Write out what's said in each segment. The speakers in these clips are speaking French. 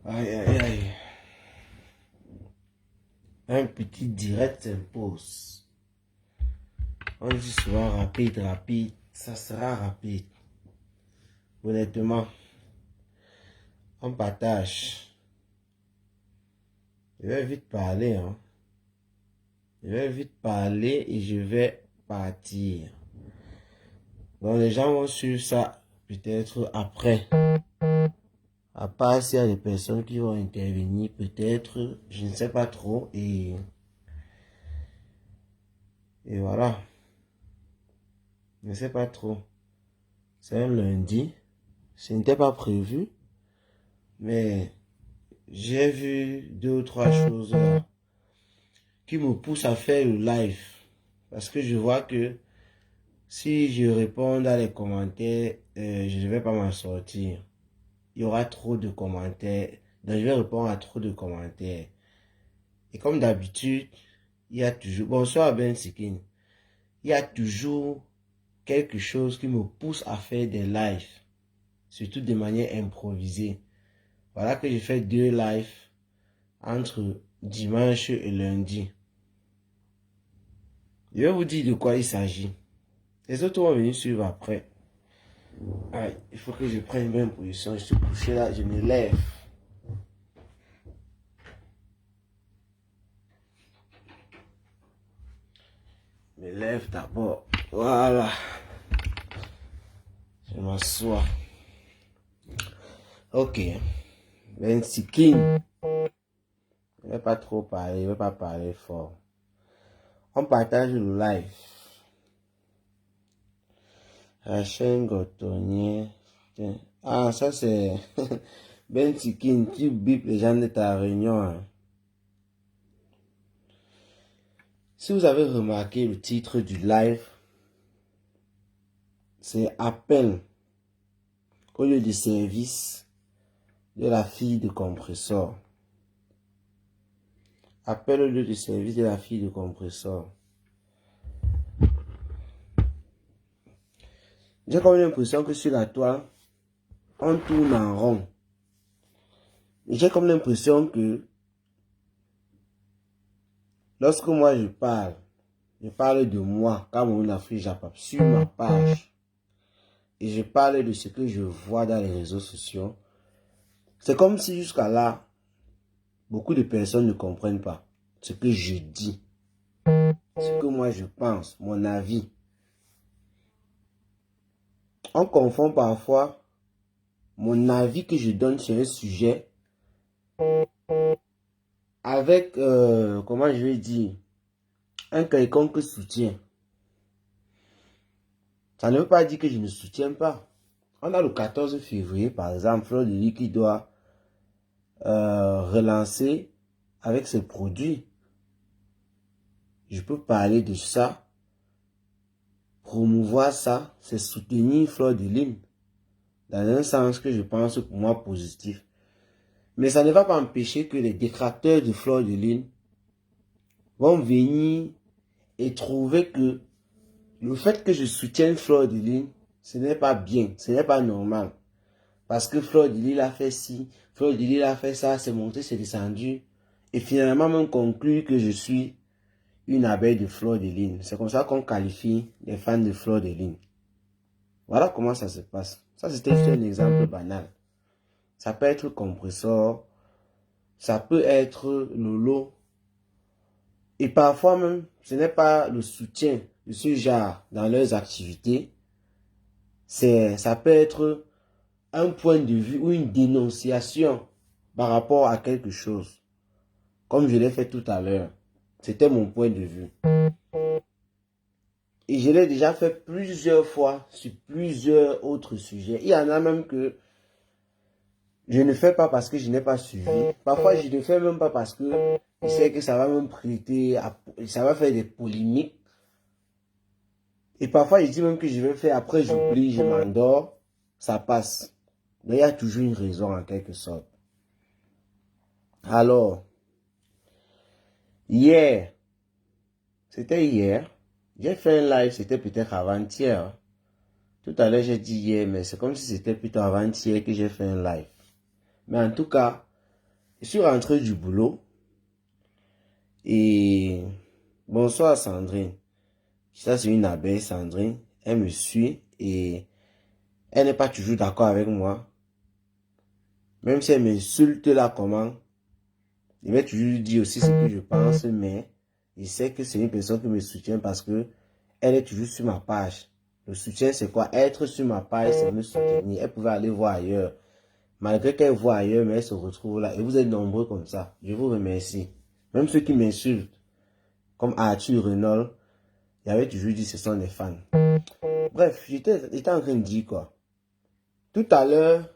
Aïe, aïe, aïe. Un petit direct s'impose. On dit souvent rapide, rapide. Ça sera rapide. Honnêtement, on partage. Je vais vite parler, hein. Je vais vite parler et je vais partir. Donc les gens vont suivre ça peut-être après. À part s'il y a des personnes qui vont intervenir, peut-être, je ne sais pas trop. Et voilà. Je ne sais pas trop. C'est un lundi. Ce n'était pas prévu. Mais j'ai vu 2 ou 3 choses là, qui me poussent à faire le live. Parce que je vois que si je réponds dans les commentaires, je ne vais pas m'en sortir. Il y aura trop de commentaires. Donc je vais répondre à trop de commentaires. Et comme d'habitude, il y a toujours... Bonsoir Ben Sikin. Il y a toujours quelque chose qui me pousse à faire des lives. Surtout de manière improvisée. Voilà que j'ai fait 2 lives entre dimanche et lundi. Je vais vous dire de quoi il s'agit. Les autres vont venir suivre après. Aïe, il faut que je prenne une bonne position. Je suis couché là, je me lève. Je me lève d'abord. Voilà. Je m'assois. Ok. Ben Sikin. Je ne vais pas trop parler, je ne vais pas parler fort. On partage le live. Rachel Gotonnier. Ah, ça c'est Ben Sikin. Tu bipes les gens de ta réunion. Hein. Si vous avez remarqué le titre du live, c'est appel au lieu de service de la fille de compresseur. Appel au lieu de service de la fille de compresseur. J'ai comme l'impression que sur la toile, on tourne en rond. J'ai comme l'impression que lorsque moi je parle de moi, Cameroun Afrique Japap, sur ma page, et je parle de ce que je vois dans les réseaux sociaux, c'est comme si jusqu'à là, beaucoup de personnes ne comprennent pas ce que je dis, ce que moi je pense, mon avis. On confond parfois mon avis que je donne sur un sujet avec, comment je vais dire, un quelconque soutien. Ça ne veut pas dire que je ne soutiens pas. On a le 14 février, par exemple, Fleur de Lys qui doit relancer avec ses produits. Je peux parler de ça, promouvoir ça, c'est soutenir Fleur de Lys dans un sens que je pense pour moi positif. Mais ça ne va pas empêcher que les détracteurs de Fleur de Lys vont venir et trouver que le fait que je soutienne Fleur de Lys, ce n'est pas bien, ce n'est pas normal. Parce que Fleur de Lys a fait ci, Fleur de Lys a fait ça, c'est monté, c'est descendu. Et finalement, même conclut que je suis une abeille de Fleur de Lys. C'est comme ça qu'on qualifie les fans de Fleur de Lys. Voilà comment ça se passe. Ça, c'était juste un exemple banal. Ça peut être compresseur, ça peut être Lolo. Et parfois même, ce n'est pas le soutien de ce genre dans leurs activités. Ça peut être un point de vue ou une dénonciation par rapport à quelque chose. Comme je l'ai fait tout à l'heure. C'était mon point de vue. Et je l'ai déjà fait plusieurs fois sur plusieurs autres sujets. Il y en a même que je ne fais pas parce que je n'ai pas suivi. Parfois, je ne fais même pas parce que je sais que ça va me prêter, ça va faire des polémiques. Et parfois, je dis même que je vais faire, après j'oublie, je m'endors, ça passe. Mais il y a toujours une raison en quelque sorte. Alors, c'était hier, j'ai fait un live, c'était peut-être avant-hier. Tout à l'heure, j'ai dit hier, mais c'est comme si c'était plutôt avant-hier que j'ai fait un live. Mais en tout cas, Je suis rentré du boulot et bonsoir Sandrine. Ça c'est une abeille Sandrine. Elle me suit et elle n'est pas toujours d'accord avec moi. Même si elle m'insulte là comment, je vais toujours dire aussi ce que je pense, mais je sais que c'est une personne qui me soutient parce que elle est toujours sur ma page. Le soutien c'est quoi? Être sur ma page c'est me soutenir. Elle pouvait aller voir ailleurs. Malgré qu'elle voit ailleurs, mais elle se retrouve là. Et vous êtes nombreux comme ça. Je vous remercie. Même ceux qui m'insultent, comme Arthur Renault, il avait toujours dit que ce sont des fans. Bref, j'étais en train de dire quoi. Tout à l'heure,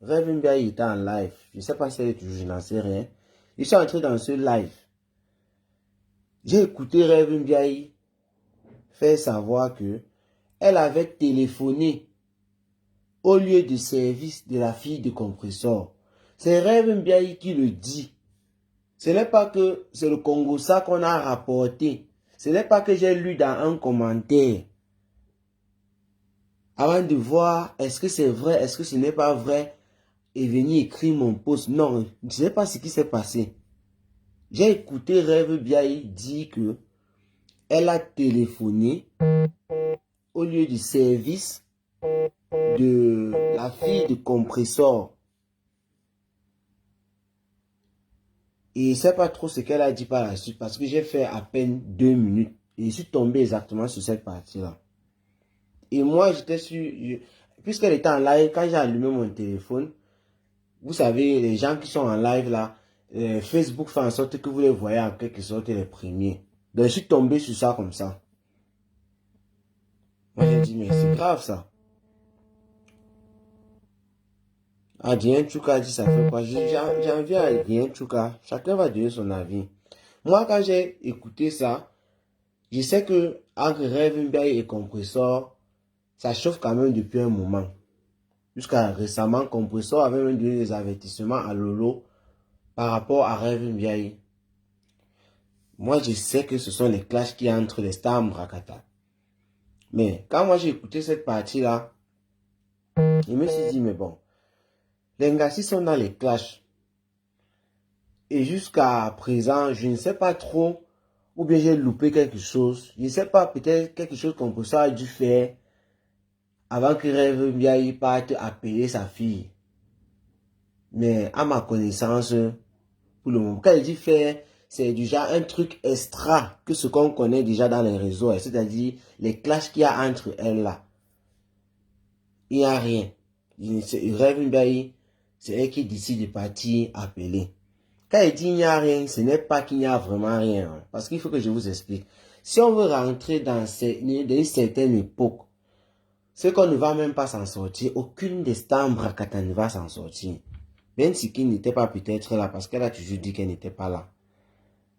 Rêve Mbiaye était en live. Je ne sais pas si elle est toujours, je n'en sais rien. Je suis entré dans ce live. J'ai écouté Rêve Mbiaye faire savoir que elle avait téléphoné au lieu de service de la fille de compresseur. C'est Rêve Mbiaye qui le dit. Ce n'est pas que c'est le Congo ça qu'on a rapporté. Ce n'est pas que j'ai lu dans un commentaire. Avant de voir est-ce que c'est vrai, est-ce que ce n'est pas vrai, et venir écrire mon post. Non, je ne sais pas ce qui s'est passé. J'ai écouté Rêve Mbiaye dire que elle a téléphoné au lieu du service de la fille de compresseur. Et je ne sais pas trop ce qu'elle a dit par la suite parce que j'ai fait à peine 2 minutes. Et je suis tombé exactement sur cette partie-là. Et moi, j'étais sur... Puisqu'elle était en live, quand j'ai allumé mon téléphone, vous savez, les gens qui sont en live là, Facebook fait en sorte que vous les voyez en quelque sorte les premiers. Donc, je suis tombé sur ça comme ça. Moi, j'ai dit, mais c'est grave ça. Ah, Dien Chouka dit, ça fait quoi? J'en viens à Dien Chouka. Chacun va donner son avis. Moi, quand j'ai écouté ça, je sais que entre Rêve Mbiaye et Compressor, ça chauffe quand même depuis un moment. Jusqu'à récemment, Compressor avait même donné des avertissements à Lolo par rapport à Rêve Mbiaye. Moi, je sais que ce sont les clashs qui entre les stars Mbrakata. Mais quand moi j'ai écouté cette partie-là, je me suis dit, mais bon, les Ngassi sont dans les clashs. Et jusqu'à présent, je ne sais pas trop, ou bien j'ai loupé quelque chose. Je ne sais pas, peut-être quelque chose qu'on peut ça a dû faire avant que Rêve Mbiaye parte appeler sa fille. Mais à ma connaissance, pour le moment, quand il dit faire, c'est déjà un truc extra que ce qu'on connaît déjà dans les réseaux, c'est-à-dire les clashs qu'il y a entre elles là. Il n'y a rien. Rêve Mbiaye, c'est elle qui décide de partir appeler. Quand il dit il n'y a rien, ce n'est pas qu'il n'y a vraiment rien. Hein, parce qu'il faut que je vous explique. Si on veut rentrer dans une certaine époque, c'est qu'on ne va même pas s'en sortir. Aucune des stars Mbrakata ne va s'en sortir. Même si qui n'était pas peut-être là, parce qu'elle a toujours dit qu'elle n'était pas là.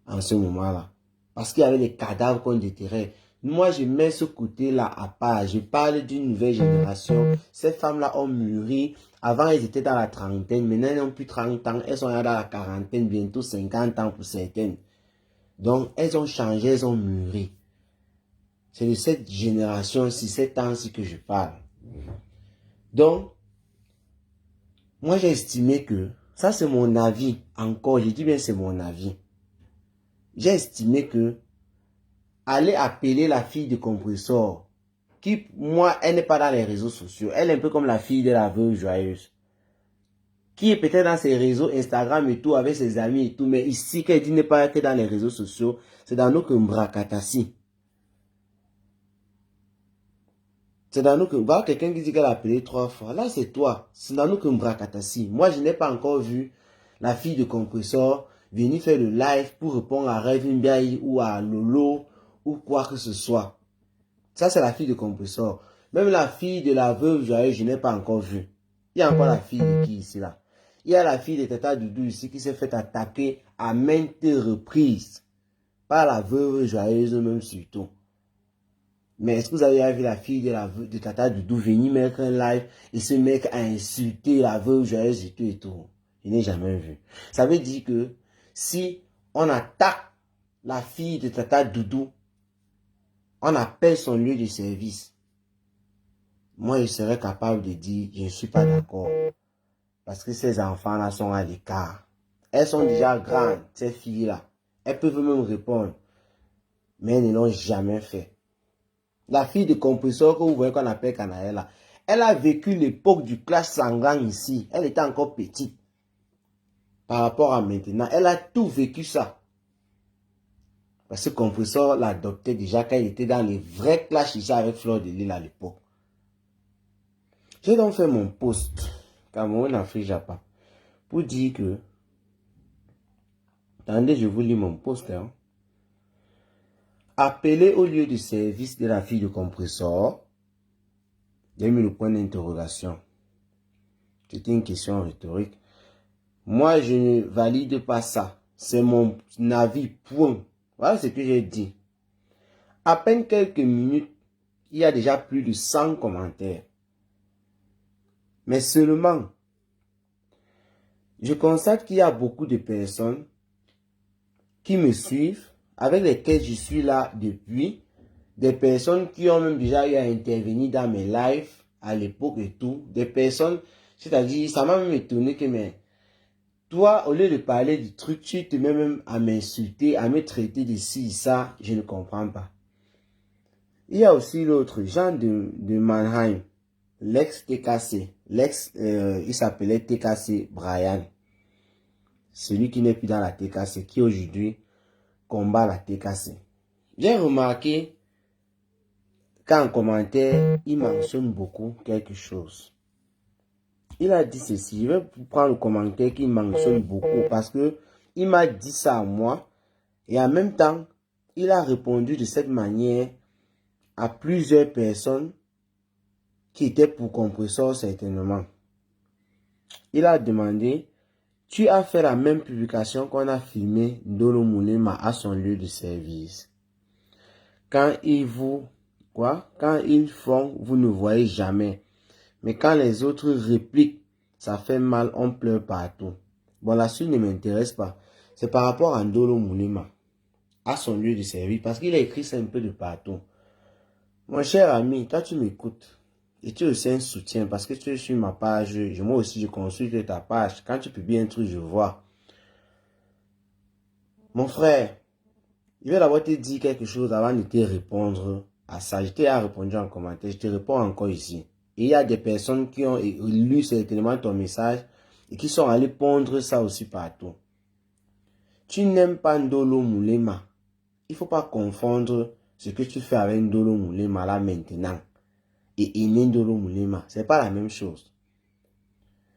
En ce moment-là. Parce qu'il y avait des cadavres qu'on déterrait. Moi, je mets ce côté-là à part. Je parle d'une nouvelle génération. Ces femmes-là ont mûri. Avant, elles étaient dans la trentaine. Maintenant, elles n'ont plus 30 ans. Elles sont dans la quarantaine, bientôt 50 ans pour certaines. Donc, elles ont changé, elles ont mûri. C'est de cette génération-ci, ces temps-ci que je parle. Donc, moi, j'ai estimé que, ça c'est mon avis. Encore, je dis bien c'est mon avis. J'ai estimé que aller appeler la fille de compresseur, qui, moi, elle n'est pas dans les réseaux sociaux. Elle est un peu comme la fille de la veuve joyeuse. Qui est peut-être dans ses réseaux Instagram et tout, avec ses amis et tout, mais ici, qu'elle dit n'est pas que dans les réseaux sociaux, c'est dans nos Mbrakatasi. C'est dans nous que, voilà quelqu'un qui dit qu'elle a appelé 3 fois. Là, c'est toi. C'est dans nous que Mbrakatasi. Moi, je n'ai pas encore vu la fille de compresseur venir faire le live pour répondre à Rêve Mbiaye ou à Lolo ou quoi que ce soit. Ça, c'est la fille de compresseur. Même la fille de la veuve joyeuse, je n'ai pas encore vu. Il y a encore la fille de qui ici là? Il y a la fille de Tata Doudou ici qui s'est fait attaquer à maintes reprises par la veuve joyeuse même surtout. Mais est-ce que vous avez vu la fille de Tata Doudou venir mettre un live et ce mec a insulté la veuve joyeuse et tout et tout? Je n'ai jamais vu. Ça veut dire que si on attaque la fille de Tata Doudou, on appelle son lieu de service. Moi, je serais capable de dire, je ne suis pas d'accord. Parce que ces enfants-là sont à l'écart. Elles sont déjà grandes, ces filles-là. Elles peuvent même répondre. Mais elles ne l'ont jamais fait. La fille de compresseur que vous voyez qu'on appelle Canaëlla, elle a vécu l'époque du clash sanguin ici. Elle était encore petite. Par rapport à maintenant, elle a tout vécu ça. Parce que compresseur l'adoptait déjà quand il était dans les vrais clashs ici avec Fleur de Lille à l'époque. J'ai donc fait mon post, Cameroun, Afrique, Japon, pour dire que, attendez, je vous lis mon post. Hein. Appelez au lieu de service de la fille de compresseur. J'ai mis le point d'interrogation. C'était une question rhétorique. Moi, je ne valide pas ça. C'est mon avis, point. Voilà ce que j'ai dit. À peine quelques minutes, il y a déjà plus de 100 commentaires. Mais seulement, je constate qu'il y a beaucoup de personnes qui me suivent, avec lesquelles je suis là depuis, des personnes qui ont même déjà eu à intervenir dans mes lives à l'époque et tout, des personnes, c'est-à-dire, ça m'a même étonné que, mais, toi, au lieu de parler du truc, tu te mets même à m'insulter, à me traiter de ci, ça, je ne comprends pas. Il y a aussi l'autre, Jean de Mannheim, l'ex-TKC, il s'appelait TKC Brian. Celui qui n'est plus dans la TKC, qui aujourd'hui combat la TKC. J'ai remarqué qu'en commentaire, il mentionne beaucoup quelque chose. Il a dit ceci, je vais prendre le commentaire qu'il mentionne beaucoup parce que il m'a dit ça à moi et en même temps, il a répondu de cette manière à plusieurs personnes qui étaient pour compresseur certainement. Il a demandé, tu as fait la même publication qu'on a filmé Ndolo Moulema à son lieu de service. Quand ils font, vous ne voyez jamais. Mais quand les autres répliquent, ça fait mal, on pleure partout. Bon, la suite ne m'intéresse pas. C'est par rapport à Ndolo Moulema, à son lieu de service, parce qu'il a écrit ça un peu de partout. Mon cher ami, toi tu m'écoutes. Et tu es aussi un soutien, parce que tu es sur ma page. Moi aussi, je consulte ta page. Quand tu publies un truc, je vois. Mon frère, je vais d'abord te dire quelque chose avant de te répondre à ça. Je t'ai répondu en commentaire, je te réponds encore ici. Et il y a des personnes qui ont lu certainement ton message et qui sont allées pondre ça aussi partout. Tu n'aimes pas Ndolo Moulema. Il ne faut pas confondre ce que tu fais avec Ndolo Moulema là maintenant et aimer Ndolo Moulema. Ce n'est pas la même chose.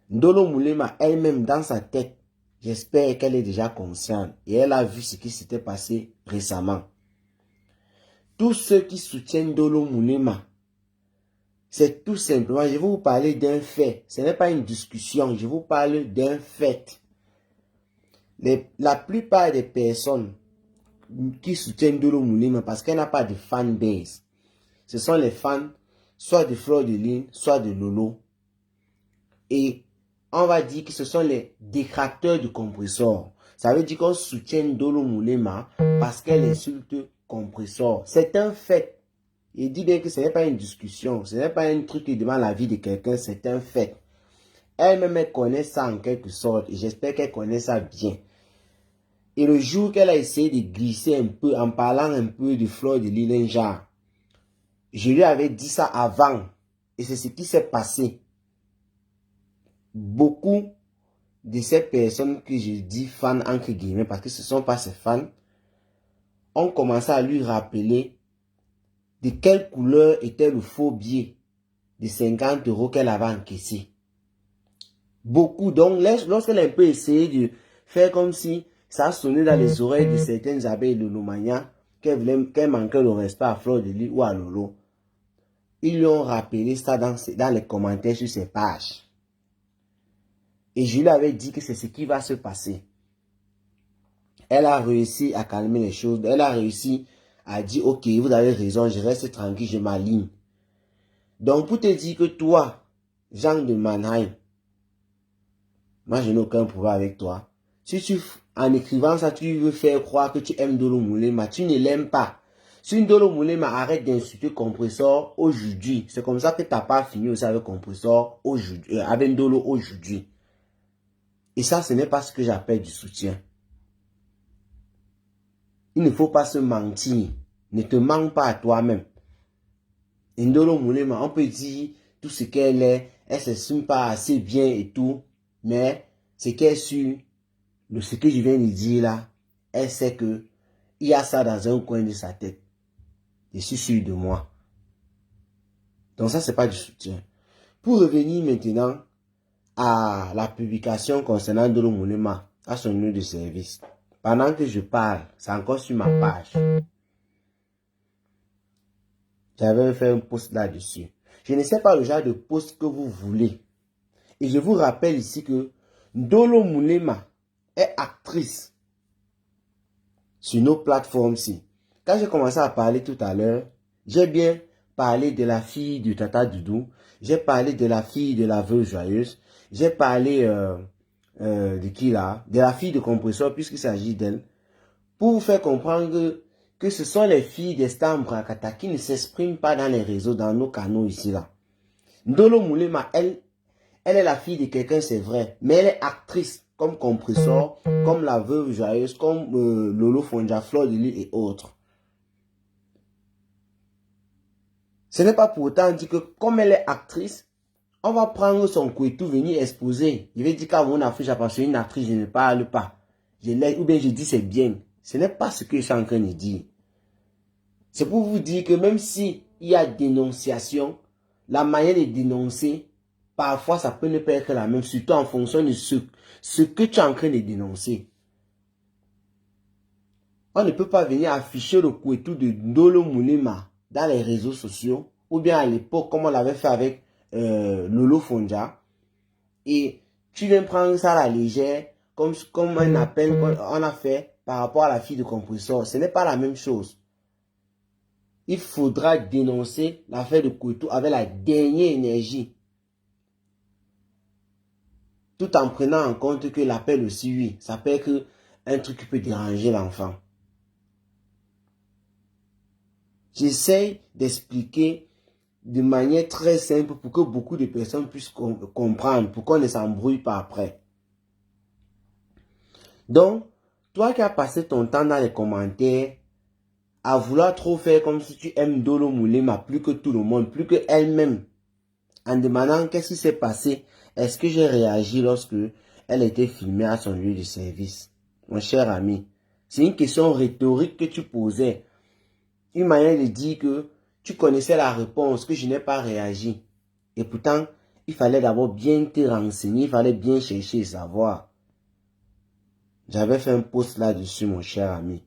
Ndolo Moulema elle-même dans sa tête, j'espère qu'elle est déjà consciente et elle a vu ce qui s'était passé récemment. Tous ceux qui soutiennent Ndolo Moulema, c'est tout simplement, je vais vous parler d'un fait. Ce n'est pas une discussion, je vous parle d'un fait. La plupart des personnes qui soutiennent Ndolo Moulema parce qu'elle n'a pas de fanbase, ce sont les fans soit de Fleur de Lille, soit de Lolo. Et on va dire que ce sont les détracteurs du compresseur. Ça veut dire qu'on soutient Ndolo Moulema parce qu'elle insulte compresseur. C'est un fait. Il dit bien que ce n'est pas une discussion, ce n'est pas un truc qui demande l'avis de quelqu'un, c'est un fait. Elle-même, elle connaît ça en quelque sorte et j'espère qu'elle connaît ça bien. Et le jour qu'elle a essayé de glisser un peu en parlant un peu de Fleur de Lille, genre, je lui avais dit ça avant et c'est ce qui s'est passé. Beaucoup de ces personnes que je dis fans entre guillemets parce que ce ne sont pas ses fans ont commencé à lui rappeler de quelle couleur était le faux billet de 50 € qu'elle avait encaissé. Beaucoup. Donc, lorsqu'elle a un peu essayé de faire comme si ça a sonné dans les oreilles de certaines abeilles de Lomania, qu'elle manquait le respect à Fleur de Lille ou à Lolo, ils lui ont rappelé ça dans les commentaires sur ses pages. Et je lui avais dit que c'est ce qui va se passer. Elle a réussi à calmer les choses. Elle a réussi à dire, ok, vous avez raison, je reste tranquille, je m'aligne. Donc, pour te dire que toi, Jean de Mannheim, moi, je n'ai aucun pouvoir avec toi. Si en écrivant ça, tu veux faire croire que tu aimes Ndolo Moulema, tu ne l'aimes pas. Si Ndolo Moulema arrête d'insulter compresseur aujourd'hui, c'est comme ça que tu n'as pas fini aussi avec compresseur aujourd'hui, avec Ndolo aujourd'hui. Et ça, ce n'est pas ce que j'appelle du soutien. Il ne faut pas se mentir. Ne te mens pas à toi-même. Ndolo Moulema, on peut dire tout ce qu'elle est, elle s'estime pas assez bien et tout, mais ce qu'elle est sûr, ce que je viens de dire là, elle sait que il y a ça dans un coin de sa tête. Je suis sûr de moi. Donc ça, c'est pas du soutien. Pour revenir maintenant à la publication concernant Ndolo Moulema, à son numéro de service. Pendant que je parle, c'est encore sur ma page. J'avais fait un post là-dessus. Je ne sais pas le genre de post que vous voulez. Et je vous rappelle ici que Ndolo Moulema est actrice sur nos plateformes-ci. Quand j'ai commencé à parler tout à l'heure, j'ai bien parlé de la fille du Tata Doudou, j'ai parlé de la fille de la veuve joyeuse, j'ai parlé de qui là? De la fille de Compresseur, puisqu'il s'agit d'elle, pour vous faire comprendre que ce sont les filles des stars Mbrakata qui ne s'expriment pas dans les réseaux, dans nos canaux ici là. Ndolo Moulema, elle est la fille de quelqu'un, c'est vrai, mais elle est actrice, comme Compressor, comme la veuve joyeuse, comme Lolo Fonja, Fleur de Lys et autres. Ce n'est pas pour autant dit que comme elle est actrice, on va prendre son couetou, venir exposer. Je vais dire qu'à mon Afrique, parce que une actrice, je ne parle pas. Ou bien je dis c'est bien. Ce n'est pas ce que je suis en train de dire. C'est pour vous dire que même si il y a dénonciation, la manière de dénoncer, parfois ça peut ne pas être la même, surtout en fonction de ce que tu es en train de dénoncer. On ne peut pas venir afficher le couetou de Ndolo Moulema dans les réseaux sociaux, ou bien à l'époque, comme on l'avait fait avec Lolo Fonja, et tu viens prendre ça à la légère, comme un appel qu'on a fait par rapport à la fille de Compressor. Ce n'est pas la même chose. Il faudra dénoncer l'affaire de couetou avec la dernière énergie, tout en prenant en compte que l'appel aussi, oui, ça peut être un truc qui peut déranger l'enfant. J'essaie d'expliquer de manière très simple pour que beaucoup de personnes puissent comprendre, pour qu'on ne s'embrouille pas après. Donc, toi qui as passé ton temps dans les commentaires à vouloir trop faire comme si tu aimes Ndolo Moulema plus que tout le monde, plus que elle-même, en demandant qu'est-ce qui s'est passé, est-ce que j'ai réagi lorsque elle était filmée à son lieu de service? Mon cher ami, c'est une question rhétorique que tu posais. Une manière de dire que tu connaissais la réponse, que je n'ai pas réagi. Et pourtant, il fallait d'abord bien te renseigner, il fallait bien chercher et savoir. J'avais fait un post là-dessus, mon cher ami.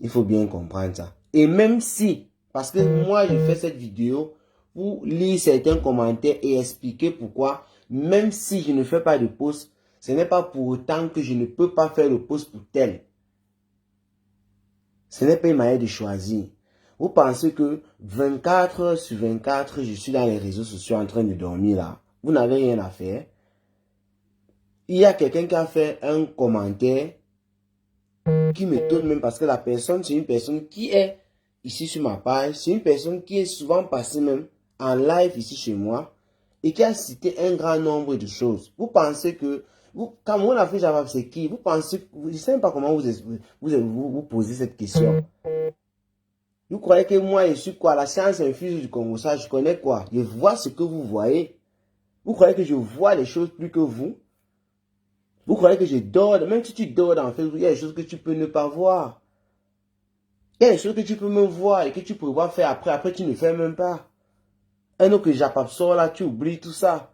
Il faut bien comprendre ça. Et même si, parce que moi, je fais cette vidéo pour lire certains commentaires et expliquer pourquoi, même si je ne fais pas de post, ce n'est pas pour autant que je ne peux pas faire le post pour tel. Ce n'est pas une manière de choisir. Vous pensez que 24 heures sur 24, je suis dans les réseaux sociaux en train de dormir là. Vous n'avez rien à faire. Il y a quelqu'un qui a fait un commentaire qui m'étonne même parce que la personne, c'est une personne qui est ici sur ma page. C'est une personne qui est souvent passée même en live ici chez moi et qui a cité un grand nombre de choses. Vous pensez que, quand on a fait Java, c'est qui? Vous pensez, je ne sais même pas comment vous posez cette question. Vous croyez que moi, je suis quoi? La science infuse du Congo, ça, je connais quoi? Je vois ce que vous voyez. Vous croyez que je vois les choses plus que vous? Vous croyez que je dors? Même si tu dors dans Facebook, il y a des choses que tu peux ne pas voir. Il y a des choses que tu peux même voir et que tu pourras faire après. Après, tu ne fais même pas. Un autre que j'absorbe là, tu oublies tout ça.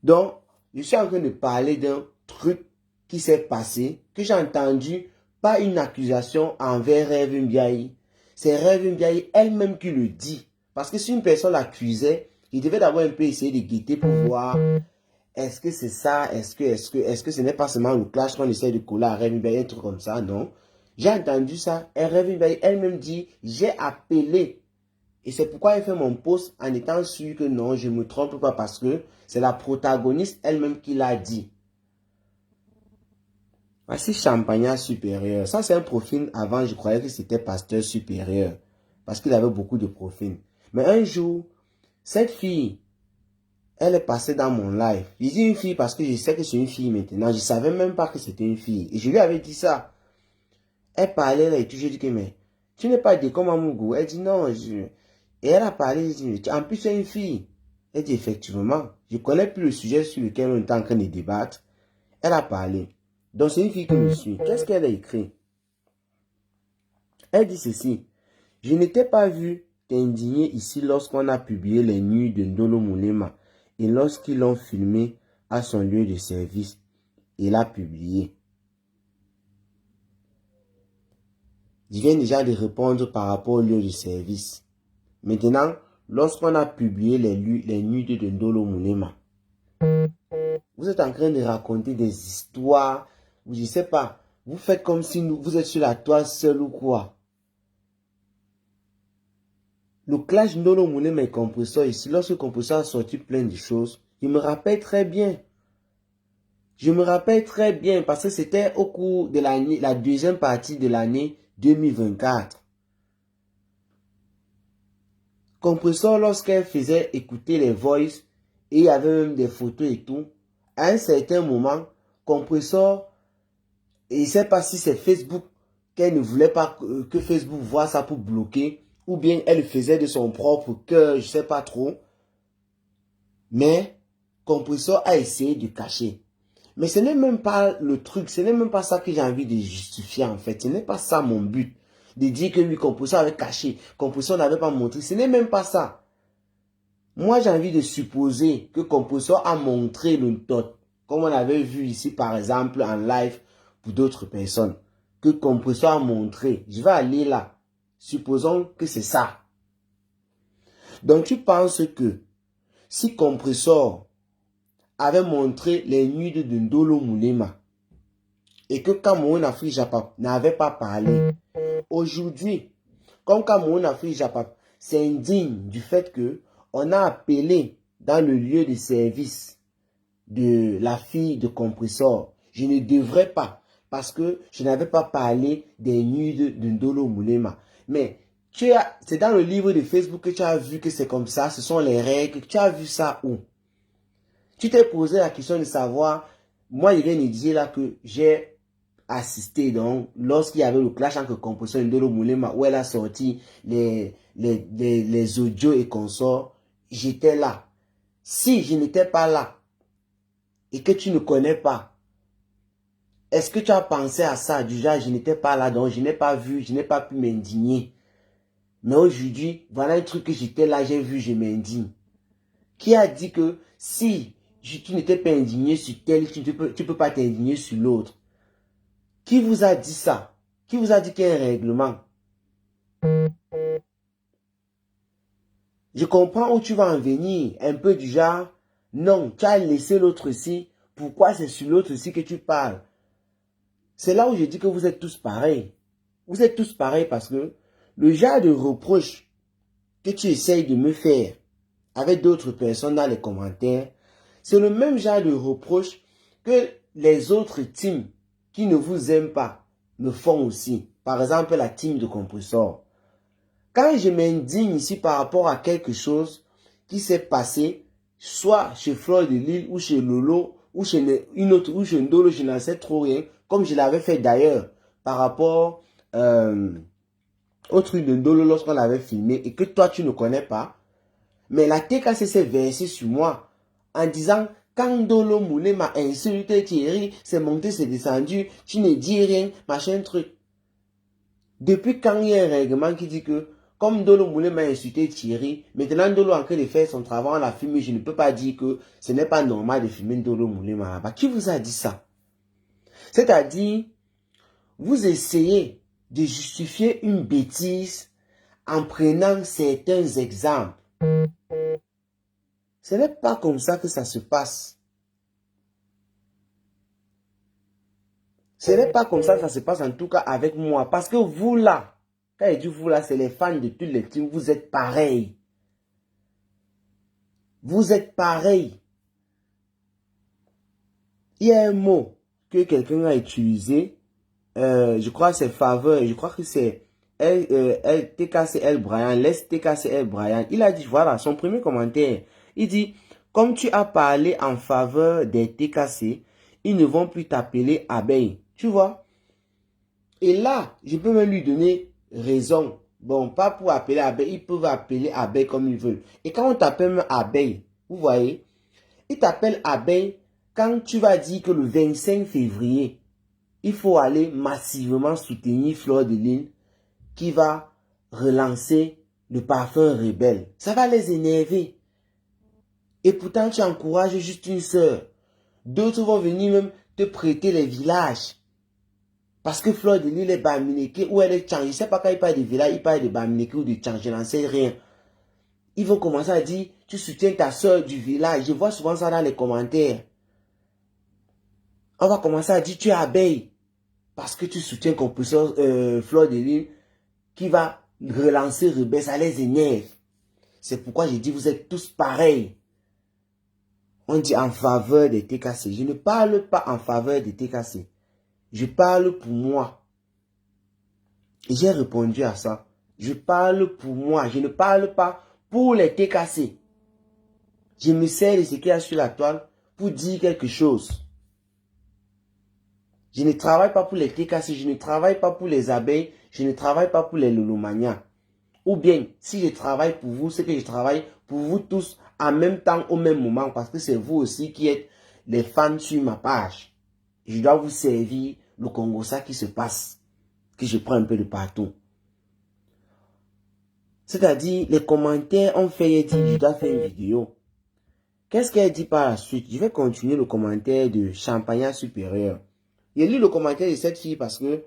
Donc, je suis en train de parler d'un truc qui s'est passé, que j'ai entendu, pas une accusation envers Rêve Mbiaye. C'est Rêve Mbiaye elle-même qui le dit. Parce que si une personne l'accusait, il devait d'abord un peu essayer de guetter pour voir est-ce que c'est ça, est-ce que ce n'est pas seulement le clash qu'on essaie de coller à Rêve Mbiaye, un truc comme ça, non. J'ai entendu ça et Rêve Mbiaye elle-même dit, j'ai appelé. Et c'est pourquoi elle fait mon post en étant sûr que non, je ne me trompe pas parce que c'est la protagoniste elle-même qui l'a dit. Voici Champagnat supérieur. Ça, c'est un profil. Avant, je croyais que c'était pasteur supérieur. Parce qu'il avait beaucoup de profils. Mais un jour, cette fille Elle est passée dans mon live. Je dis une fille parce que je sais que c'est une fille maintenant. Je savais même pas que c'était une fille. Et je lui avais dit ça. Elle parlait là et tout. Je dis que mais tu n'es pas de comme Amougou. Elle dit non. Et elle a parlé. Je dis, en plus c'est une fille. Elle dit effectivement. Je connais plus le sujet sur lequel on est en train de débattre. Elle a parlé. Donc c'est une fille que je suis. Qu'est-ce qu'elle a écrit? Elle dit ceci. Je n'étais pas vu t'indigner ici lorsqu'on a publié les nuits de Ndolo Moulema et lorsqu'ils l'ont filmé à son lieu de service. Il a publié. Je viens déjà de répondre par rapport au lieu de service. Maintenant, lorsqu'on a publié les nuits de Ndolo Moulema, vous êtes en train de raconter des histoires, je ne sais pas, vous faites comme si vous êtes sur la toile seul ou quoi. Le clash Ndolo Moulema et Compressor ici, lorsque Compressor a sorti plein de choses, je me rappelle très bien. Je me rappelle très bien parce que c'était au cours de l'année, la deuxième partie de l'année 2024. Compressor, lorsqu'elle faisait écouter les voices, et il y avait même des photos et tout, à un certain moment, Compressor, et je ne sais pas si c'est Facebook, qu'elle ne voulait pas que Facebook voit ça pour bloquer, ou bien elle faisait de son propre cœur, je ne sais pas trop. Mais Compressor a essayé de cacher. Mais ce n'est même pas le truc, ce n'est même pas ça que j'ai envie de justifier en fait. Ce n'est pas ça mon but. De dire que lui, Compressor avait caché, Compressor n'avait pas montré. Ce n'est même pas ça. Moi, j'ai envie de supposer que Compressor a montré le dot. Comme on avait vu ici, par exemple, en live pour d'autres personnes. Que Compressor a montré. Je vais aller là. Supposons que c'est ça. Donc, tu penses que si Compressor avait montré les nuits de Ndolo Moulema et que Cameroun Afrique Japap n'avait pas parlé, aujourd'hui, comme Cameroun Afrique Japap s'indigne du fait que on a appelé dans le lieu de service de la fille de Compressor, je ne devrais pas parce que je n'avais pas parlé des nuits de Ndolo Moulema. Mais c'est dans le livre de Facebook que tu as vu que c'est comme ça, ce sont les règles. Tu as vu ça où? Tu t'es posé la question de savoir, moi je viens de dire là que j'ai assisté donc lorsqu'il y avait le clash entre Compressor et Ndolo Moulema où elle a sorti les audios et consorts, j'étais là. Si je n'étais pas là et que tu ne connais pas, est-ce que tu as pensé à ça? Du genre, je n'étais pas là, donc je n'ai pas vu, je n'ai pas pu m'indigner. Mais aujourd'hui, voilà un truc que j'étais là, j'ai vu, je m'indigne. Qui a dit que si tu n'étais pas indigné sur tel, tu peux pas t'indigner sur l'autre? Qui vous a dit ça? Qui vous a dit qu'il y a un règlement? Je comprends où tu vas en venir. Un peu du genre, non, tu as laissé l'autre ici. Pourquoi c'est sur l'autre ici que tu parles? C'est là où je dis que vous êtes tous pareils. Vous êtes tous pareils parce que le genre de reproche que tu essayes de me faire avec d'autres personnes dans les commentaires, c'est le même genre de reproche que les autres teams qui ne vous aiment pas me font aussi. Par exemple, la team de Compressor. Quand je m'indigne ici par rapport à quelque chose qui s'est passé, soit chez Floyd de Lille ou chez Lolo, ou chez une autre, ou chez Ndolo, je n'en sais trop rien, comme je l'avais fait d'ailleurs par rapport au truc de Ndolo lorsqu'on l'avait filmé et que toi tu ne connais pas. Mais la TKC s'est versée sur moi en disant quand Ndolo Moulema m'a insulté Thierry, c'est monté, c'est descendu, tu ne dis rien, machin truc. Depuis quand il y a un règlement qui dit que comme Ndolo Moulema m'a insulté Thierry, maintenant Ndolo est en train de faire son travail, on l'a filmé, je ne peux pas dire que ce n'est pas normal de filmer Ndolo Moulema là-bas. Qui vous a dit ça? C'est-à-dire, vous essayez de justifier une bêtise en prenant certains exemples. Ce n'est pas comme ça que ça se passe. Ce n'est pas comme ça que ça se passe en tout cas avec moi. Parce que vous là, quand je dis vous là, c'est les fans de toutes les teams, vous êtes pareils. Vous êtes pareils. Il y a un mot que quelqu'un a utilisé, je crois que c'est faveur, je crois que c'est TKCL Brian, laisse TKCL Brian. Il a dit, voilà, son premier commentaire, il dit, comme tu as parlé en faveur des TKC, ils ne vont plus t'appeler abeille. Tu vois? Et là, je peux même lui donner raison. Bon, pas pour appeler abeille, ils peuvent appeler abeille comme ils veulent. Et quand on t'appelle même abeille, vous voyez, ils t'appellent abeille quand tu vas dire que le 25 février, il faut aller massivement soutenir Fleur de Lys qui va relancer le parfum rebelle. Ça va les énerver. Et pourtant, tu encourages juste une sœur. D'autres vont venir même te prêter les villages. Parce que Fleur de Lys est Bamileke ou elle est Tchang. Je ne sais pas quand il parle de village, il parle de Bamileke ou de Tchang, je n'en sais rien. Ils vont commencer à dire, tu soutiens ta soeur du village. Je vois souvent ça dans les commentaires. On va commencer à dire, tu es abeille. Parce que tu soutiens compresseur Fleur de Lys qui va relancer Rebelle, ça les énerve. C'est pourquoi j'ai dit, vous êtes tous pareils. On dit en faveur des TKC. Je ne parle pas en faveur des TKC. Je parle pour moi. Et j'ai répondu à ça. Je parle pour moi. Je ne parle pas pour les TKC. Je me sers de ce qu'il y a sur la toile pour dire quelque chose. Je ne travaille pas pour les TKC. Je ne travaille pas pour les abeilles. Je ne travaille pas pour les lolomanias. Ou bien, si je travaille pour vous, c'est que je travaille pour vous tous en même temps, au même moment. Parce que c'est vous aussi qui êtes les fans sur ma page. Je dois vous servir le Congo, ça qui se passe. Que je prends un peu de partout. C'est-à-dire, les commentaires ont fait dit, je dois faire une vidéo. Qu'est-ce qu'elle dit par la suite? Je vais continuer le commentaire de Champagnat Supérieur. J'ai lu le commentaire de cette fille parce que,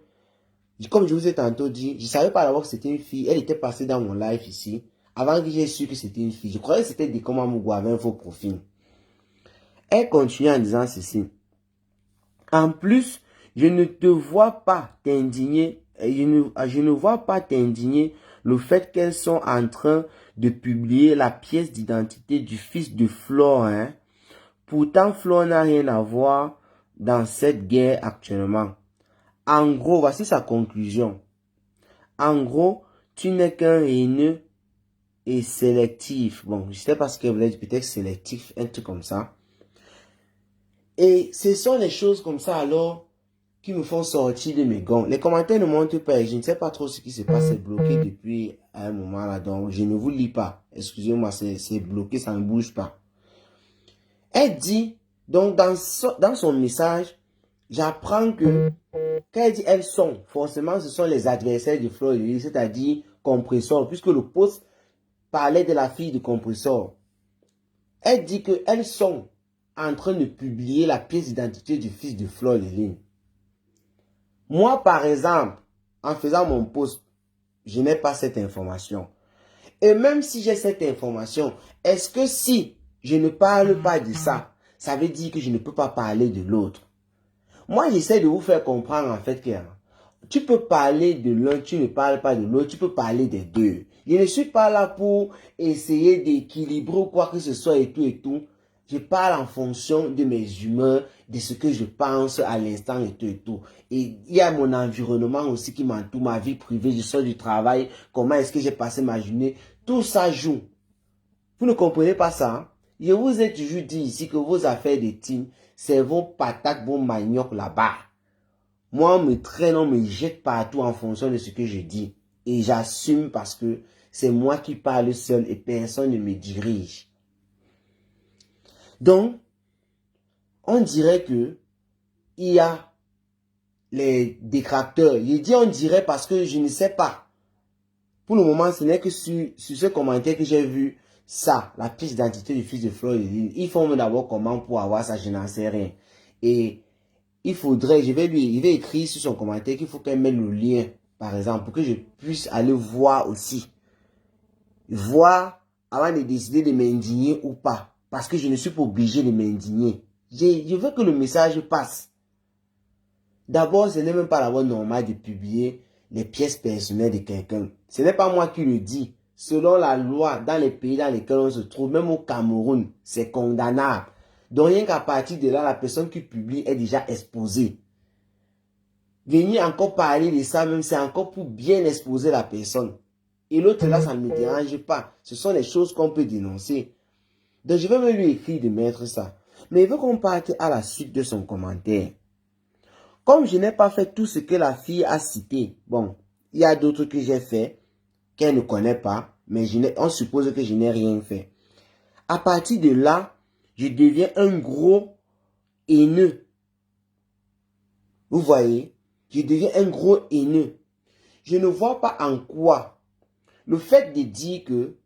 comme je vous ai tantôt dit, je ne savais pas d'abord que c'était une fille. Elle était passée dans mon live ici. Avant que j'ai su que c'était une fille. Je croyais que c'était des Komamougou avec un faux profil. Elle continue en disant ceci. En plus, je ne te vois pas t'indigner. Je ne vois pas t'indigner le fait qu'elles sont en train de publier la pièce d'identité du fils de Flore. Hein? Pourtant, Flore n'a rien à voir dans cette guerre actuellement. En gros, voici sa conclusion. En gros, tu n'es qu'un haineux et sélectif. Bon, je sais pas ce qu'elle voulait dire, peut-être sélectif, un truc comme ça. Et ce sont les choses comme ça alors qui me font sortir de mes gonds. Les commentaires ne montrent pas, je ne sais pas trop ce qui se passe, c'est bloqué depuis un moment là, donc je ne vous lis pas. Excusez-moi, c'est bloqué, ça ne bouge pas. Elle dit, donc dans son message, j'apprends que, quand elle dit elles sont, forcément ce sont les adversaires de Fleur de Lys, c'est-à-dire Compressor, puisque le post parlait de la fille de Compressor. Elle dit qu'elles sont en train de publier la pièce d'identité du fils de Fleur de Lys. Moi, par exemple, en faisant mon post, je n'ai pas cette information. Et même si j'ai cette information, est-ce que si je ne parle pas de ça, ça veut dire que je ne peux pas parler de l'autre? Moi, j'essaie de vous faire comprendre en fait que tu peux parler de l'un, tu ne parles pas de l'autre, tu peux parler des deux. Je ne suis pas là pour essayer d'équilibrer ou quoi que ce soit et tout et tout. Je parle en fonction de mes humeurs, de ce que je pense à l'instant et tout et tout. Et il y a mon environnement aussi qui m'entoure, ma vie privée, je sors du travail, comment est-ce que j'ai passé ma journée. Tout ça joue. Vous ne comprenez pas ça? Hein? Je vous ai toujours dit ici que vos affaires de team, c'est vos patates, vos maniocs là-bas. Moi, on me traîne, on me jette partout en fonction de ce que je dis. Et j'assume parce que c'est moi qui parle seul et personne ne me dirige. Donc, on dirait que il y a les détracteurs. Je dis on dirait parce que je ne sais pas. Pour le moment, ce n'est que sur ce commentaire que j'ai vu ça, la pièce d'identité du fils de Fleur de Lys. Ils font d'abord comment pour avoir ça, je n'en sais rien. Et il faudrait, je vais écrire sur son commentaire qu'il faut qu'elle mette le lien, par exemple, pour que je puisse aller voir aussi. Voir avant de décider de m'indigner ou pas. Parce que je ne suis pas obligé de m'indigner. Je veux que le message passe. D'abord, ce n'est même pas la voie normale de publier les pièces personnelles de quelqu'un. Ce n'est pas moi qui le dis. Selon la loi, dans les pays dans lesquels on se trouve, même au Cameroun, c'est condamnable. Donc rien qu'à partir de là, la personne qui publie est déjà exposée. Venir encore parler de ça, même c'est encore pour bien exposer la personne. Et l'autre là, ça ne me dérange pas. Ce sont les choses qu'on peut dénoncer. Donc, je vais même lui écrire de mettre ça. Mais il veut qu'on parte à la suite de son commentaire. Comme je n'ai pas fait tout ce que la fille a cité, bon, il y a d'autres que j'ai fait, qu'elle ne connaît pas, mais on suppose que je n'ai rien fait. À partir de là, je deviens un gros haineux. Vous voyez, je deviens un gros haineux. Je ne vois pas en quoi le fait de dire que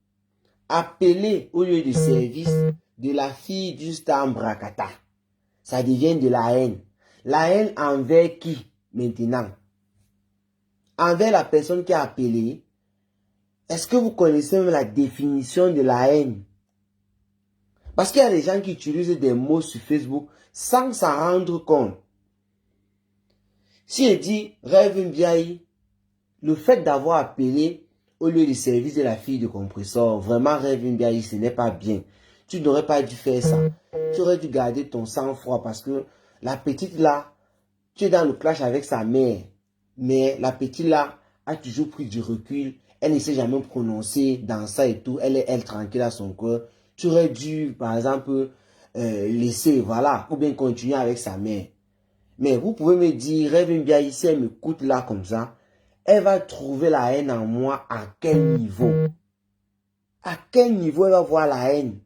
appeler au lieu de service de la fille du star Mbrakata, ça devient de la haine. La haine envers qui maintenant? Envers la personne qui a appelé. Est-ce que vous connaissez même la définition de la haine? Parce qu'il y a des gens qui utilisent des mots sur Facebook sans s'en rendre compte. Si je dis rêve Mbiaye, le fait d'avoir appelé au lieu du service de la fille de compresseur, vraiment rêve Mbiaye, ce n'est pas bien. Tu n'aurais pas dû faire ça. Tu aurais dû garder ton sang-froid parce que la petite là, tu es dans le clash avec sa mère. Mais la petite là a toujours pris du recul. Elle ne s'est jamais prononcée dans ça et tout. Elle est tranquille à son cœur. Tu aurais dû, par exemple, laisser, voilà, ou bien continuer avec sa mère. Mais vous pouvez me dire, Rêve Mbiaye, si elle m'écoute là comme ça, elle va trouver la haine en moi à quel niveau? À quel niveau elle va voir la haine?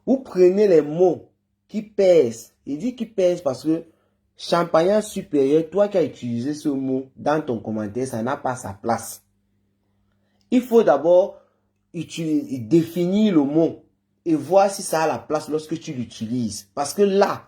Vous prenez les mots qui pèsent. Il dit qui pèsent parce que champagnat supérieur, toi qui as utilisé ce mot dans ton commentaire, ça n'a pas sa place. Il faut d'abord définir le mot et voir si ça a la place lorsque tu l'utilises. Parce que là,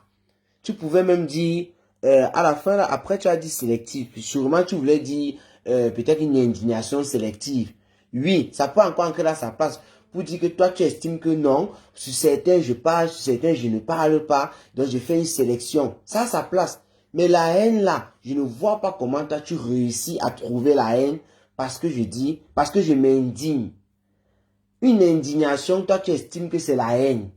tu pouvais même dire, à la fin, là, après tu as dit sélectif. Sûrement tu voulais dire peut-être une indignation sélective. Oui, ça peut encore entrer dans sa place. Pour dire que toi tu estimes que non, sur certains je parle, sur certains je ne parle pas. Donc je fais une sélection. Ça a sa place. Mais la haine là, je ne vois pas comment toi tu réussis à trouver la haine parce que je m'indigne. Une indignation, toi tu estimes que c'est la haine.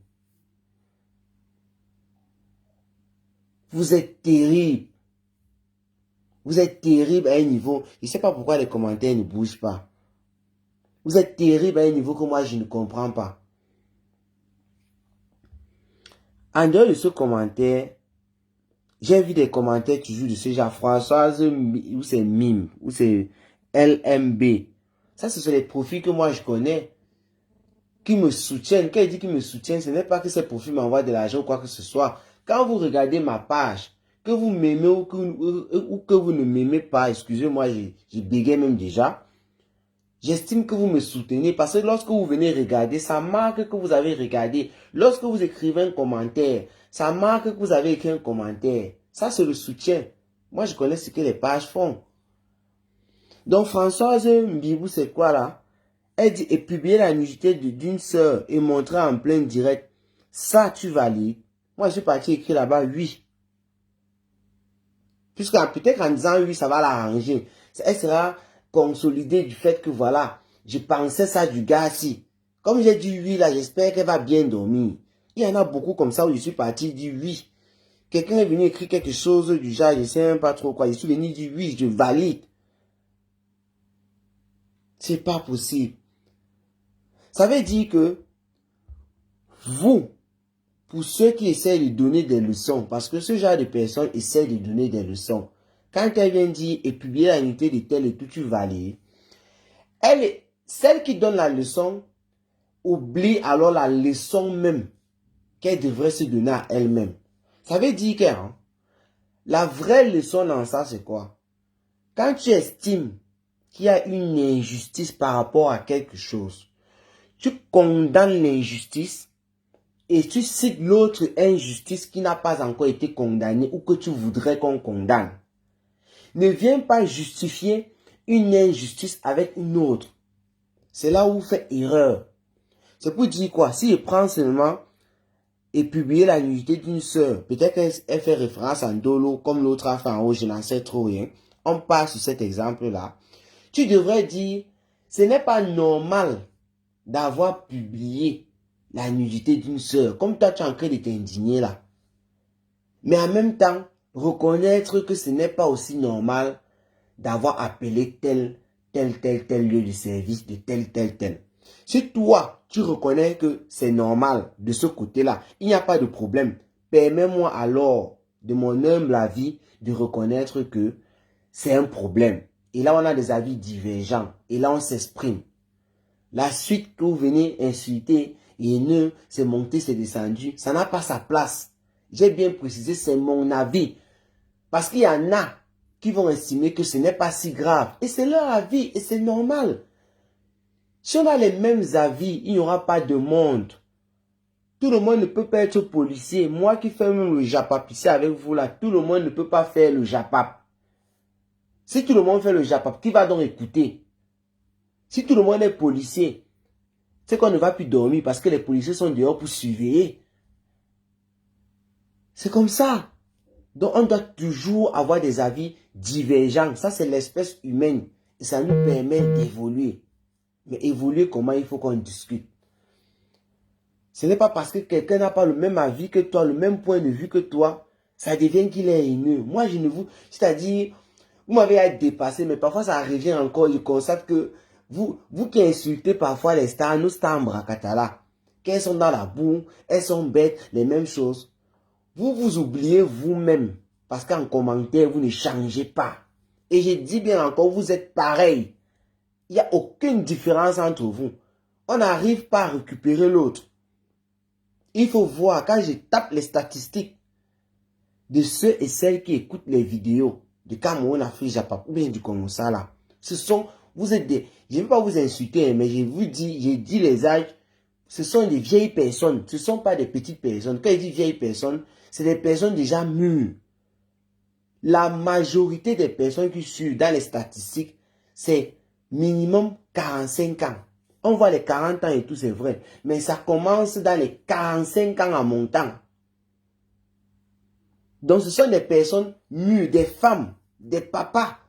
Vous êtes terrible. Vous êtes terrible à un niveau. Je ne sais pas pourquoi les commentaires ne bougent pas. Vous êtes terrible à un niveau que moi je ne comprends pas. En dehors de ce commentaire, j'ai vu des commentaires toujours de ce genre. Françoise, ou c'est Mime, ou c'est LMB. Ça, ce sont les profils que moi je connais. Qui me soutiennent. Quand il dit qu'ils me soutiennent, ce n'est pas que ces profils m'envoient de l'argent ou quoi que ce soit. Quand vous regardez ma page, que vous m'aimez ou que vous ne m'aimez pas, excusez-moi, j'ai bégayé même déjà. J'estime que vous me soutenez parce que lorsque vous venez regarder, ça marque que vous avez regardé. Lorsque vous écrivez un commentaire, ça marque que vous avez écrit un commentaire. Ça, c'est le soutien. Moi, je connais ce que les pages font. Donc, Françoise Mbibou, c'est quoi là? Elle dit, et publier la nudité d'une sœur et montrer en plein direct. Ça, tu valides? Moi, je suis parti écrire là-bas, oui. Puisque peut-être qu'en disant oui, ça va l'arranger. Elle sera consolidée du fait que voilà, je pensais ça du gars-ci. Comme j'ai dit oui, là, j'espère qu'elle va bien dormir. Il y en a beaucoup comme ça où je suis parti dire oui. Quelqu'un est venu écrire quelque chose du genre, je ne sais même pas trop quoi. Je suis venu dire oui, je valide. C'est pas possible. Ça veut dire que vous, pour ceux qui essaient de donner des leçons, parce que ce genre de personnes essaient de donner des leçons, quand elle vient dire et publier la unité de tel et tout, tu valides, celle qui donne la leçon oublie alors la leçon même qu'elle devrait se donner à elle-même. Ça veut dire que la vraie leçon dans ça, c'est quoi? Quand tu estimes qu'il y a une injustice par rapport à quelque chose, tu condamnes l'injustice et tu cites l'autre injustice qui n'a pas encore été condamnée ou que tu voudrais qu'on condamne. Ne viens pas justifier une injustice avec une autre. C'est là où vous faites erreur. C'est pour dire quoi? Si je prends seulement et publier la nudité d'une sœur, peut-être qu'elle fait référence à Ndolo comme l'autre a fait en haut, je n'en sais trop rien. On passe sur cet exemple-là. Tu devrais dire, ce n'est pas normal d'avoir publié la nudité d'une sœur. Comme toi, tu es en train de t'indigner là. Mais en même temps, reconnaître que ce n'est pas aussi normal d'avoir appelé tel lieu de service de tel. Si toi, tu reconnais que c'est normal de ce côté-là, il n'y a pas de problème, permets-moi alors, de mon humble avis, de reconnaître que c'est un problème. Et là, on a des avis divergents. Et là, on s'exprime. La suite que vous venez insulter, haineux, c'est monté, c'est descendu, ça n'a pas sa place. J'ai bien précisé, c'est mon avis. Parce qu'il y en a qui vont estimer que ce n'est pas si grave. Et c'est leur avis, et c'est normal. Si on a les mêmes avis, il n'y aura pas de monde. Tout le monde ne peut pas être policier. Moi qui fais même le japap ici avec vous là, tout le monde ne peut pas faire le japap. Si tout le monde fait le japap, qui va donc écouter? Si tout le monde est policier, c'est qu'on ne va plus dormir parce que les policiers sont dehors pour surveiller. C'est comme ça. Donc on doit toujours avoir des avis divergents. Ça c'est l'espèce humaine. Et ça nous permet d'évoluer. Mais évoluer comment? Il faut qu'on discute. Ce n'est pas parce que quelqu'un n'a pas le même avis que toi, le même point de vue que toi, ça devient qu'il est haineux. Moi je ne vous... C'est-à-dire, vous m'avez dépassé, mais parfois ça revient encore. Je constate que vous qui insultez parfois les stars, nos stars en bracatala, qu'elles sont dans la boue, elles sont bêtes, les mêmes choses. Vous vous oubliez vous-même. Parce qu'en commentaire, vous ne changez pas. Et je dis bien encore, vous êtes pareil. Il n'y a aucune différence entre vous. On n'arrive pas à récupérer l'autre. Il faut voir, quand je tape les statistiques de ceux et celles qui écoutent les vidéos de Cameroun, Afrique, Japon, ou bien du Congo, ça là. Ce sont, vous êtes des, je ne vais pas vous insulter, mais j'ai dit les âges, ce sont des vieilles personnes, ce ne sont pas des petites personnes. Quand je dis vieilles personnes, c'est des personnes déjà mûres. La majorité des personnes qui suivent dans les statistiques, c'est minimum 45 ans. On voit les 40 ans et tout, c'est vrai. Mais ça commence dans les 45 ans en montant. Donc ce sont des personnes mûres, des femmes, des papas.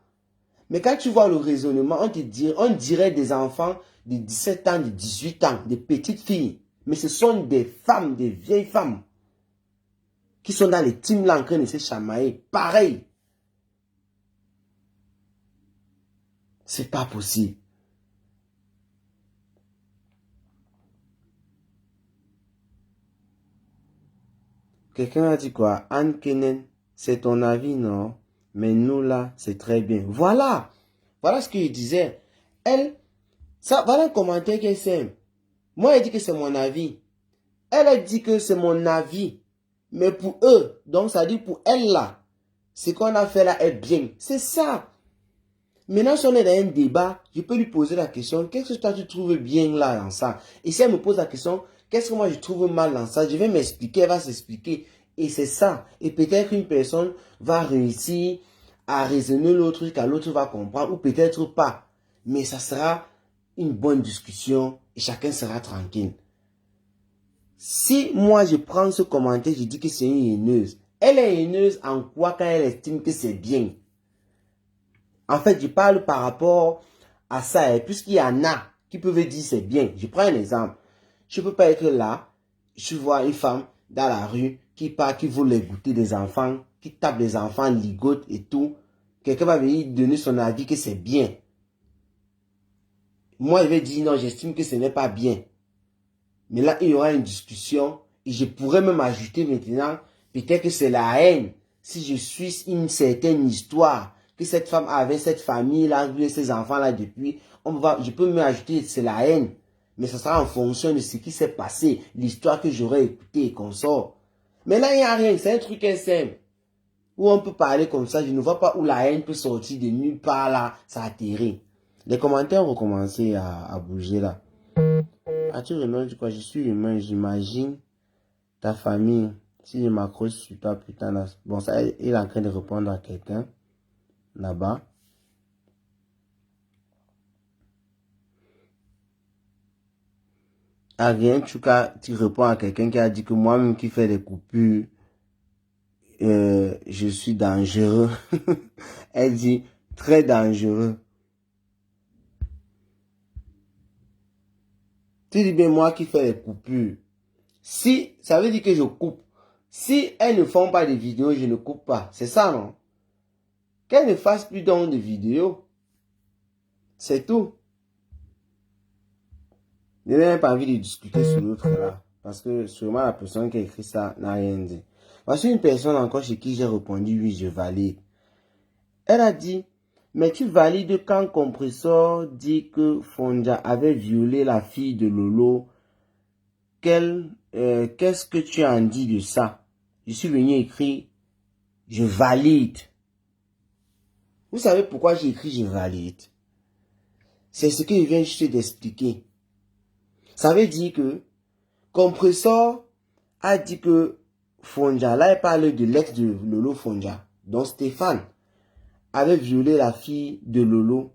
Mais quand tu vois le raisonnement, on dirait des enfants de 17 ans, de 18 ans, des petites filles. Mais ce sont des femmes, des vieilles femmes, qui sont dans les teams là en train de se chamailler. Pareil. C'est pas possible. Quelqu'un a dit quoi? Anne Kenen, c'est ton avis, non? Mais nous là, c'est très bien. Voilà. Voilà ce que je disais. Elle, ça, voilà un commentaire qui est simple. Moi, elle dit que c'est mon avis. Elle a dit que c'est mon avis. Mais pour eux, donc ça dit pour elle là, ce qu'on a fait là est bien. C'est ça. Maintenant, si on est dans un débat, je peux lui poser la question, qu'est-ce que toi tu trouves bien là dans ça? Et si elle me pose la question, qu'est-ce que moi je trouve mal dans ça? Je vais m'expliquer, elle va s'expliquer. Et c'est ça. Et peut-être qu'une personne va réussir à raisonner l'autre, car l'autre va comprendre, ou peut-être pas. Mais ça sera une bonne discussion et chacun sera tranquille. Si moi je prends ce commentaire, je dis que c'est une haineuse. Elle est haineuse en quoi quand elle estime que c'est bien? En fait, je parle par rapport à ça, puisqu'il y en a qui peuvent dire c'est bien. Je prends un exemple. Je ne peux pas être là, je vois une femme dans la rue qui part, qui veut les goûter des enfants, qui tape les enfants, ligote et tout. Quelqu'un va venir donner son avis que c'est bien. Moi, je vais dire non, j'estime que ce n'est pas bien. Mais là, il y aura une discussion et je pourrais même ajouter maintenant, peut-être que c'est la haine. Si je suis une certaine histoire, que cette femme avait cette famille-là, ces enfants-là depuis, je peux même ajouter c'est la haine. Mais ça sera en fonction de ce qui s'est passé, l'histoire que j'aurais écoutée et qu'on sort. Mais là, il n'y a rien, c'est un truc simple. Où on peut parler comme ça, je ne vois pas où la haine peut sortir de nulle part là, ça atterrit. Les commentaires ont commencé à bouger là. As-tu vraiment dit quoi? Je suis humain, j'imagine ta famille. Si je m'accroche sur toi, putain là. Bon, ça, il est en train de répondre à quelqu'un là-bas. À rien, tu réponds à quelqu'un qui a dit que moi-même qui fais des coupures, je suis dangereux. Elle dit très dangereux. Tu dis bien moi qui fais les coupures. Si, ça veut dire que je coupe. Si elles ne font pas de vidéos, je ne coupe pas. C'est ça, non? Qu'elles ne fassent plus donc de vidéos. C'est tout. Je n'ai même pas envie de discuter sur l'autre là. Parce que sûrement la personne qui a écrit ça n'a rien dit. Voici une personne encore chez qui j'ai répondu oui, je valide. Elle a dit, mais tu valides quand Compressor dit que Fonja avait violé la fille de Lolo. Qu'est-ce que tu en dis de ça? Je suis venu écrire, je valide. Vous savez pourquoi j'ai écrit je valide? C'est ce que je viens juste d'expliquer. Ça veut dire que Compressor a dit que Fonja, là il parle de l'ex de Lolo Fonja, donc Stéphane avait violé la fille de Lolo.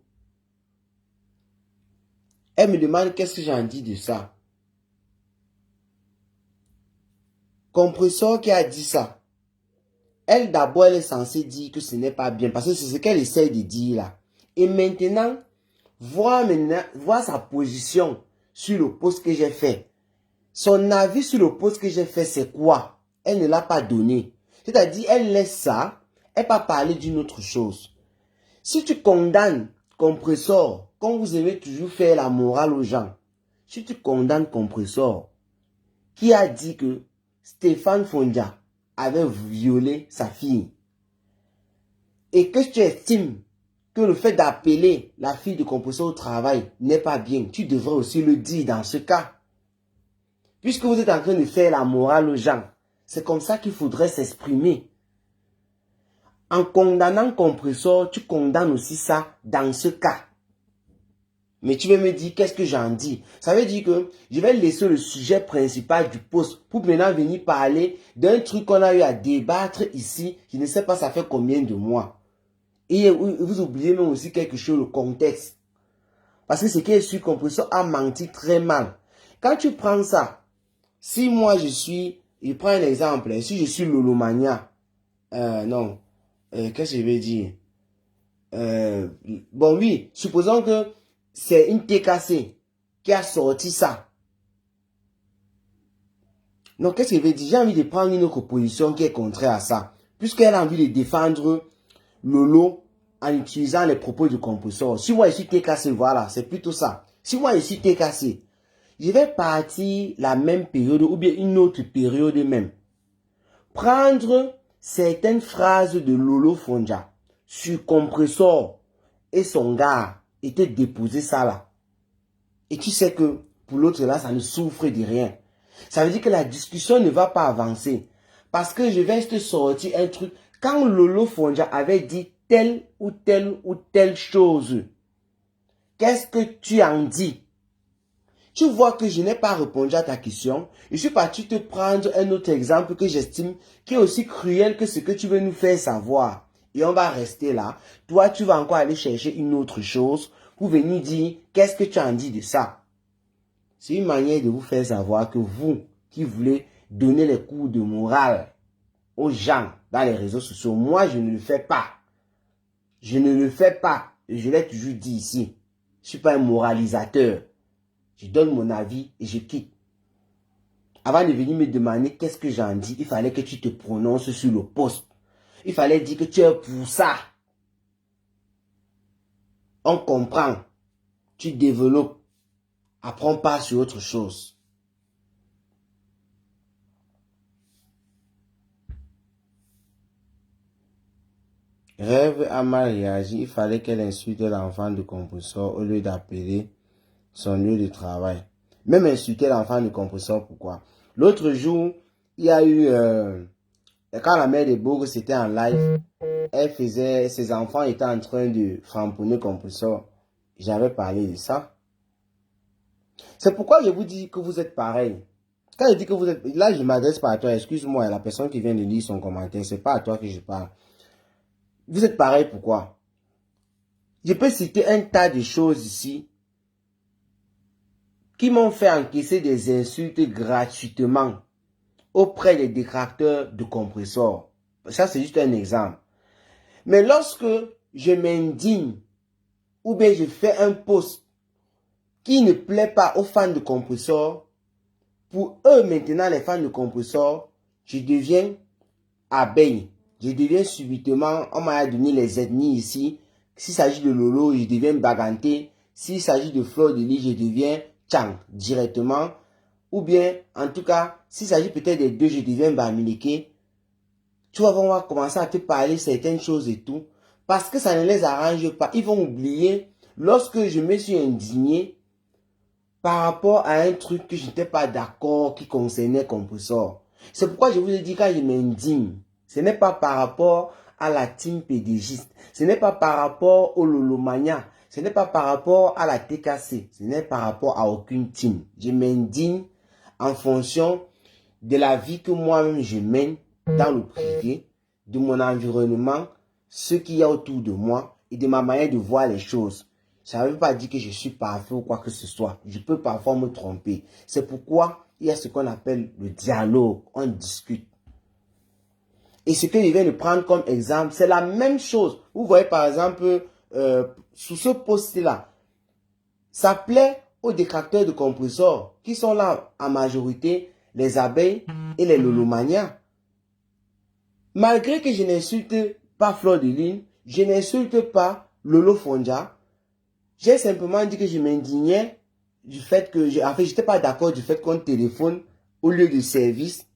Elle me demande qu'est-ce que j'en dis de ça. Compressor qui a dit ça. Elle d'abord elle est censée dire que ce n'est pas bien parce que c'est ce qu'elle essaie de dire là. Et maintenant, voir sa position sur le post que j'ai fait. Son avis sur le post que j'ai fait, c'est quoi? Elle ne l'a pas donné. C'est-à-dire, elle laisse ça, elle va parler d'une autre chose. Si tu condamnes Compressor, comme vous aimez toujours faire la morale aux gens, si tu condamnes Compressor, qui a dit que Stéphane Fonja avait violé sa fille, et que tu estimes que le fait d'appeler la fille de Compressor au travail n'est pas bien, tu devrais aussi le dire dans ce cas. Puisque vous êtes en train de faire la morale aux gens, c'est comme ça qu'il faudrait s'exprimer. En condamnant Compressor, tu condamnes aussi ça dans ce cas. Mais tu vas me dire, qu'est-ce que j'en dis? Ça veut dire que je vais laisser le sujet principal du post pour maintenant venir parler d'un truc qu'on a eu à débattre ici. Je ne sais pas ça fait combien de mois. Et vous oubliez même aussi quelque chose, le contexte. Parce que ce qui est sûr, Compressor a menti très mal. Quand tu prends ça, si moi je prends un exemple, si je suis Lolomania, qu'est-ce que je vais dire? Bon oui, supposons que c'est une TKC qui a sorti ça. Donc qu'est-ce que je vais dire? J'ai envie de prendre une autre position qui est contraire à ça. Puisqu'elle a envie de défendre Lolo en utilisant les propos du Compressor. Si moi je suis TKC, voilà, c'est plutôt ça. Si moi je suis TKC, je vais partir la même période ou bien une autre période même. Prendre certaines phrases de Lolo Fonja sur Compressor et son gars était déposer ça là. Et tu sais que pour l'autre là, ça ne souffre de rien. Ça veut dire que la discussion ne va pas avancer. Parce que je vais te sortir un truc. Quand Lolo Fonja avait dit telle ou telle ou telle chose, qu'est-ce que tu en dis? Tu vois que je n'ai pas répondu à ta question. Je suis parti te prendre un autre exemple que j'estime qui est aussi cruel que ce que tu veux nous faire savoir. Et on va rester là. Toi, tu vas encore aller chercher une autre chose pour venir dire qu'est-ce que tu en dis de ça. C'est une manière de vous faire savoir que vous, qui voulez donner les cours de morale aux gens dans les réseaux sociaux, moi, je ne le fais pas. Je ne le fais pas. Et je l'ai toujours dit ici. Je ne suis pas un moralisateur. Je donne mon avis et je quitte. Avant de venir me demander qu'est-ce que j'en dis, il fallait que tu te prononces sur le post. Il fallait dire que tu es pour ça. On comprend. Tu développes. Apprends pas sur autre chose. Rêve a mal réagi. Il fallait qu'elle insulte l'enfant de Compressor au lieu d'appeler son lieu de travail. Même insulter l'enfant de Compressor, pourquoi? L'autre jour, il y a eu... quand la mère de Bourg c'était en live, ses enfants étaient en train de framponner Compressor. J'avais parlé de ça. C'est pourquoi je vous dis que vous êtes pareil. Quand je dis que vous êtes... Là, je ne m'adresse pas à toi. Excuse-moi, la personne qui vient de lire son commentaire, c'est pas à toi que je parle. Vous êtes pareil, pourquoi? Je peux citer un tas de choses ici qui m'ont fait encaisser des insultes gratuitement auprès des détracteurs de Compressor. Ça, c'est juste un exemple. Mais lorsque je m'indigne ou bien je fais un post qui ne plaît pas aux fans de Compressor, pour eux maintenant, les fans de Compressor, je deviens abeille. Je deviens subitement, on m'a donné les ethnies ici. S'il s'agit de Lolo, je deviens Baganté. S'il s'agit de Fleur de Lis, je deviens tchang directement. Ou bien, en tout cas, s'il s'agit peut-être des deux, je deviens Bamileke. Tu vois, on va commencer à te parler certaines choses et tout. Parce que ça ne les arrange pas. Ils vont oublier. Lorsque je me suis indigné par rapport à un truc que je n'étais pas d'accord qui concernait Compressor. C'est pourquoi je vous ai dit quand je m'indigne. Ce n'est pas par rapport à la team pédégiste. Ce n'est pas par rapport au Lolomania. Ce n'est pas par rapport à la TKC. Ce n'est par rapport à aucune team. Je m'indigne en fonction de la vie que moi-même je mène dans le privé, de mon environnement, ce qu'il y a autour de moi et de ma manière de voir les choses. Ça ne veut pas dire que je suis parfait ou quoi que ce soit. Je peux parfois me tromper. C'est pourquoi il y a ce qu'on appelle le dialogue. On discute. Et ce que je viens de prendre comme exemple, c'est la même chose. Vous voyez par exemple, sous ce post-là, ça plaît aux détracteurs de compresseurs qui sont là en majorité, les abeilles et les lolomanias. Malgré que je n'insulte pas Fleur de Lune, je n'insulte pas Lolo Fonja, j'ai simplement dit que je m'indignais du fait que, en fait, j'étais pas d'accord du fait qu'on téléphone au lieu de service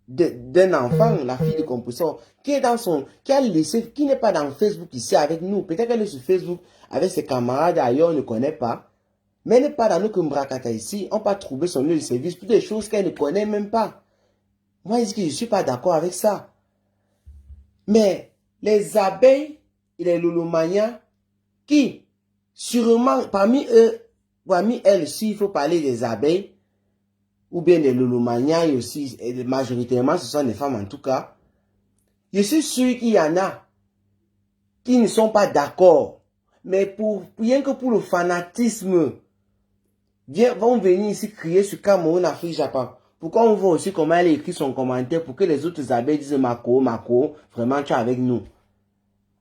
d'un enfant, la fille de compresseur, qui est dans son, qui a laissé, qui n'est pas dans Facebook ici avec nous. Peut-être qu'elle est sur Facebook avec ses camarades ailleurs, on ne connaît pas. Mais elle n'est pas dans nos Kumbrakata ici. On peut trouver son lieu de service pour des choses qu'elle ne connaît même pas. Moi, je dis que je ne suis pas d'accord avec ça. Mais les abeilles et les lolomanias qui, sûrement, parmi eux, parmi elles, s'il faut parler des abeilles, ou bien des lolomanias, et aussi, et majoritairement, ce sont des femmes en tout cas, je suis sûr qu'il y en a qui ne sont pas d'accord. Mais rien que pour le fanatisme, vont venir ici crier sur Cameroun, Afrique, Japon. Pourquoi on voit aussi comment elle écrit son commentaire pour que les autres abeilles disent Mako, vraiment tu es avec nous.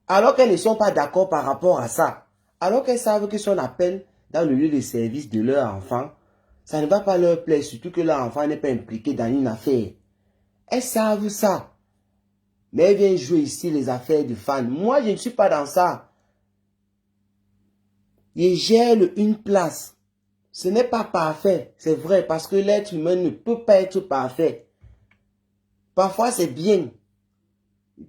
Alors qu'elles ne sont pas d'accord par rapport à ça. Alors qu'elles savent que si on appelle dans le lieu de service de leur enfant, ça ne va pas leur plaire, surtout que leur enfant n'est pas impliqué dans une affaire. Elles savent ça. Mais elles viennent jouer ici les affaires de fans. Moi, je ne suis pas dans ça. Je gère une place. Ce n'est pas parfait, c'est vrai, parce que l'être humain ne peut pas être parfait. Parfois, c'est bien,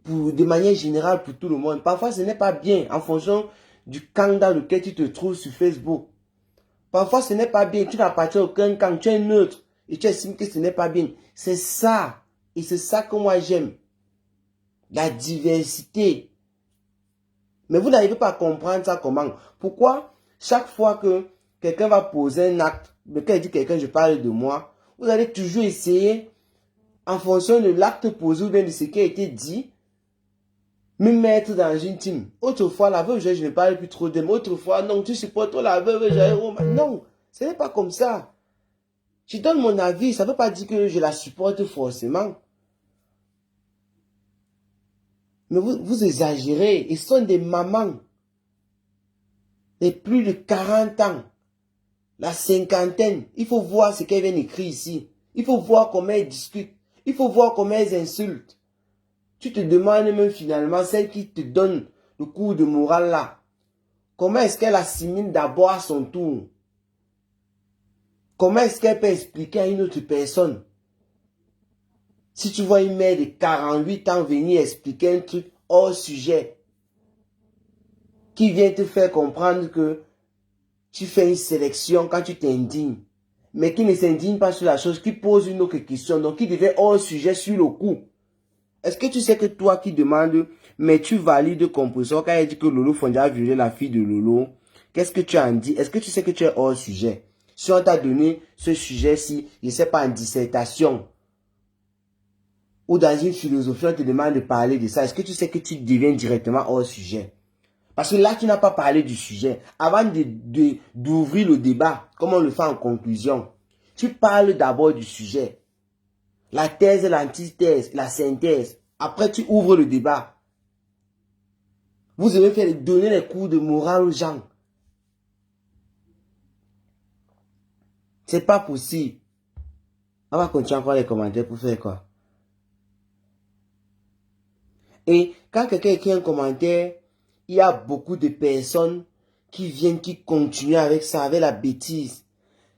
de manière générale pour tout le monde. Parfois, ce n'est pas bien, en fonction du camp dans lequel tu te trouves sur Facebook. Parfois, ce n'est pas bien, tu n'appartiens à aucun camp, tu es neutre, et tu estimes que ce n'est pas bien. C'est ça, et c'est ça que moi j'aime. La diversité. Mais vous n'arrivez pas à comprendre ça comment. Pourquoi chaque fois que quelqu'un va poser un acte, mais quand il dit quelqu'un, je parle de moi, vous allez toujours essayer, en fonction de l'acte posé ou bien de ce qui a été dit, me mettre dans une team. Autrefois, la veuve, je ne parle plus trop d'elle. Autrefois, non, tu supportes la veuve, non, ce n'est pas comme ça. Je donne mon avis, ça ne veut pas dire que je la supporte forcément. Mais vous exagérez, ils sont des mamans de plus de 40 ans. La cinquantaine, il faut voir ce qu'elles viennent écrire ici. Il faut voir comment elles discutent. Il faut voir comment elles insultent. Tu te demandes même finalement, celle qui te donne le coup de morale là, comment est-ce qu'elle assimile d'abord à son tour? Comment est-ce qu'elle peut expliquer à une autre personne? Si tu vois une mère de 48 ans venir expliquer un truc hors sujet, qui vient te faire comprendre que tu fais une sélection quand tu t'indignes, mais qui ne s'indigne pas sur la chose, qui pose une autre question, donc qui devient hors sujet sur le coup. Est-ce que tu sais que toi qui demandes, mais tu valides Compressor quand elle dit que Lolo Fonja a violé la fille de Lolo, qu'est-ce que tu en dis? Est-ce que tu sais que tu es hors sujet? Si on t'a donné ce sujet-ci, je ne sais pas, en dissertation, ou dans une philosophie, on te demande de parler de ça, est-ce que tu sais que tu deviens directement hors sujet? Parce que là, tu n'as pas parlé du sujet. Avant d'ouvrir le débat, comme on le fait en conclusion, tu parles d'abord du sujet. La thèse, l'antithèse, la synthèse. Après, tu ouvres le débat. Vous avez fait donner les cours de morale aux gens. C'est pas possible. On va continuer encore les commentaires pour faire quoi? Et quand quelqu'un écrit un commentaire, il y a beaucoup de personnes qui viennent, qui continuent avec ça, avec la bêtise.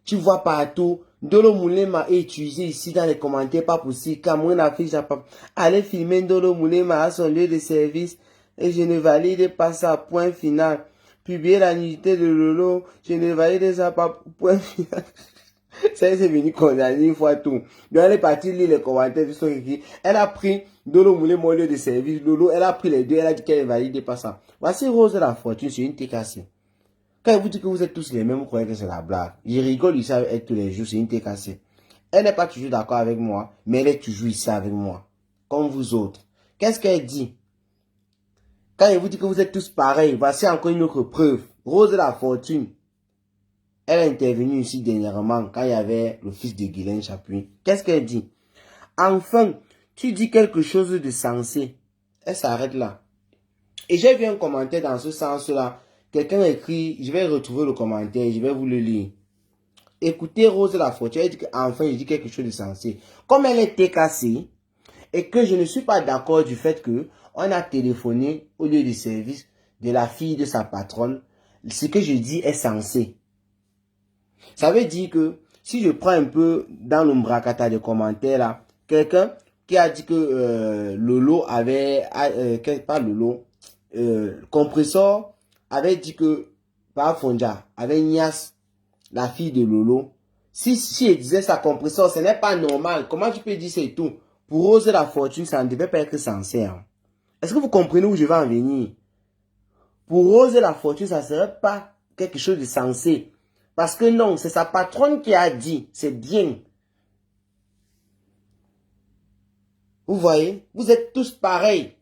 Tu vois partout. Ndolo Moulema est utilisé ici dans les commentaires, pas possible. Cameroun affiche à pas. Allez filmer Ndolo Moulema à son lieu de service. Et je ne valide pas ça, point final. Publier la nudité de Lolo, je ne valide ça pas, point final. Ça, c'est venu condamner une fois tout. Donc, elle est partie lire les commentaires de son écrit. Elle a pris Ndolo Moulema au lieu de service. Lolo, elle a pris les deux, elle a dit qu'elle ne valide pas ça. Voici Rose de la Fortune, c'est une TKC. Quand elle vous dit que vous êtes tous les mêmes, vous croyez que c'est la blague. Je rigole ici avec elle tous les jours, c'est une TKC. Elle n'est pas toujours d'accord avec moi, mais elle est toujours ici avec moi. Comme vous autres. Qu'est-ce qu'elle dit? Quand elle vous dit que vous êtes tous pareils, voici encore une autre preuve. Rose de la Fortune. Elle est intervenue ici dernièrement quand il y avait le fils de Guylaine Chapuis. Qu'est-ce qu'elle dit? Enfin, tu dis quelque chose de sensé. Elle s'arrête là. Et j'ai vu un commentaire dans ce sens-là. Quelqu'un a écrit, je vais retrouver le commentaire, je vais vous le lire. Écoutez Rose de la Fortune, elle dit qu'enfin, je dis quelque chose de sensé. Comme elle était cassée, et que je ne suis pas d'accord du fait que on a téléphoné au lieu du service de la fille de sa patronne, ce que je dis est sensé. Ça veut dire que si je prends un peu dans l'ombracata de commentaires là, quelqu'un qui a dit que Lolo avait, pas Lolo, Compressor avait dit que, par Fonja, avait Nias, la fille de Lolo. Si elle disait ça, Compressor, ce n'est pas normal. Comment tu peux dire c'est tout? Pour Rose de la Fortune, ça ne devait pas être sincère. Est-ce que vous comprenez où je vais en venir? Pour Rose de la Fortune, ça ne serait pas quelque chose de sensé. Parce que non, c'est sa patronne qui a dit, c'est bien. Vous voyez, vous êtes tous pareils.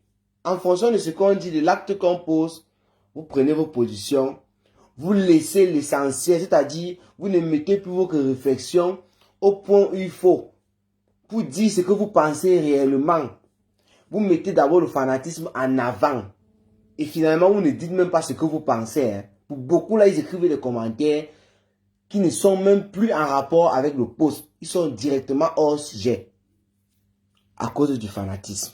En fonction de ce qu'on dit, de l'acte qu'on pose, vous prenez vos positions, vous laissez l'essentiel, c'est-à-dire, vous ne mettez plus vos réflexions au point où il faut. Pour dire ce que vous pensez réellement. Vous mettez d'abord le fanatisme en avant. Et finalement, vous ne dites même pas ce que vous pensez. Hein. Pour beaucoup, là, ils écrivent des commentaires qui ne sont même plus en rapport avec le post. Ils sont directement hors sujet. À cause du fanatisme.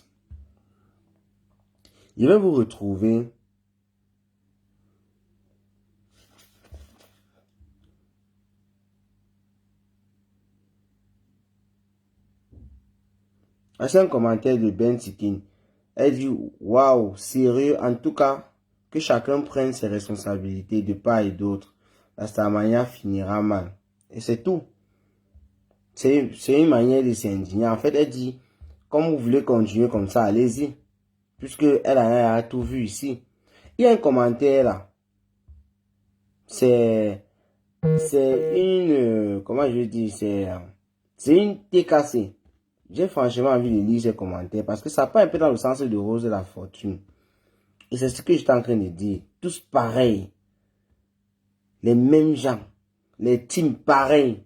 Je vais vous retrouver. C'est un commentaire de Ben Sikin. Elle dit, waouh, sérieux, en tout cas, que chacun prenne ses responsabilités de part et d'autre. La Starmania finira mal. Et c'est tout. C'est une manière de s'indigner. En fait, elle dit, comme vous voulez continuer comme ça, allez-y. Puisque elle a tout vu ici. Il y a un commentaire là. C'est une, comment je dis, c'est une TKC. J'ai franchement envie de lire ces commentaires parce que ça part un peu dans le sens de Rose de la Fortune. Et c'est ce que j'étais en train de dire. Tous pareils. Les mêmes gens. Les teams pareils.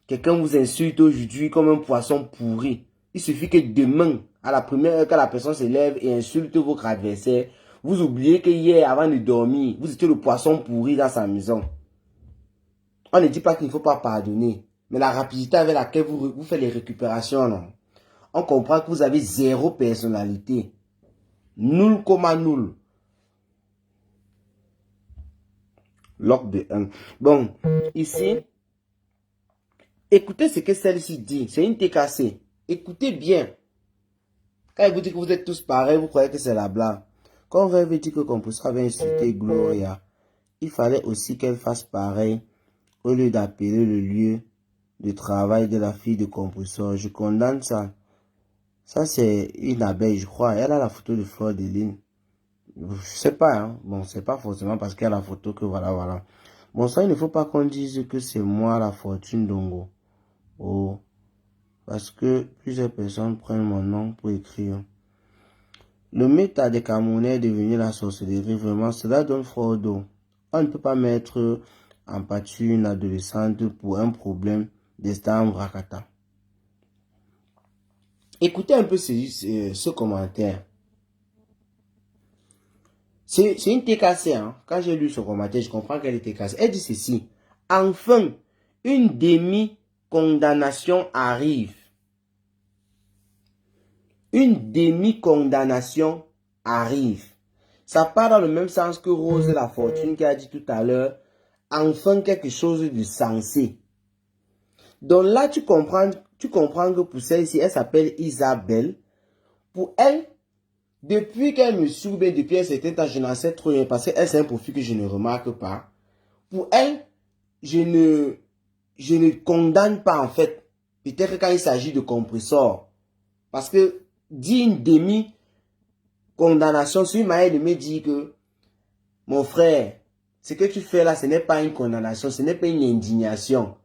Quelqu'un vous insulte aujourd'hui comme un poisson pourri. Il suffit que demain, à la première heure que la personne se lève et insulte votre adversaire, vous oubliez que hier, avant de dormir, vous étiez le poisson pourri dans sa maison. On ne dit pas qu'il ne faut pas pardonner. Mais la rapidité avec laquelle vous faites les récupérations, non. On comprend que vous avez zéro personnalité. Nul comme nul. Log de 1. Bon, ici, écoutez ce que celle-ci dit. C'est une TKC. Écoutez bien. Quand elle vous dit que vous êtes tous pareils, vous croyez que c'est la blague. Quand on veut dire que Compressor avait insulté Gloria, il fallait aussi qu'elle fasse pareil au lieu d'appeler le lieu de travail de la fille de Compressor. Je condamne ça. Ça, c'est une abeille, je crois. Elle a la photo de Fleur de Lune. Je sais pas, hein. Bon, c'est pas forcément parce qu'elle a la photo que voilà. Bon, ça, il ne faut pas qu'on dise que c'est moi la Fortune Dongo. Oh. Parce que plusieurs personnes prennent mon nom pour écrire. Le méta des Camerounais est devenu la sorcellerie. Vraiment, cela donne froid au dos. On ne peut pas mettre en pâture une adolescente pour un problème d'estat en Rakata. Écoutez un peu ce commentaire. C'est une TKC. Hein. Quand j'ai lu ce commentaire, je comprends qu'elle est TKC. Elle dit ceci. Enfin, une demi-condamnation arrive. Une demi-condamnation arrive. Ça part dans le même sens que Rose de la Fortune qui a dit tout à l'heure. Enfin, quelque chose de sensé. Donc là, tu comprends que pour celle-ci, elle s'appelle Isabelle. Pour elle, depuis qu'elle me suit, depuis un certain temps, je n'en sais trop rien parce qu'elle, c'est un profil que je ne remarque pas. Pour elle, je ne condamne pas en fait. Peut-être quand il s'agit de compresseur. Parce que dire une demi-condamnation, c'est une manière de me dire que, mon frère, ce que tu fais là, ce n'est pas une condamnation, ce n'est pas une indignation.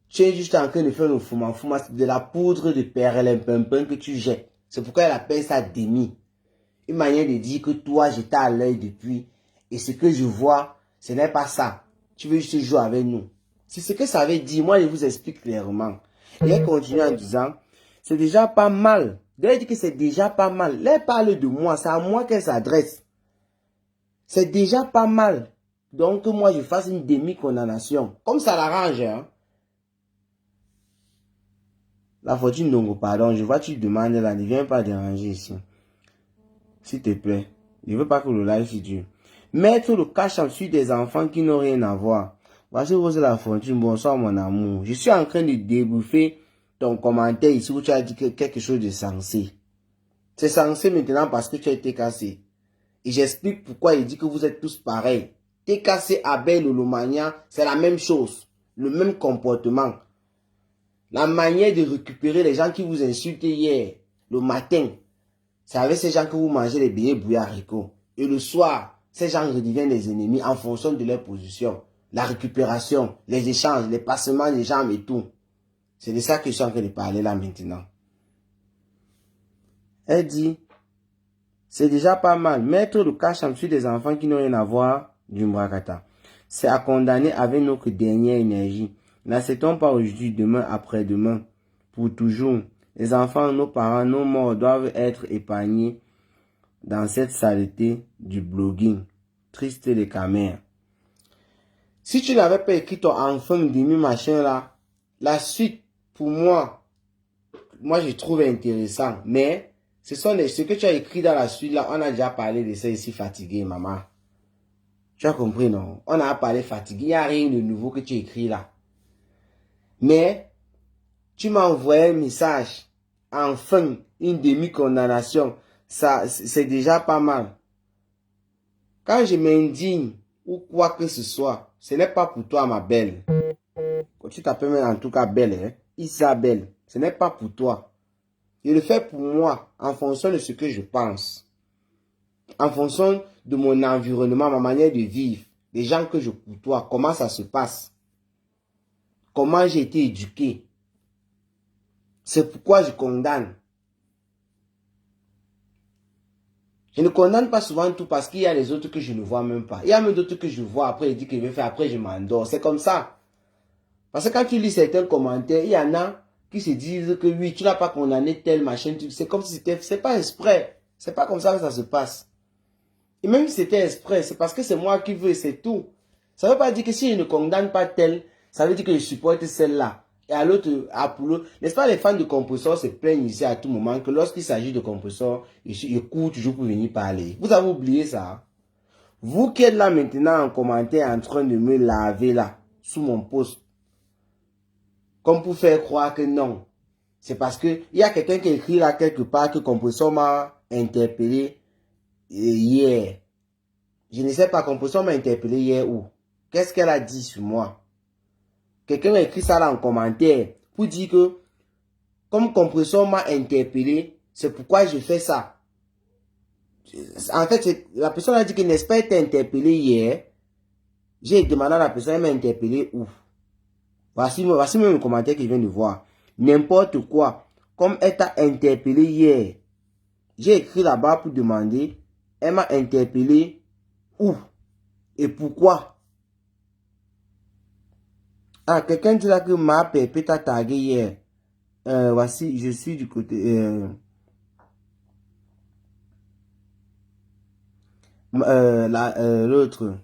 Tu es juste en train de faire le fouma, de la poudre de perlimpinpin que tu jettes. C'est pourquoi elle appelle ça demi. Une manière de dire que toi, j'étais à l'œil depuis. Et ce que je vois, ce n'est pas ça. Tu veux juste jouer avec nous. C'est ce que ça veut dire. Moi, je vous explique clairement. Et elle continue en disant, c'est déjà pas mal. Elle dit que c'est déjà pas mal. Là, elle parle de moi. C'est à moi qu'elle s'adresse. C'est déjà pas mal. Donc, que moi, je fasse une demi-condamnation. Comme ça l'arrange, hein. La fortune donc, pardon, je vois, tu demandes là, ne viens pas déranger ici. S'il te plaît. Je veux pas que le live se dure. Mettre le cash en dessus des enfants qui n'ont rien à voir. Voici Rose la fortune. Bonsoir, mon amour. Je suis en train de débouffer ton commentaire ici où tu as dit quelque chose de sensé. C'est sensé maintenant parce que tu as été cassé. Et j'explique pourquoi il dit que vous êtes tous pareils. T'es cassé, Abel ou Lomania, c'est la même chose. Le même comportement. La manière de récupérer les gens qui vous insultent hier, le matin, c'est avec ces gens que vous mangez les billets bouillis haricots. Et le soir, ces gens redeviennent des ennemis en fonction de leur position. La récupération, les échanges, les passements des jambes et tout. C'est de ça que je suis en train de parler là maintenant. Elle dit, c'est déjà pas mal. Mettre le cash en dessous des enfants qui n'ont rien à voir du Mbrakata. C'est à condamner avec notre dernière énergie. N'acceptons pas aujourd'hui, demain, après-demain, pour toujours. Les enfants, nos parents, nos morts doivent être épargnés dans cette saleté du blogging. Triste les camères. Si tu n'avais pas écrit ton enfant demi machin là, la suite, pour moi je trouve intéressant. Mais ce que tu as écrit dans la suite là, on a déjà parlé de ça ici, fatigué, maman. Tu as compris, non? On a parlé fatigué, il n'y a rien de nouveau que tu as écrit là. Mais, tu m'as envoyé un message, enfin, une demi-condamnation. Ça, c'est déjà pas mal. Quand je m'indigne, ou quoi que ce soit, ce n'est pas pour toi, ma belle. Quand tu t'appelles en tout cas belle, hein? Isabelle, ce n'est pas pour toi. Je le fais pour moi, en fonction de ce que je pense. En fonction de mon environnement, ma manière de vivre, les gens que je côtoie, comment ça se passe. Comment j'ai été éduqué. C'est pourquoi je condamne. Je ne condamne pas souvent tout parce qu'il y a les autres que je ne vois même pas. Il y a même d'autres que je vois, après il dit qu'il veut faire, après je m'endors. C'est comme ça. Parce que quand tu lis certains commentaires, il y en a qui se disent que oui, tu n'as pas condamné tel machin. C'est comme si c'est pas exprès. C'est pas comme ça que ça se passe. Et même si c'était exprès, c'est parce que c'est moi qui veux, c'est tout. Ça ne veut pas dire que si je ne condamne pas tel, ça veut dire que je supporte celle-là. Et à l'autre, n'est-ce pas, les fans de compresseurs se plaignent ici à tout moment que lorsqu'il s'agit de compresseurs, ils courent toujours pour venir parler. Vous avez oublié ça. Vous qui êtes là maintenant en commentaire en train de me laver là, sous mon post, comme pour faire croire que non. C'est parce que il y a quelqu'un qui écrit là quelque part que compresseur m'a interpellé hier. Je ne sais pas, compresseur m'a interpellé hier où. Qu'est-ce qu'elle a dit sur moi? Quelqu'un a écrit ça là en commentaire pour dire que comme compresseur m'a interpellé, c'est pourquoi je fais ça. En fait, la personne a dit que n'est-ce pas été interpellé hier. J'ai demandé à la personne, elle m'a interpellé où? Voici même le commentaire que je viens de voir. N'importe quoi. Comme elle t'a interpellé hier. J'ai écrit là-bas pour demander, elle m'a interpellé où? Et pourquoi? Ah, quelqu'un dit là que ma pépé t'a tagué hier. Voici, je suis du côté... l'autre.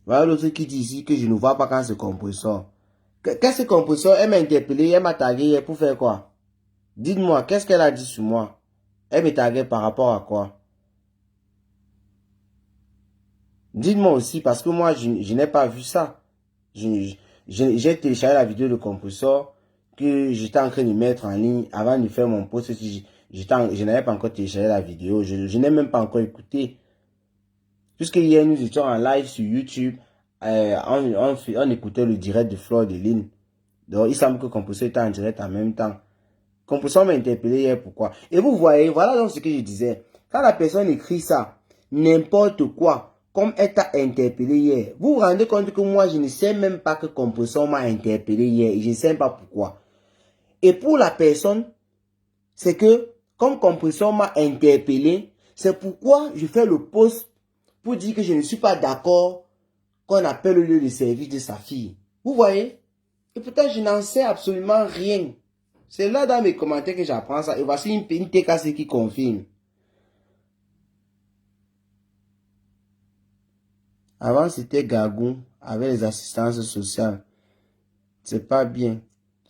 Voilà l'autre qui dit ici que je ne vois pas quand ce compresseur. Qu'est-ce que compresseur? Elle m'a interpellé, elle m'a tagué hier pour faire quoi? Dites-moi, qu'est-ce qu'elle a dit sur moi? Elle me taguait par rapport à quoi? Dites-moi aussi, parce que moi, je n'ai pas vu ça. J'ai téléchargé la vidéo de compresseur que j'étais en train de mettre en ligne avant de faire mon post. Je n'avais pas encore téléchargé la vidéo. Je n'ai même pas encore écouté. Puisque hier, nous étions en live sur YouTube. On écoutait le direct de Fleur de Lune. Donc, il semble que compresseur était en direct en même temps. Compresseur m'a interpellé hier, pourquoi? Et vous voyez, voilà donc ce que je disais. Quand la personne écrit ça, n'importe quoi, comme elle t'a interpellé hier, vous vous rendez compte que moi, je ne sais même pas que compresseur m'a interpellé hier. Et je ne sais pas pourquoi. Et pour la personne, c'est que, comme compresseur m'a interpellé, c'est pourquoi je fais le post pour dire que je ne suis pas d'accord qu'on appelle le lieu de service de sa fille. Vous voyez? Et pourtant, je n'en sais absolument rien. C'est là dans mes commentaires que j'apprends ça. Et voici une TKC qui confirme. Avant, c'était Gagou avec les assistances sociales. C'est pas bien.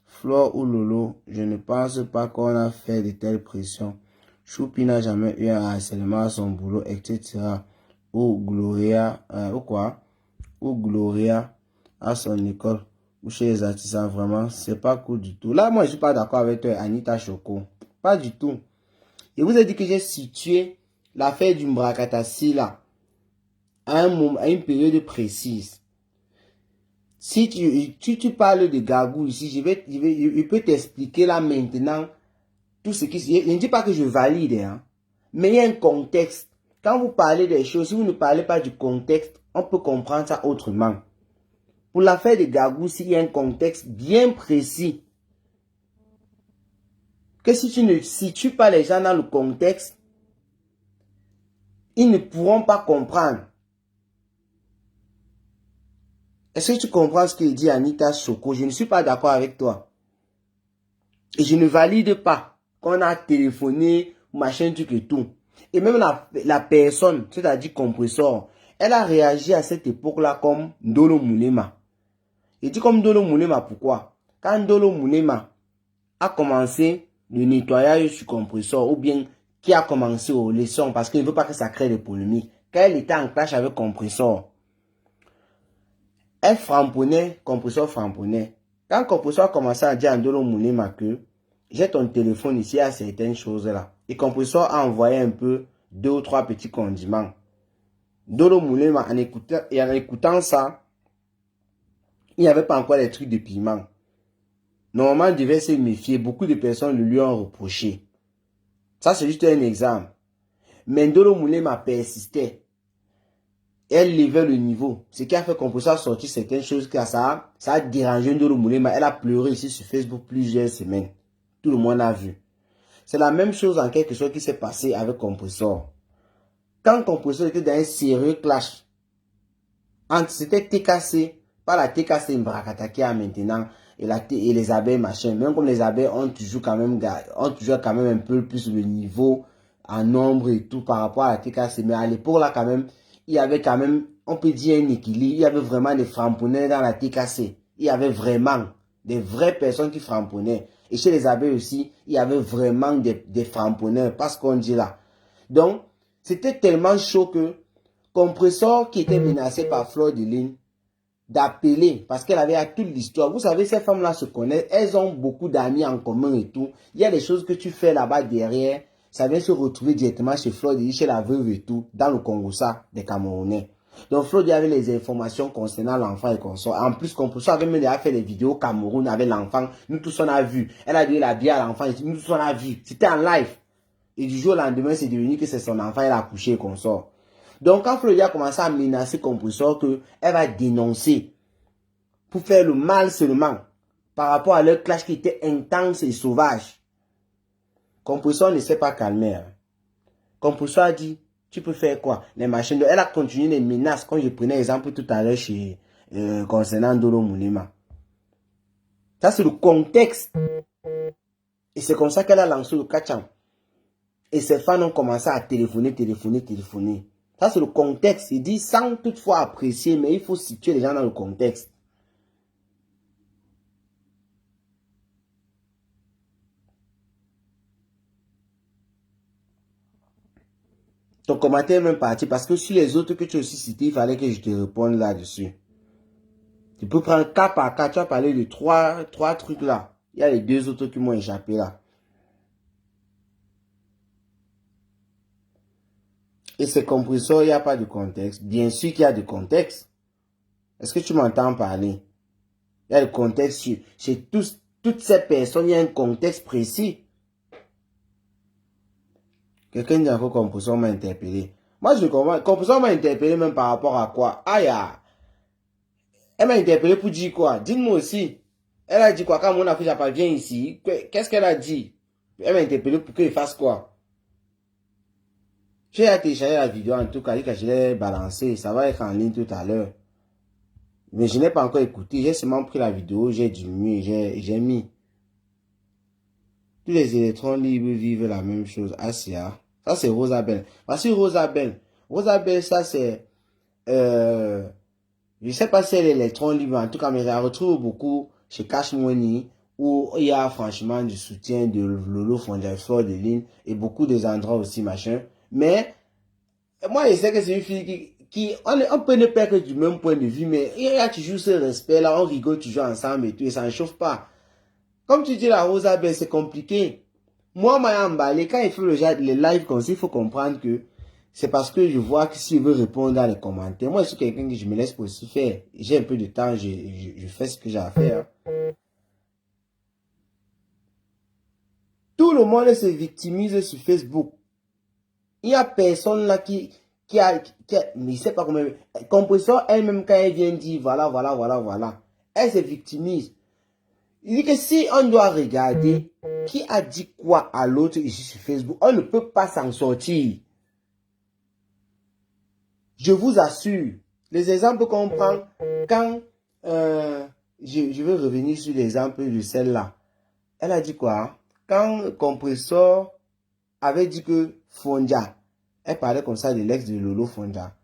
Flore ou Lolo, je ne pense pas qu'on a fait de telles pressions. Choupi n'a jamais eu un harcèlement à son boulot, etc. Ou Gloria, ou Gloria à son école. Ou chez les artisans, vraiment, c'est pas cool du tout. Là, moi, je suis pas d'accord avec toi, Anita Choco. Pas du tout. Je vous ai dit que j'ai situé l'affaire du Mbrakatasi là, à une période précise. Si tu parles de Gagou ici, je peux t'expliquer là maintenant tout ce qui se... Je ne dis pas que je valide, hein, mais il y a un contexte. Quand vous parlez des choses, si vous ne parlez pas du contexte, on peut comprendre ça autrement. Pour l'affaire de Gagou, il y a un contexte bien précis. Que si tu ne situes pas les gens dans le contexte, ils ne pourront pas comprendre. Est-ce que tu comprends ce que dit Anita Soko? Je ne suis pas d'accord avec toi. Et je ne valide pas qu'on a téléphoné, machin, truc et tout. Et même la personne, c'est-à-dire compresseur, elle a réagi à cette époque-là comme Ndolo Moulema. Et dit comme Ndolo Moulema, pourquoi? Quand Ndolo Moulema a commencé le nettoyage sur compresseur, ou bien qui a commencé aux leçons, parce qu'il ne veut pas que ça crée des polémiques, quand elle était en clash avec compresseur, elle framponnait, compresseur framponnait. Quand compresseur a commencé à dire à Ndolo Moulema que j'ai ton téléphone ici à certaines choses là, et compresseur a envoyé un peu 2 ou 3 petits condiments. Ndolo Moulema, en écoutant ça, il n'y avait pas encore les trucs de piment. Normalement, il devait se méfier. Beaucoup de personnes le lui ont reproché. Ça, c'est juste un exemple. Mais Ndolo Moulema persistait. Elle levait le niveau. Ce qui a fait qu'on peut sortir certaines choses que ça a dérangé Ndolo Moulema. Elle a pleuré ici sur Facebook plusieurs semaines. Tout le monde a vu. C'est la même chose en quelque sorte qui s'est passé avec Compressor. Quand Compressor était dans un sérieux clash, c'était TKC, pas la TKC Mbrakata qui a maintenant, et les abeilles machin. Même comme les abeilles ont toujours quand même un peu plus le niveau en nombre et tout par rapport à la TKC. Mais à l'époque là quand même, il y avait quand même, on peut dire un équilibre. Il y avait vraiment des framponneurs dans la TKC. Il y avait vraiment des vraies personnes qui framponnaient. Et chez les abeilles aussi, il y avait vraiment des framponneurs, pas ce qu'on dit là. Donc, c'était tellement chaud que Compressor qui était menacé par Fleur de Lune d'appeler, parce qu'elle avait toute l'histoire. Vous savez, ces femmes-là se connaissent, elles ont beaucoup d'amis en commun et tout. Il y a des choses que tu fais là-bas derrière, ça vient se retrouver directement chez Fleur de Lune, chez la veuve et tout, dans le Congo-Ça des Camerounais. Donc Fleur avait les informations concernant l'enfant et consort. En plus, Compressor avait même déjà fait des vidéos au Cameroun avec l'enfant. Nous tous on a vu. Elle a donné la bière à l'enfant, nous tous on a vu. C'était en live. Et du jour au lendemain, c'est devenu que c'est son enfant, elle a accouché et consort. Donc, quand Fleury a commencé à menacer Compressor qu'elle va dénoncer pour faire le mal seulement par rapport à leur clash qui était intense et sauvage, Compressor ne s'est pas calmé. Compressor a dit, tu peux faire quoi? Les machines. Elle a continué les menaces, comme je prenais l'exemple tout à l'heure concernant Ndolo Moulema. Ça, c'est le contexte. Et c'est comme ça qu'elle a lancé le catch-up. Et ses fans ont commencé à téléphoner. Ça, c'est le contexte. Il dit sans toutefois apprécier, mais il faut situer les gens dans le contexte. Ton commentaire est même parti parce que sur les autres que tu as aussi cités, il fallait que je te réponde là-dessus. Tu peux prendre cas par cas. Tu as parlé de trois trucs là. Il y a les 2 autres qui m'ont échappé là. Et ces compresseurs, il n'y a pas de contexte. Bien sûr qu'il y a de contexte. Est-ce que tu m'entends parler? Il y a le contexte chez toutes ces personnes, il y a un contexte précis. Quelqu'un dit encore compresseur m'a interpellé. Moi, je comprends. Compresseur m'a interpellé même par rapport à quoi? Ah, elle m'a interpellé pour dire quoi? Dites-moi aussi. Elle a dit quoi? Quand mon affiche vient ici, qu'est-ce qu'elle a dit? Elle m'a interpellé pour qu'il fasse quoi? J'ai téléchargé la vidéo en tout cas, que je l'ai balancée. Ça va être en ligne tout à l'heure. Mais je n'ai pas encore écouté. J'ai seulement pris la vidéo, j'ai diminué, j'ai mis. Tous les électrons libres vivent la même chose. Asia. Ça, c'est Rosabelle. Voici Rosabelle. Rosabelle, ça, c'est... je ne sais pas si c'est l'électron libre. En tout cas, mais je la retrouve beaucoup chez Cash Money, où il y a franchement du soutien de Lolo Fondation de ligne et beaucoup des endroits aussi, machin. Mais, moi, je sais que c'est une fille on peut ne pas être du même point de vue, mais il y a toujours ce respect là, on rigole toujours ensemble et tout, et ça ne chauffe pas. Comme tu dis la Rosabelle, c'est compliqué. Moi, m'a emballé. Quand il fait les lives comme ça, il faut comprendre que c'est parce que je vois que s'il veut répondre dans les commentaires. Moi, je suis quelqu'un que je me laisse aussi faire. J'ai un peu de temps, je fais ce que j'ai à faire. Tout le monde se victimise sur Facebook. Il n'y a personne là qui mais il sait pas comment. Compresseur elle-même, quand elle vient dire voilà, elle se victimise. Il dit que si on doit regarder qui a dit quoi à l'autre ici sur Facebook, on ne peut pas s'en sortir. Je vous assure, les exemples qu'on prend, quand je vais revenir sur l'exemple de celle-là. Elle a dit quoi? Quand Compresseur avait dit que Fondia, elle parlait comme ça de l'ex de Lolo Fondia,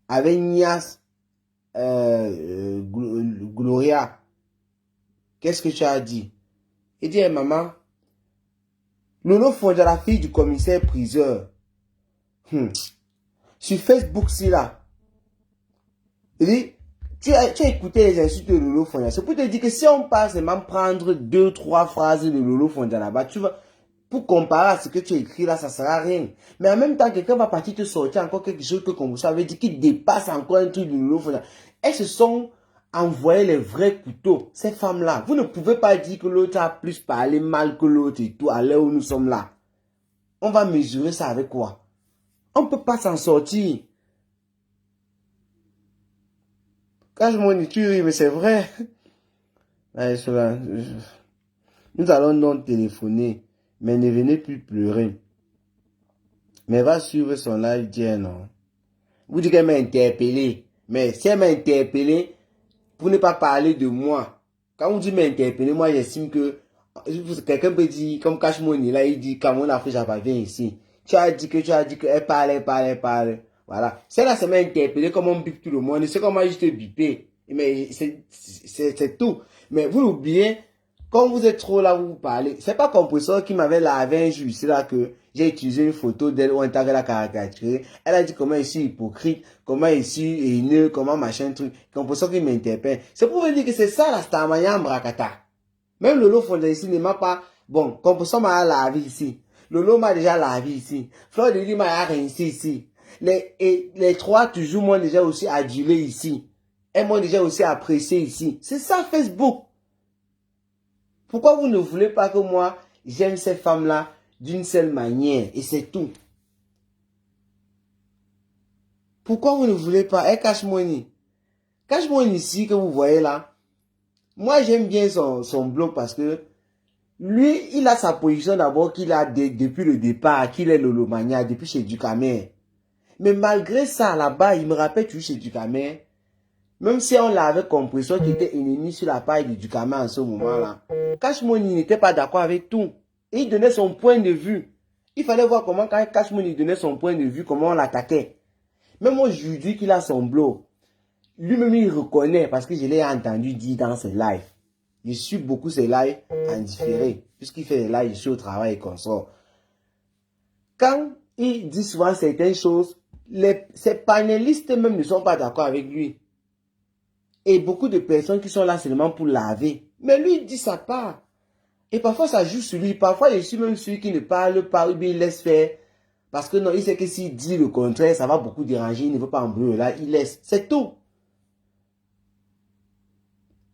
avec Nias Gloria, qu'est-ce que tu as dit? Il dit, hey, maman, Lolo Fondia, la fille du commissaire priseur, sur Facebook, c'est là. Il dit, tu as écouté les insultes de Lolo Fondia. C'est pour te dire que si on passe et même prendre 2-3 phrases de Lolo Fondia là-bas, tu vas, pour comparer à ce que tu as écrit là, ça ne sert à rien. Mais en même temps, quelqu'un va partir te sortir encore quelque chose que comme vous savez dit qui dépasse encore un truc de Lolo Fondia. Elles se sont envoyées les vrais couteaux, ces femmes-là. Vous ne pouvez pas dire que l'autre a plus parlé mal que l'autre et tout à l'heure où nous sommes là. On va mesurer ça avec quoi? On ne peut pas s'en sortir. Quand je m'en tu ris, mais c'est vrai. Allez, cela, nous allons donc téléphoner, mais ne venez plus pleurer. Mais va suivre son live, dire non. Vous dites qu'elle m'a interpellé. Mais si elle m'a interpellé, pour ne pas parler de moi. Quand on dit m'interpeller, moi j'estime que quelqu'un peut dire, comme Cash Money, là il dit, quand mon Afrique vient ici. Tu as dit qu'elle parle. Voilà. Celle-là, ça m'a interpellé, comme on bip tout le monde. C'est comment juste biper. Mais c'est tout. Mais vous l'oubliez, quand vous êtes trop là où vous parlez, c'est pas Compresseur qui m'avait lavé un jour, c'est là que j'ai utilisé une photo d'elle où on t'a la caricature. Elle a dit comment je suis hypocrite, comment je suis haineux, comment machin truc. Compresseur qui m'interpelle. C'est pour vous dire que c'est ça la Starmania Mbrakata. Même Lolo Fonda ici ne m'a pas, bon, Compresseur m'a lavé ici. Lolo m'a déjà lavé ici. Fleur de Lille m'a rincé ici. Les trois toujours m'ont déjà aussi adulé ici. Elles m'ont déjà aussi apprécié ici. C'est ça Facebook. Pourquoi vous ne voulez pas que moi, j'aime ces femmes-là d'une seule manière et c'est tout? Pourquoi vous ne voulez pas? Eh, Cash Money. Cash Money ici que vous voyez là. Moi, j'aime bien son blog parce que lui, il a sa position d'abord qu'il a depuis le départ, qu'il est Lolomania, depuis chez Ducamer. Mais malgré ça, là-bas, il me rappelle toujours chez Ducamer. Même si on l'avait compris, soit qu'il était ennemi sur la page de Ducamer en ce moment-là. Cash Money n'était pas d'accord avec tout. Et il donnait son point de vue. Il fallait voir comment quand Cash Money donnait son point de vue, comment on l'attaquait. Même aujourd'hui qu'il a son blog, lui-même il reconnaît parce que je l'ai entendu dire dans ses lives. Je suis beaucoup ses lives en différé. Puisqu'il fait des lives, je suis au travail et qu'on sort. Quand il dit souvent certaines choses. Ses panélistes même ne sont pas d'accord avec lui. Et beaucoup de personnes qui sont là seulement pour laver. Mais lui, il dit sa part. Et parfois, ça joue sur lui. Parfois, je suis même celui qui ne parle pas ou bien il laisse faire. Parce que non, il sait que s'il dit le contraire, ça va beaucoup déranger. Il ne veut pas embrouiller là, il laisse. C'est tout.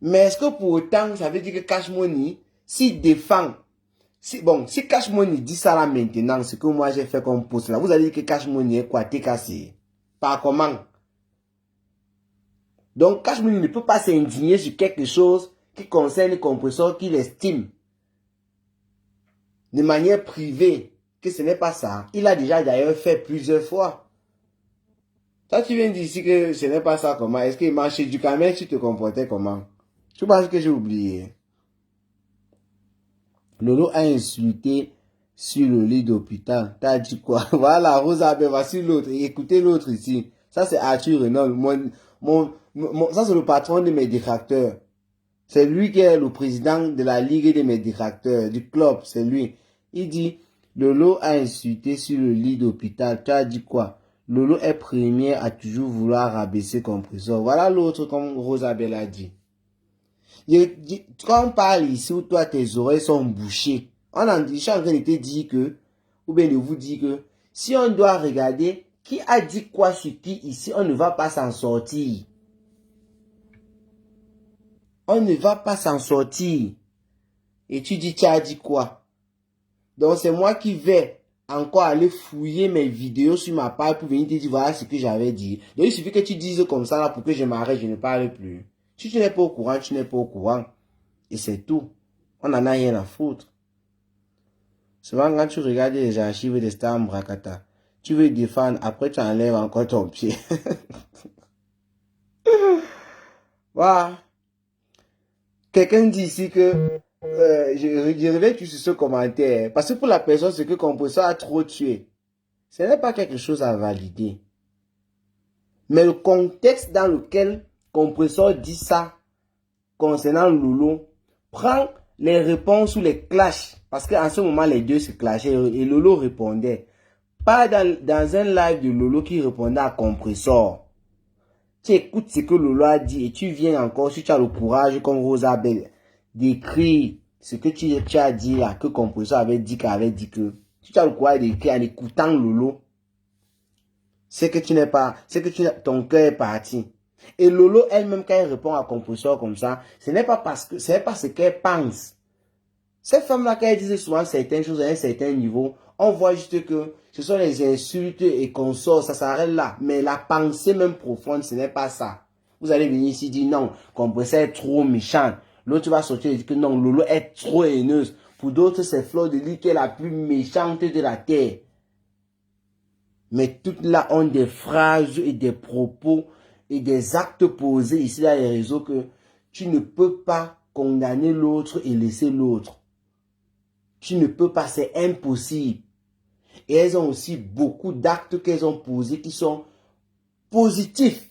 Mais est-ce que pour autant, ça veut dire que Cash Money, s'il défend, si Cash Money dit ça là maintenant, ce que moi j'ai fait comme post là, vous allez dire que Cash Money est quoi, t'es cassé. Par comment? Donc, Cash Money ne peut pas s'indigner sur quelque chose qui concerne le compresseur qu'il estime de manière privée que ce n'est pas ça. Il a déjà d'ailleurs fait plusieurs fois. Toi, tu viens d'ici que ce n'est pas ça comment? Est-ce qu'il marchait du camion, tu te comportais comment? Je pense que j'ai oublié. Lolo a insulté sur le lit d'hôpital. T'as dit quoi? Voilà, Rosabelle, voici l'autre. Écoutez l'autre ici. Ça, c'est Arthur Renaud. Ça, c'est le patron de mes détracteurs. C'est lui qui est le président de la ligue de mes détracteurs, du club, c'est lui. Il dit, Lolo a insulté sur le lit d'hôpital. Tu as dit quoi? Lolo est premier à toujours vouloir rabaisser compresseur. Voilà l'autre, comme Rosabelle a dit. Quand on parle ici où toi tes oreilles sont bouchées, je suis en train de te dire que, ou bien de vous dire que, si on doit regarder qui a dit quoi sur qui ici, on ne va pas s'en sortir. On ne va pas s'en sortir. Et tu dis, tu as dit quoi? Donc c'est moi qui vais encore aller fouiller mes vidéos sur ma page pour venir te dire, voilà ce que j'avais dit. Donc il suffit que tu dises comme ça là pour que je m'arrête, je ne parle plus. Si tu n'es pas au courant, tu n'es pas au courant. Et c'est tout. On n'en a rien à foutre. Souvent, quand tu regardes les archives de Star Mbrakata, tu veux défendre, après tu enlèves encore ton pied. Voilà. Quelqu'un dit ici que je reviens sur ce commentaire. Parce que pour la personne, ce que Compresseur a trop tué, ce n'est pas quelque chose à valider. Mais le contexte dans lequel Compresseur dit ça concernant Lolo prend les réponses ou les clashs. Parce qu'en ce moment, les deux se clashaient et Lolo répondait. Pas dans un live de Lolo qui répondait à Compresseur. Tu écoutes ce que Lolo a dit et tu viens encore, si tu as le courage, comme Rosabelle, d'écrire ce que tu as dit là, que Compresseur avait dit que. Si tu as le courage d'écrire en écoutant Lolo, c'est que tu n'es pas, ton cœur est parti. Et Lolo elle-même, quand elle répond à Compresseur comme ça, ce n'est pas ce qu'elle pense. Cette femme-là, quand elle disait souvent certaines choses à un certain niveau, on voit juste que ce sont les insultes et consorts, ça s'arrête là. Mais la pensée même profonde, ce n'est pas ça. Vous allez venir ici dire non, Compresseur est trop méchant. L'autre va sortir et dire que non, Lolo est trop haineuse. Pour d'autres, c'est Fleur de Lis qui est la plus méchante de la terre. Mais toutes là ont des phrases et des propos et des actes posés ici dans les réseaux que tu ne peux pas condamner l'autre et laisser l'autre. Tu ne peux pas, c'est impossible. Et elles ont aussi beaucoup d'actes qu'elles ont posés qui sont positifs.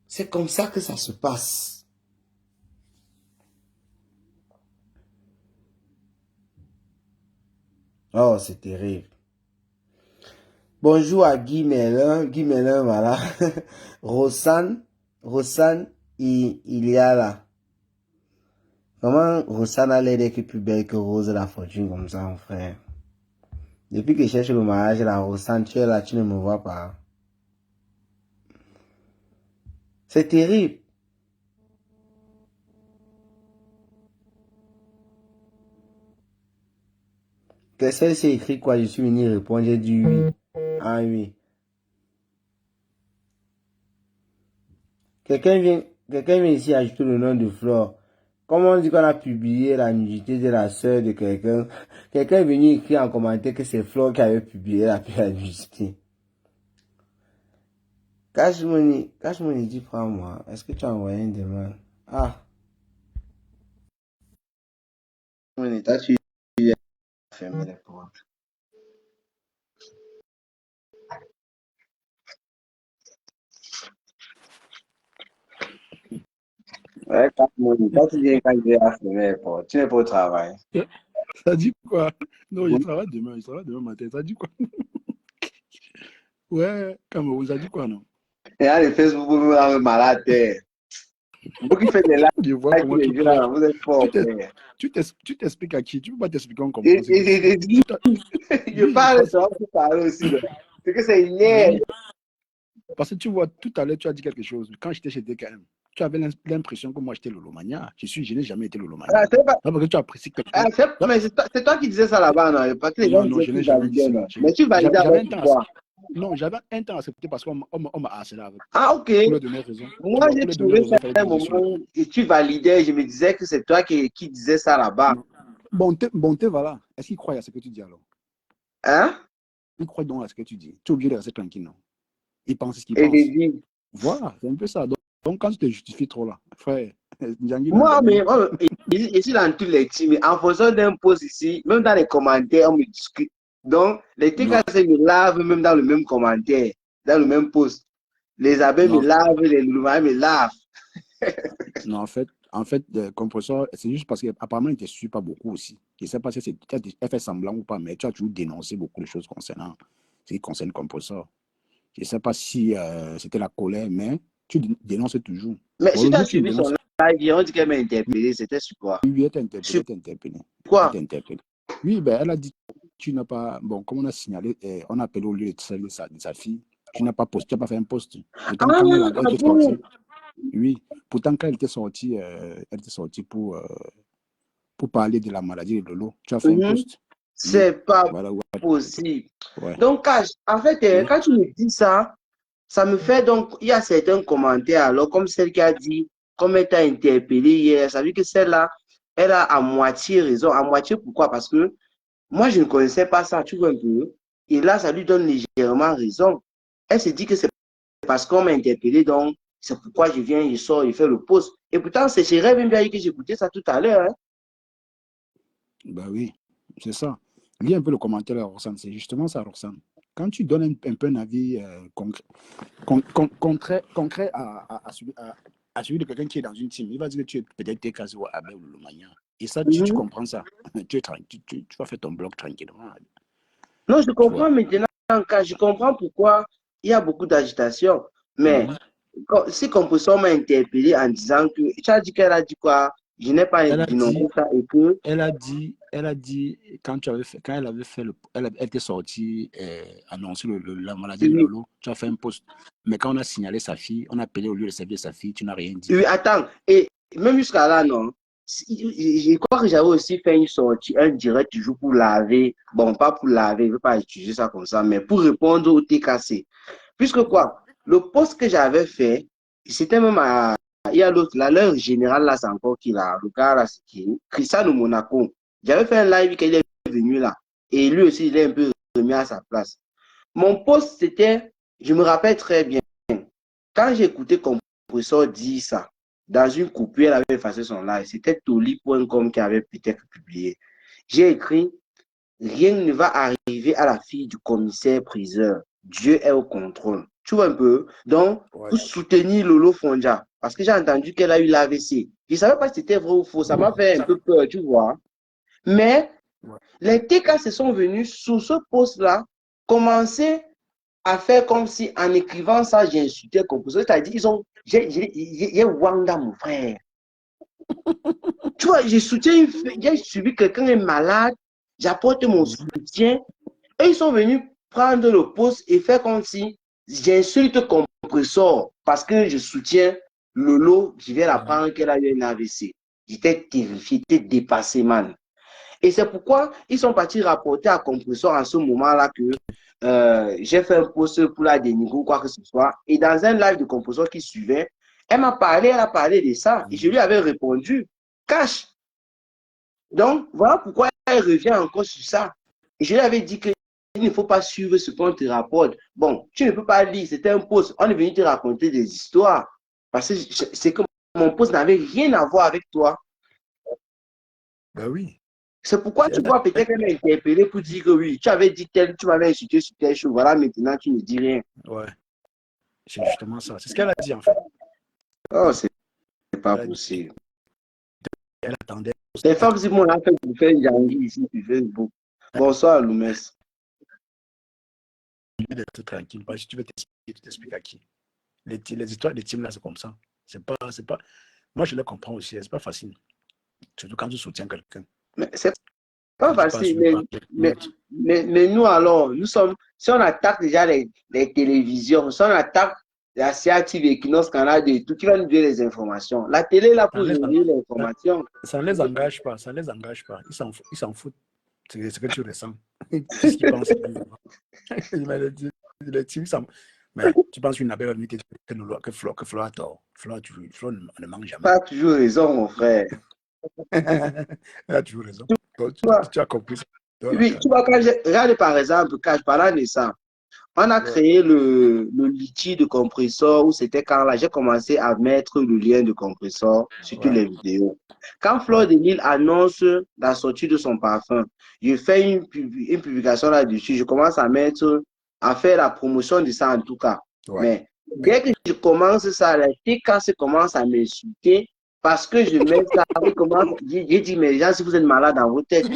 C'est comme ça que ça se passe. Oh, c'est terrible. Bonjour à Guy Mellin, voilà. Rosanne, il y a là. Comment Rosanne a l'air d'être plus belle que Rose la fortune comme ça, mon frère? Depuis que je cherche le mariage, la Rosanne, tu es là, tu ne me vois pas. C'est terrible. Personne s'est écrit quoi, je suis venu répondre, j'ai dit oui. Ah oui. Quelqu'un vient ici ajouter le nom de Flore. Comme on dit qu'on a publié la nudité de la sœur de quelqu'un, quelqu'un est venu écrire en commentaire que c'est Flore qui avait publié la nudité. Cash Money dit prends-moi. Est-ce que tu as envoyé une demande? Ah. Money, t'as tu as fermé les portes. Ouais, Cash Money, toi tu viens quand je vais fermer les portes. Tu n'es pas au travail. Ça dit quoi? Non, il travaille demain matin. Ça dit quoi? Ouais, Cameroun, ça dit quoi, non? Et là, les Facebook, vous me malade. Vous qui faites des Je vois likes tous comment tu les jours, parles. là, vous êtes Tu fort, t'es- frère. tu t'expliques à qui? Tu peux pas t'expliquer, on Et, comprend ce que tu et, fais. et, je Oui, parle, ça pour parler aussi. Là. C'est que c'est hier. oui. Parce que tu vois, tout à l'heure, tu as dit quelque chose. Quand j'étais chez DKM, tu avais l'impression que moi, j'étais Lolomania. Je n'ai jamais été Ah, Lolomania. c'est pas, Parce que tu apprécies ah, quelqu'un. mais c'est toi qui disais ça là-bas, non? Parce que les gens Non, non, disaient je que tu n'ai jamais dit validais, cela. non? Mais tu validais J'avais avec un temps à... quoi? Non, j'avais un temps à accepter parce qu'on m'a harcelé avec. Ah, ok. Pour leur donner raison. Tu Moi, vois, j'ai pour leur donner trouvé raison, ça il fallait à un dire que je suis moment le... où tu validais, je me disais que c'est toi qui disais ça là-bas. Non. Bonté, voilà. Est-ce qu'ils croient à ce que tu dis alors? Hein? Ils croient donc à ce que tu dis. Tu es obligé de rester tranquille, non? Ils pensent ce qu'ils Et j'ai pensent. dit, Voilà, c'est un peu ça. Donc, quand tu te justifies trop là, frère, Djangui n'a moi, mais jamais... je suis dans tous les teams, en fonction d'un post ici, même dans les commentaires, on me discute. Donc, les Non, TKC me lavent même dans le même commentaire, dans le même post. Les abeilles me non, lavent, les loups me lavent. non, en fait, compresseur, c'est juste parce qu'apparemment, il ne te suit pas beaucoup aussi. Je ne sais pas si elle fait semblant ou pas, mais tu as toujours dénoncé beaucoup de choses concernant ce qui concerne compresseur. Je ne sais pas si c'était la colère, mais tu dénonces toujours. Mais Bon, si le tu as jour où tu me suivi son dénonces, live, on dit qu'elle m'a interpellé, c'était sur quoi? oui, elle t'a interpellé, Sur elle t'a interpellé. Elle quoi? t'a interpellé. Oui, ben, elle a dit tu n'as pas. Bon, comme on a signalé, on a appelé au lieu de saluer sa fille, tu n'as pas posté, tu n'as pas fait un post. Pourtant, Ah, quand elle ah était bon? sortie, oui, pourtant, quand elle était sortie pour parler de la maladie de Lolo, tu as fait un Mhm. post. Oui, C'est pas voilà, ouais, possible. ouais, Donc, en fait, oui. quand tu me dis ça, ça me fait donc, il y a certains commentaires, alors, comme celle qui a dit, comme elle t'a interpellé hier, ça veut dire que celle-là, elle a à moitié raison. À moitié, pourquoi? Parce que moi, je ne connaissais pas ça, tu vois un peu. Et là, ça lui donne légèrement raison. Elle se dit que c'est parce qu'on m'a interpellé, donc, c'est pourquoi je viens, je sors, je fais le post. Et pourtant, c'est chez Rêve bien que j'écoutais ça tout à l'heure. Hein. Bah oui, c'est ça. Lis un peu le commentaire à Roxane, c'est justement ça, Roxane. Quand tu donnes un peu un avis concret à celui de quelqu'un qui est dans une team, il va dire que tu es peut-être TKZ ou Abel ou Lomania. Et ça, tu Mhm. comprends ça. Tu, es tu vas faire ton blog tranquillement. Non, je Tu comprends vois. maintenant, quand je comprends pourquoi il y a beaucoup d'agitation. Mais Mhm. si Composition m'a interpellé en disant que, tu as dit qu'elle a dit quoi? Je n'ai pas Elle a dénoncé dit, ça et que. elle a dit, quand elle avait fait elle était sortie, annoncer la maladie de Oui, Lolo, tu as fait un post. Mais quand on a signalé sa fille, on a appelé au lieu de servir sa fille, tu n'as rien dit. oui, attends. Et même jusqu'à là, non. Je crois que j'avais aussi fait une sortie, un direct toujours pour laver. Bon, pas pour laver, je ne veux pas utiliser ça comme ça, mais pour répondre au TKC. Puisque Ouais. quoi, le post que j'avais fait, c'était même à. Il y a l'autre, là, l'heure générale, là, c'est encore qui, là, le gars, là, c'est qui? Cristiano Monaco. J'avais fait un live qu'il est venu là. Et lui aussi, il est un peu remis à sa place. Mon post, c'était, je me rappelle très bien, quand j'ai écouté Compressor dire ça, dans une coupure, elle avait effacé son live. C'était Toli.com qui avait peut-être publié. J'ai écrit, rien ne va arriver à la fille du commissaire priseur. Dieu est au contrôle. Tu vois un peu? Donc, Ouais. pour soutenir Lolo Fonja, parce que j'ai entendu qu'elle a eu l'AVC. Je ne savais pas si c'était vrai ou faux. Ça m'a fait un peu peur, tu vois. Mais Ouais. les TK se sont venus sous ce poste-là, commencer à faire comme si en écrivant ça, j'ai insulté compositeur. C'est-à-dire, j'ai Wanda, mon frère. Tu vois, j'ai suivi quelqu'un est malade, j'apporte mon Mhm. soutien. Et ils sont venus prendre le poste et faire comme si j'insulte compresseur parce que je soutiens Lolo qui vient Mhm. d'apprendre qu'elle a eu un AVC. J'étais terrifié, j'étais dépassé, man. Et c'est pourquoi ils sont partis rapporter à compresseur en ce moment-là que j'ai fait un post pour la dénigrer ou quoi que ce soit. Et dans un live de compresseur qui suivait, elle a parlé de ça. Et je lui avais répondu, cash. Donc, voilà pourquoi elle revient encore sur ça. Et je lui avais dit qu'il ne faut pas suivre ce qu'on te rapporte. Bon, tu ne peux pas lire, c'était un post. On est venu te raconter des histoires. Parce que c'est que mon post n'avait rien à voir avec toi. Ben oui. C'est pourquoi tu vois peut-être qu'elle m'a interpellé pour dire que oui, tu avais dit tel, tu m'avais insulté sur telle chose. Voilà, maintenant tu ne dis rien. Ouais, c'est justement ça. C'est ce qu'elle a dit en fait. Oh, c'est pas Elle a dit, possible. Elle attendait. Les femmes, si mon a fait pour faire Yangi ici sur Facebook. Bonsoir, Loumès. D'être tranquille. Si tu veux t'expliquer, tu t'expliques à qui? Les histoires des teams là, c'est comme ça. C'est pas. Moi, je les comprends aussi. C'est pas facile. Surtout quand tu soutiens quelqu'un. Mais c'est pas facile. Mais, Mais nous, alors, nous sommes. Si on attaque déjà les télévisions, si on attaque la CATV, Equinox, Canada et tout, qui va nous donner les informations? La télé est là pour nous donner l'information. Ça ne les engage pas. Ça ne les engage pas. Ils s'en foutent. C'est ce que tu ressens. C'est ce qu'ils pensent. Les teams, mais tu penses qu'une abeille va que Flo a tort. Flo ne mange jamais. Pas toujours raison, mon frère. Elle a toujours raison. Tu as compris ça. Oui, tu vois, regarde par exemple, quand je parlais de ça, on a créé le litchi de compresseur où c'était quand là, j'ai commencé à mettre le lien de compresseur sur toutes les vidéos. Quand Fleur de Lille annonce la sortie de son parfum, je fais une publication là-dessus, je commence à faire la promotion de ça en tout cas. Mais dès que je commence ça, les TK commencent à m'insulter parce que je mets ça, j'ai dit, mais les gens, si vous êtes malade dans vos têtes.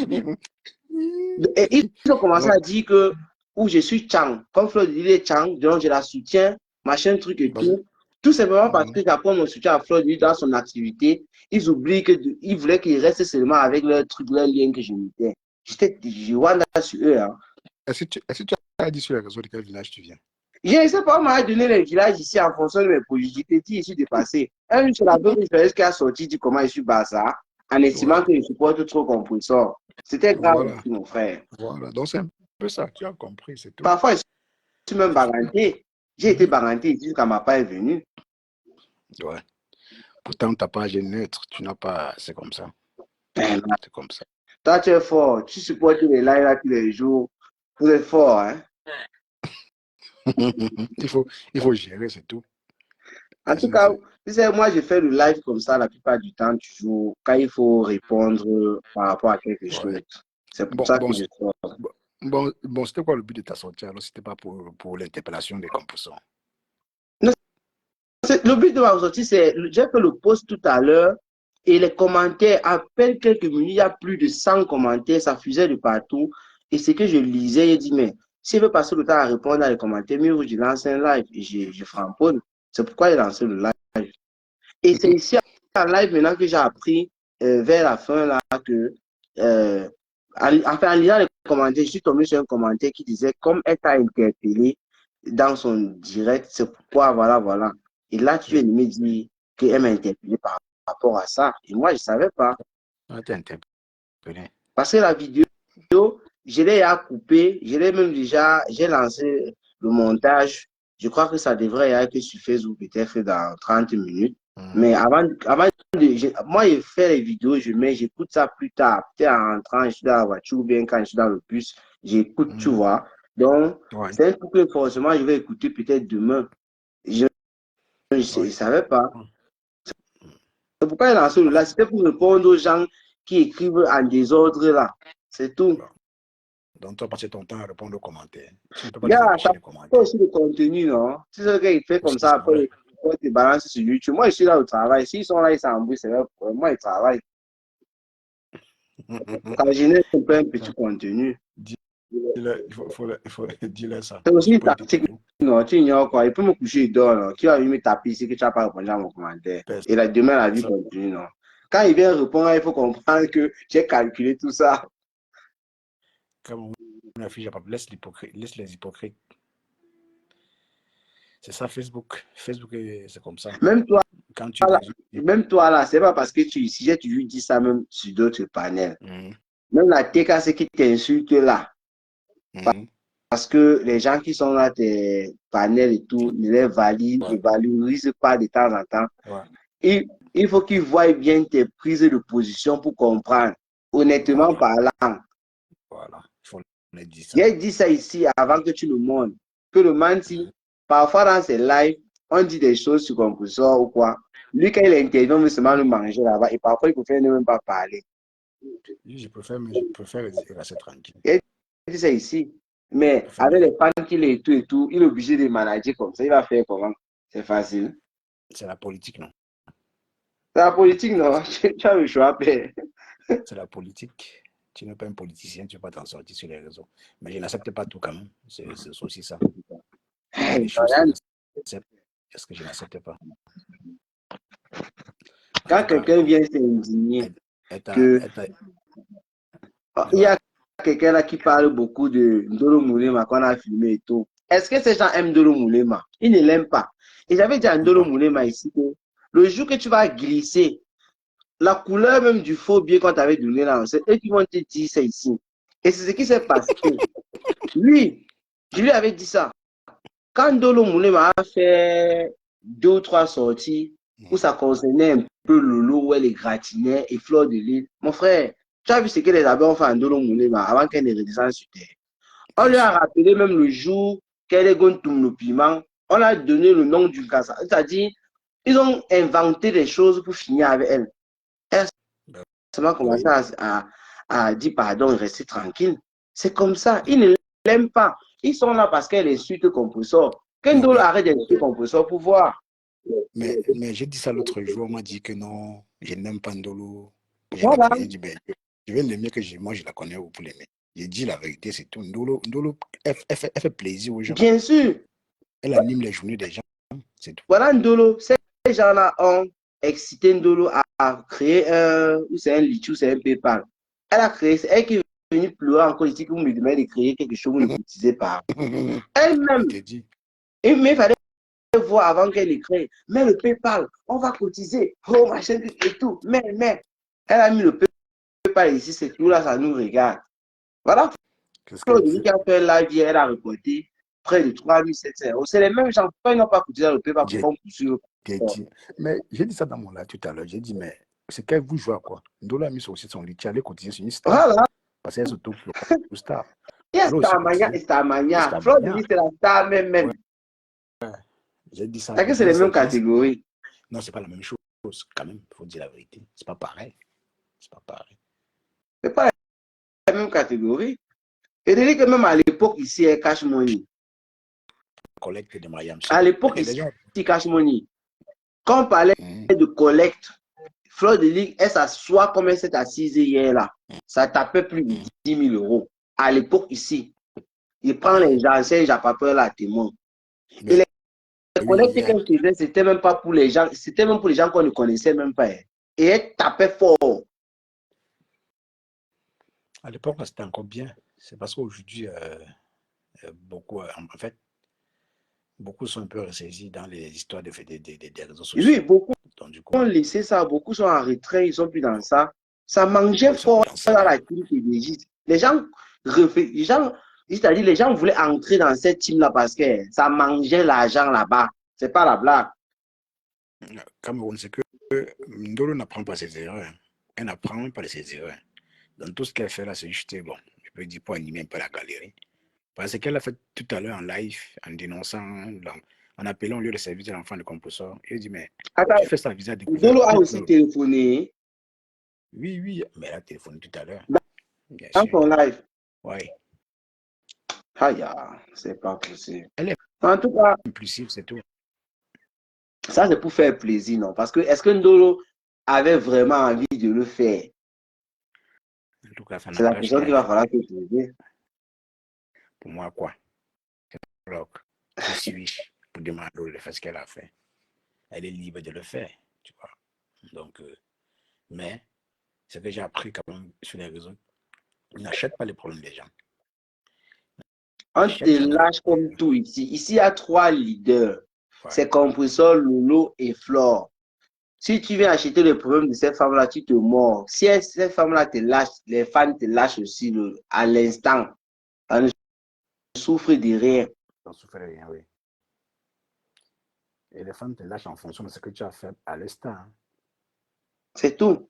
Et ils ont commencé à dire que où je suis Chang, comme Fleur de Lille est Chang, donc je la soutiens, machin, truc et tout. Tout simplement parce que j'apprends mon soutien à Fleur de Lille dans son activité. Ils oublient qu'ils voulaient qu'ils restent seulement avec leur truc, leur lien que je mettais. Je vois là sur eux. Hein. Est-ce que tu as dit sur les réseaux de quel village tu viens? Je ne sais pas, on m'a donné les villages ici en fonction de mes produits. Je t'ai dit, je suis dépassé. Un jour, c'est la bonne qui a sorti, dit comment je suis Bassa, en estimant que je supporte trop compresseur. C'était grave, mon frère. Voilà, donc c'est un peu ça, tu as compris, c'est tout. Parfois, je suis même baranté. J'ai été baranté ici quand ma part est venue. Ouais. Pourtant, tu n'as pas un neutre, tu n'as pas. C'est comme ça. C'est comme ça. Toi, tu es fort. Tu supportes les lives là tous les jours. Tu es fort, hein? il faut gérer, c'est tout. En tout cas, moi, je fais le live comme ça la plupart du temps, toujours, quand il faut répondre par rapport à quelque chose. C'est pour ça que je sors. Bon, c'était quoi le but de ta sortie? Alors, c'était pas pour l'interpellation des composants? Le but de ma sortie, c'est, j'ai fait le post tout à l'heure et les commentaires, à peine quelques minutes, il y a plus de 100 commentaires, ça fusait de partout. Et ce que je lisais, j'ai dit, mais s'il veut passer le temps à répondre à les commentaires, mieux je lance un live et je framponne. C'est pourquoi j'ai lancé le live. Et c'est ici en live maintenant que j'ai appris vers la fin là que, en lisant les commentaires, je suis tombé sur un commentaire qui disait, comme elle t'a interpellé dans son direct, c'est pourquoi, voilà. Et là, tu viens de me dire qu'elle m'a interpellé par rapport à ça. Et moi, je ne savais pas. Ah, t'es interpellé. Parce que la vidéo, je l'ai coupée, j'ai lancé le montage. Je crois que ça devrait être sur Facebook peut-être dans 30 minutes. Mais moi, je fais les vidéos, j'écoute ça plus tard. Peut-être en rentrant, je suis dans la voiture ou bien quand je suis dans le bus, j'écoute, tu vois. Donc, c'est un truc que forcément, je vais écouter peut-être demain. Je ne savais pas. C'est pourquoi il a lancé le live. C'était pour répondre aux gens qui écrivent en désordre là. C'est tout. Donc, tu as passé ton temps à répondre aux commentaires. Tu ne peux pas les commentaires. Aussi le contenu, non? C'est ce qu'il fait comme ça, après, il te balance sur YouTube. Moi, je suis là au travail. S'ils sont là, ils s'embrouillent, c'est leur problème. Moi, ils travaillent. Quand je n'ai pas un petit contenu. Il faut dire ça. C'est aussi une tactique. Non, tu ignores quoi. Il peut me coucher, il dort. Non? Qui va venir me taper ici que tu n'as pas répondu à mon commentaire? Et là, demain, la vie continue, non? Quand il vient répondre, il faut comprendre que j'ai calculé tout ça. Comme on affiche, laisse les hypocrites. C'est ça, Facebook. Facebook, c'est comme ça. Même toi, là, c'est pas parce que si j'ai toujours dit ça même sur d'autres panels. Même la TK, c'est qui t'insulte là. Parce que les gens qui sont là, tes panels et tout, ne les valorisent pas de temps en temps. Il faut qu'ils voient bien tes prises de position pour comprendre. Honnêtement parlant. Voilà, il faut le dire ça. J'ai dit ça ici avant que tu le montres. Que le menti, parfois dans ses lives, on dit des choses sur compresseur ou quoi. Lui, quand il intervient, il veut seulement nous manger là-bas. Et parfois, il préfère ne même pas parler. Je préfère rester tranquille. Il dit ça ici. Mais avec les fans qu'il est et tout, il est obligé de manager comme ça. Il va faire comment? C'est facile. C'est la politique, non? C'est la politique, non? Tu as le choix, père. C'est la politique. Tu n'es pas un politicien, tu ne vas pas t'en sortir sur les réseaux. Mais je n'accepte pas tout quand même. C'est aussi ça. Il y a des choses que j'accepte, et ce que je n'accepte pas. En Quand tout cas, quelqu'un vient s'indigner que il y ouais. a quelqu'un là qui parle beaucoup de Ndolo Moulema qu'on a filmé et tout. Est-ce que ces gens aiment Ndolo Moulema? Ils ne l'aiment pas. Et j'avais dit à Ndolo Non. Moulema ici que le jour que tu vas glisser la couleur même du faux billet qu'on t'avait donné là, c'est eux qui vont te dire ça ici. Et c'est ce qui s'est passé. Lui, je lui avais dit ça. Quand Ndolo Moulema a fait 2 ou 3 sorties où ça concernait un peu Lolo, où elle gratinait et Fleur de Lys, mon frère, tu as vu ce que les abeilles ont fait à Ndolo Moulema avant qu'elle ne redescende sur terre. On lui a rappelé même le jour qu'elle est going to le piment, on a donné le nom du casa. C'est-à-dire, ils ont inventé des choses pour finir avec elle. Elle a seulement commencé à dire pardon et rester tranquille. C'est comme ça. Ils ne l'aiment pas. Ils sont là parce qu'elle insulte Compressor. Qu'Ndolo arrête d'insulter Compressor pour voir. Mais j'ai dit ça l'autre jour, on m'a dit que non, je n'aime pas Ndolo. Voilà. J'ai dit, ben, je vais l'aimer que moi je la connais ou pour l'aimer. J'ai dit la vérité, c'est tout. Ndolo, elle fait plaisir aux gens. Bien sûr. Elle anime les journées des gens, c'est tout. Voilà Ndolo. Ces gens-là ont excité Ndolo à créer ou c'est un Litchi ou c'est un PayPal. Elle a créé, c'est elle qui est venue pleurer encore ici que vous me demandez de créer quelque chose, vous ne cotisez pas. Elle-même. Mais il fallait voir avant qu'elle écrive. Mais le PayPal, on va cotiser. Oh, machin et tout. Mais, elle a mis le PayPal ici, c'est tout là, ça nous regarde. Voilà. Claude qui a fait live, elle a reporté près de 3700 €. C'est les mêmes gens, pourquoi ils n'ont pas cotisé le PayPal pour qu'on poursuive. Mais j'ai dit ça dans mon live tout à l'heure. J'ai dit, mais c'est qu'elle vous joue à quoi? Ndolo a mis aussi son lit, allait cotiser sur une star. Voilà. Parce qu'elle s'auto pour star. Il y a Starmania. Fleur de Lys, c'est la star même. Ouais. J'ai dit ça. C'est que c'est les mêmes catégories. Non, c'est pas la même chose, quand même. Il faut dire la vérité. C'est pas pareil. C'est pas pareil. C'est pas la même catégorie. Et de dire que même à l'époque, ici, elle cash money. Collecte de Mariam. À l'époque, ici, cash money. Quand on parlait de collecte, Fleur de Lys, elle s'assoit comme elle s'est assise hier là. Ça tapait plus de 10 000 €. À l'époque, ici, il prend les gens, c'est Japapeur là, témoin. Et les collectes qu'elle faisait, c'était même pas pour les gens, c'était même pour les gens qu'on ne connaissait même pas. Et elle tapait fort. À l'époque, c'était encore bien. C'est parce qu'aujourd'hui, beaucoup, en fait, beaucoup sont un peu ressaisis dans les histoires des réseaux sociaux. Oui, beaucoup ont laissé ça, beaucoup sont en retrait, ils sont plus dans ça. Ça mangeait fort dans la team PDG. Les gens, c'est-à-dire les gens voulaient entrer dans cette team-là parce que ça mangeait l'argent là-bas. C'est pas la blague. Cameroun, c'est que Ndolo n'apprend pas ses erreurs. Elle n'apprend même pas de ses erreurs. Dans tout ce qu'elle fait là, c'est juste, bon, je peux dire pour animer un peu la galerie. Parce qu'elle a fait tout à l'heure en live, en dénonçant, en appelant lieu de service de l'enfant de Compressor. Il dit, mais tu fais ça visa à découvert. Ndolo a aussi téléphoné. Oui, mais elle a téléphoné tout à l'heure. Dans son live. Oui. Aïe, c'est pas possible. Elle est en tout cas impulsive, c'est tout. Ça, c'est pour faire plaisir, non? Parce que est-ce que Ndolo avait vraiment envie de le faire? En tout cas, c'est la question qu'il va falloir se poser. Pour moi, quoi? Je suis pour demander de faire ce qu'elle a fait. Elle est libre de le faire, tu vois. Donc, mais ce que j'ai appris quand même sur les réseaux, n'achète pas les problèmes des gens. On te lâche comme tout ici. Ici, il y a 3 leaders. Ouais. C'est Compressor, Lolo et Flore. Si tu viens acheter le problème de cette femme-là, tu te mords. Si cette femme-là te lâche, les fans te lâchent aussi à l'instant. On ne souffre de rien. On souffre de rien, oui. Et les fans te lâchent en fonction de ce que tu as fait à l'instant. C'est tout.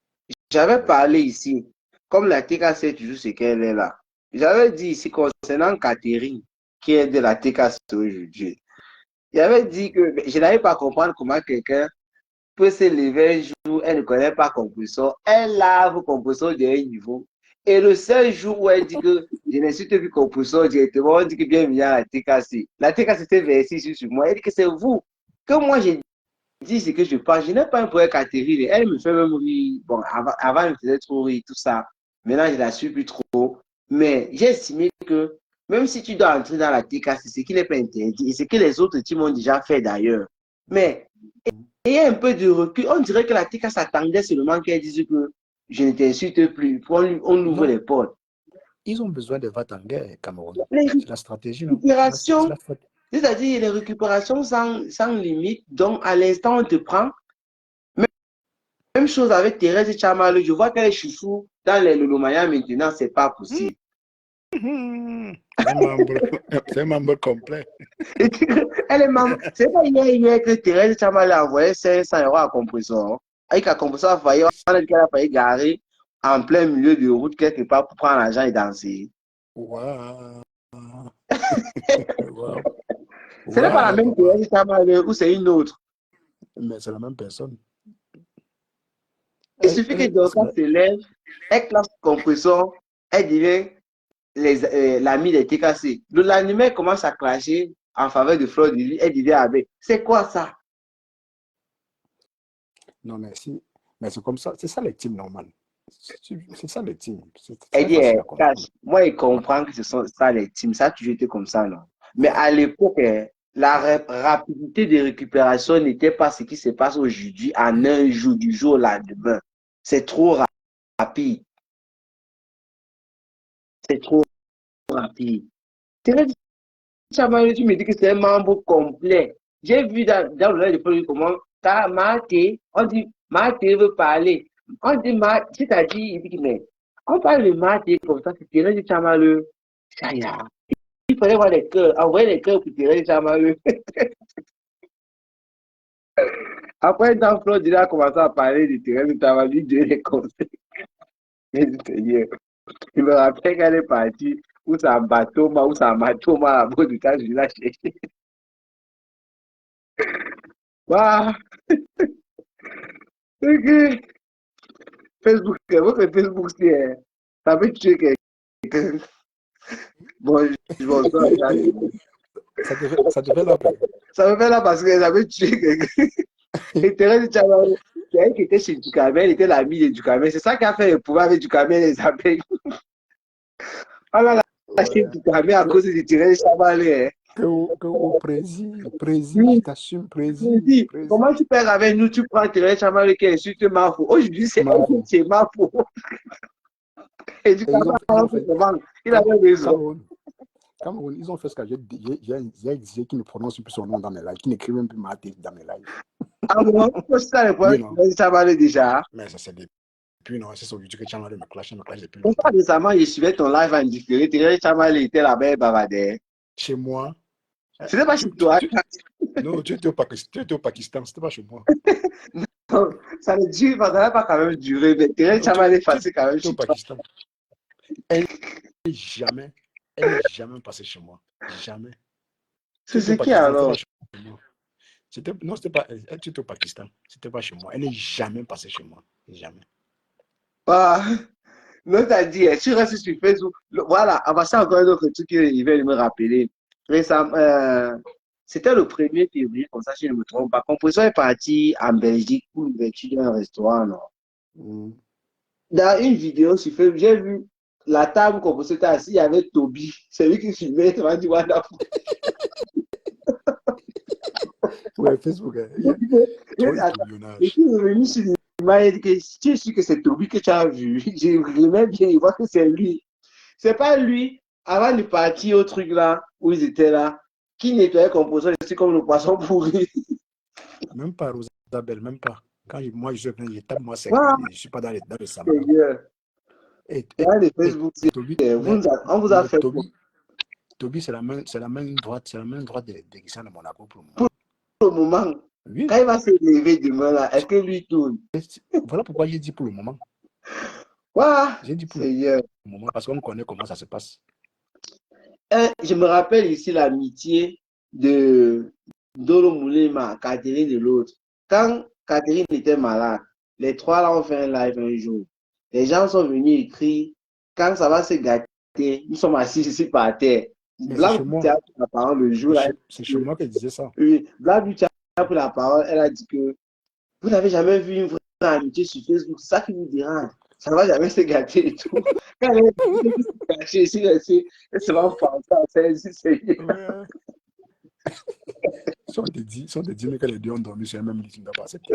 J'avais parlé ici, comme la TK sait toujours ce qu'elle est là. J'avais dit ici concernant Catherine, qui est de la TK aujourd'hui. J'avais dit que je n'arrive pas à comprendre comment quelqu'un peut se lever un jour, elle ne connaît pas Compressor, elle lave Compressor de un niveau. Et le seul jour où elle dit que je n'ai surtout vu Compressor directement, on dit que bienvenue à la TKC. La TKC s'est versée sur moi. Elle dit que c'est vous. Que moi j'ai dis ce que je pense. Je n'ai pas un problème avec Catherine. Elle me fait même rire. Bon, avant, elle me faisait trop rire, tout ça. Maintenant, je la suis plus trop. Mais j'ai estimé que même si tu dois entrer dans la TK, c'est ce qui n'est pas interdit. Et ce que les autres teams ont déjà fait d'ailleurs. Mais il y a un peu de recul. On dirait que la TK s'attendait seulement qu'elle dise que je ne t'insulte plus. On ouvre Non, les portes. ils ont besoin de va en guerre, Cameroun. Les C'est la stratégie, non? C'est récupérations, la stratégie. c'est-à-dire les récupérations sans limite. Donc, à l'instant, on te prend. Même chose avec Thérèse Tchamalou. Je vois qu'elle est chouchou dans les Lolomaya maintenant, c'est pas possible. C'est un membre complet. Elle est membre. C'est pas hier que Thérèse Tchamalou a envoyé 500 € à Compressor. Avec la Compressor, a failli, on a dit qu'elle a failli garer en plein milieu de route quelque part pour prendre l'argent et danser. Wow. Wow. Ce n'est pas la même Thérèse Tchamalou ou c'est une autre. Mais c'est la même personne. Il suffit que Dorcas se lève, elle classe Compressor, elle devient l'ami des TKC. Le lendemain, commence à clasher en faveur de Fleur de Lys, elle devient avec. C'est quoi ça? Non, merci. Mais c'est comme ça. C'est ça les teams normales. C'est ça les teams. C'est Elle très dit, facile à comprendre. moi, il comprend que ce sont ça les teams. Ça a toujours été comme ça, non? Mais à l'époque, la rapidité de récupération n'était pas ce qui se passe aujourd'hui en un jour, du jour au lendemain. C'est trop rapide. C'est trop rapide. Thérèse Tchamalou, tu me dis que c'est un membre complet. J'ai vu dans le live de Paul comment Maté, on dit Maté veut parler. On dit Maté, c'est-à-dire, il dit mais on parle de Maté comme ça, c'est Thérèse Tchamalou. Ça y est. Il fallait voir les cœurs, envoyer les cœurs pour Thérèse Tchamalou. Après, dans Flo, il a commencé à parler de Thérèse Tchamalou, de les conseils. Mais Seigneur, il me rappelle qu'elle est partie, où c'est un bateau, où c'est un bateau, à bord du temps, je l'ai cherché. Waouh! Ok. Facebook, votre Facebook, ça peut tuer quelqu'un. Bon, bonsoir. Ça te fait la peine. Ça me fait là parce que ça peut tuer quelqu'un. Et Thérèse Tchamalou, c'est elle qui était chez Ducamel, elle était l'amie de Ducamel. C'est ça qui a fait le pouvoir avec Ducamel et les abeilles. On a lâché Ducamel à cause de Thérèse Tchamalou. Que au président, je t'assume, président. Comment tu perds avec nous, tu prends Thérèse Tchamalou qui insulte Mafo. Aujourd'hui, c'est Mafo. Et Ducamel, il avait raison. Cameroun, ils ont fait ce que j'ai dit qu'ils ne prononcent plus son nom dans mes lives, qu'ils n'écrivent même plus Maté dans mes lives. Ah bon, c'est ça le problème de Tchamalou déjà. Mais ça, c'est depuis, non, c'est aujourd'hui que Tchamalou me clash depuis longtemps. Pas récemment, je suivais ton live en différé. Thérèse Tchamalou était là-bas, bavardait. Chez moi. Ce n'est pas chez toi. Non, tu étais au Pakistan, c'était pas chez moi. Non, ça ne dure pas, ça n'a pas quand même duré. Mais Thérèse Tchamalou est passée quand même chez toi. Pakistan. Elle n'est jamais passée chez moi. Jamais. C'est ce qui alors? Non, c'était pas. Elle était au Pakistan. C'était pas chez moi. Elle n'est jamais passée chez moi. Jamais. Ah, non, t'as dit, tu restes sur Facebook. Voilà, on va faire encore un autre truc qu'il va me rappeler. Récemment, c'était le 1er février, comme ça, si je ne me trompe pas. Composition est parti en Belgique pour l'ouverture d'un restaurant. Non? Dans une vidéo sur Facebook, j'ai vu la table où Composition était assis, il y avait Toby. C'est lui qui filmait, il m'a dit, voilà. Ouais, Facebook. Je suis revenu sur l'image, il dit que tu es sûr que c'est Toby que tu as vu. Je remets bien, il voit que c'est lui. C'est pas lui, avant de partir au truc là, où ils étaient là, qui nettoyait Composition, c'est comme le poisson pourri. Même pas, Rosabelle, même pas. Quand moi je suis venu, je tape moi sec. Ah, je ne suis pas dans le salon. Et Facebook, on vous a fait Toby, c'est la main droite, de Christian de Monaco pour le moment. Pour le moment. Oui. Quand il va se lever demain là, est-ce que lui tourne? Voilà pourquoi j'ai dit pour le moment. J'ai dit pour le moment parce qu'on connaît comment ça se passe. Je me rappelle ici l'amitié de Dolo Moulema, Catherine de l'autre. Quand Catherine était malade, les trois là ont fait un live un jour. Les gens sont venus écrire quand ça va se gâter, nous sommes assis ici par terre. Blanc du théâtre, le jour là. C'est chez moi qu'elle disait ça. Oui, Blanc du théâtre a pris la parole, elle a dit que vous n'avez jamais vu une vraie amitié sur Facebook, c'est ça qui vous dérange. Ça ne va jamais se gâter et tout. Quand elle est gâtée, elle se va en français, c'est Ouais. Si on te dit que les deux ont dormi sur le même lit, tu ne dois pas accepter.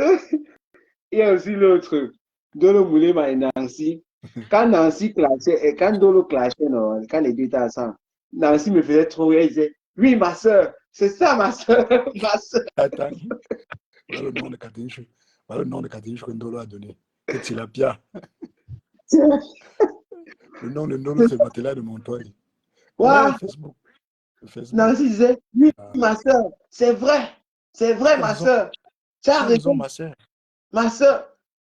Il y a aussi l'autre, Dolo Moulema et Nancy. Quand Nancy clashait, et quand Dolo clashait, non, quand les deux étaient ensemble, Nancy me faisait trop rire, elle disait, oui, ma soeur, c'est ça, ma soeur, ma soeur. Attends, voilà le nom de Catherine Chou. Voilà le nom de Catherine Chou que Ndolo a donné. C'est Tilapia. Le nom de Ndolo, c'est Matela de Montoya. Ouais, Ouais, Facebook. Facebook. Nancy disait, oui, Ah. ma soeur, c'est vrai, ma soeur. Tu as raison, ma soeur. Ma soeur.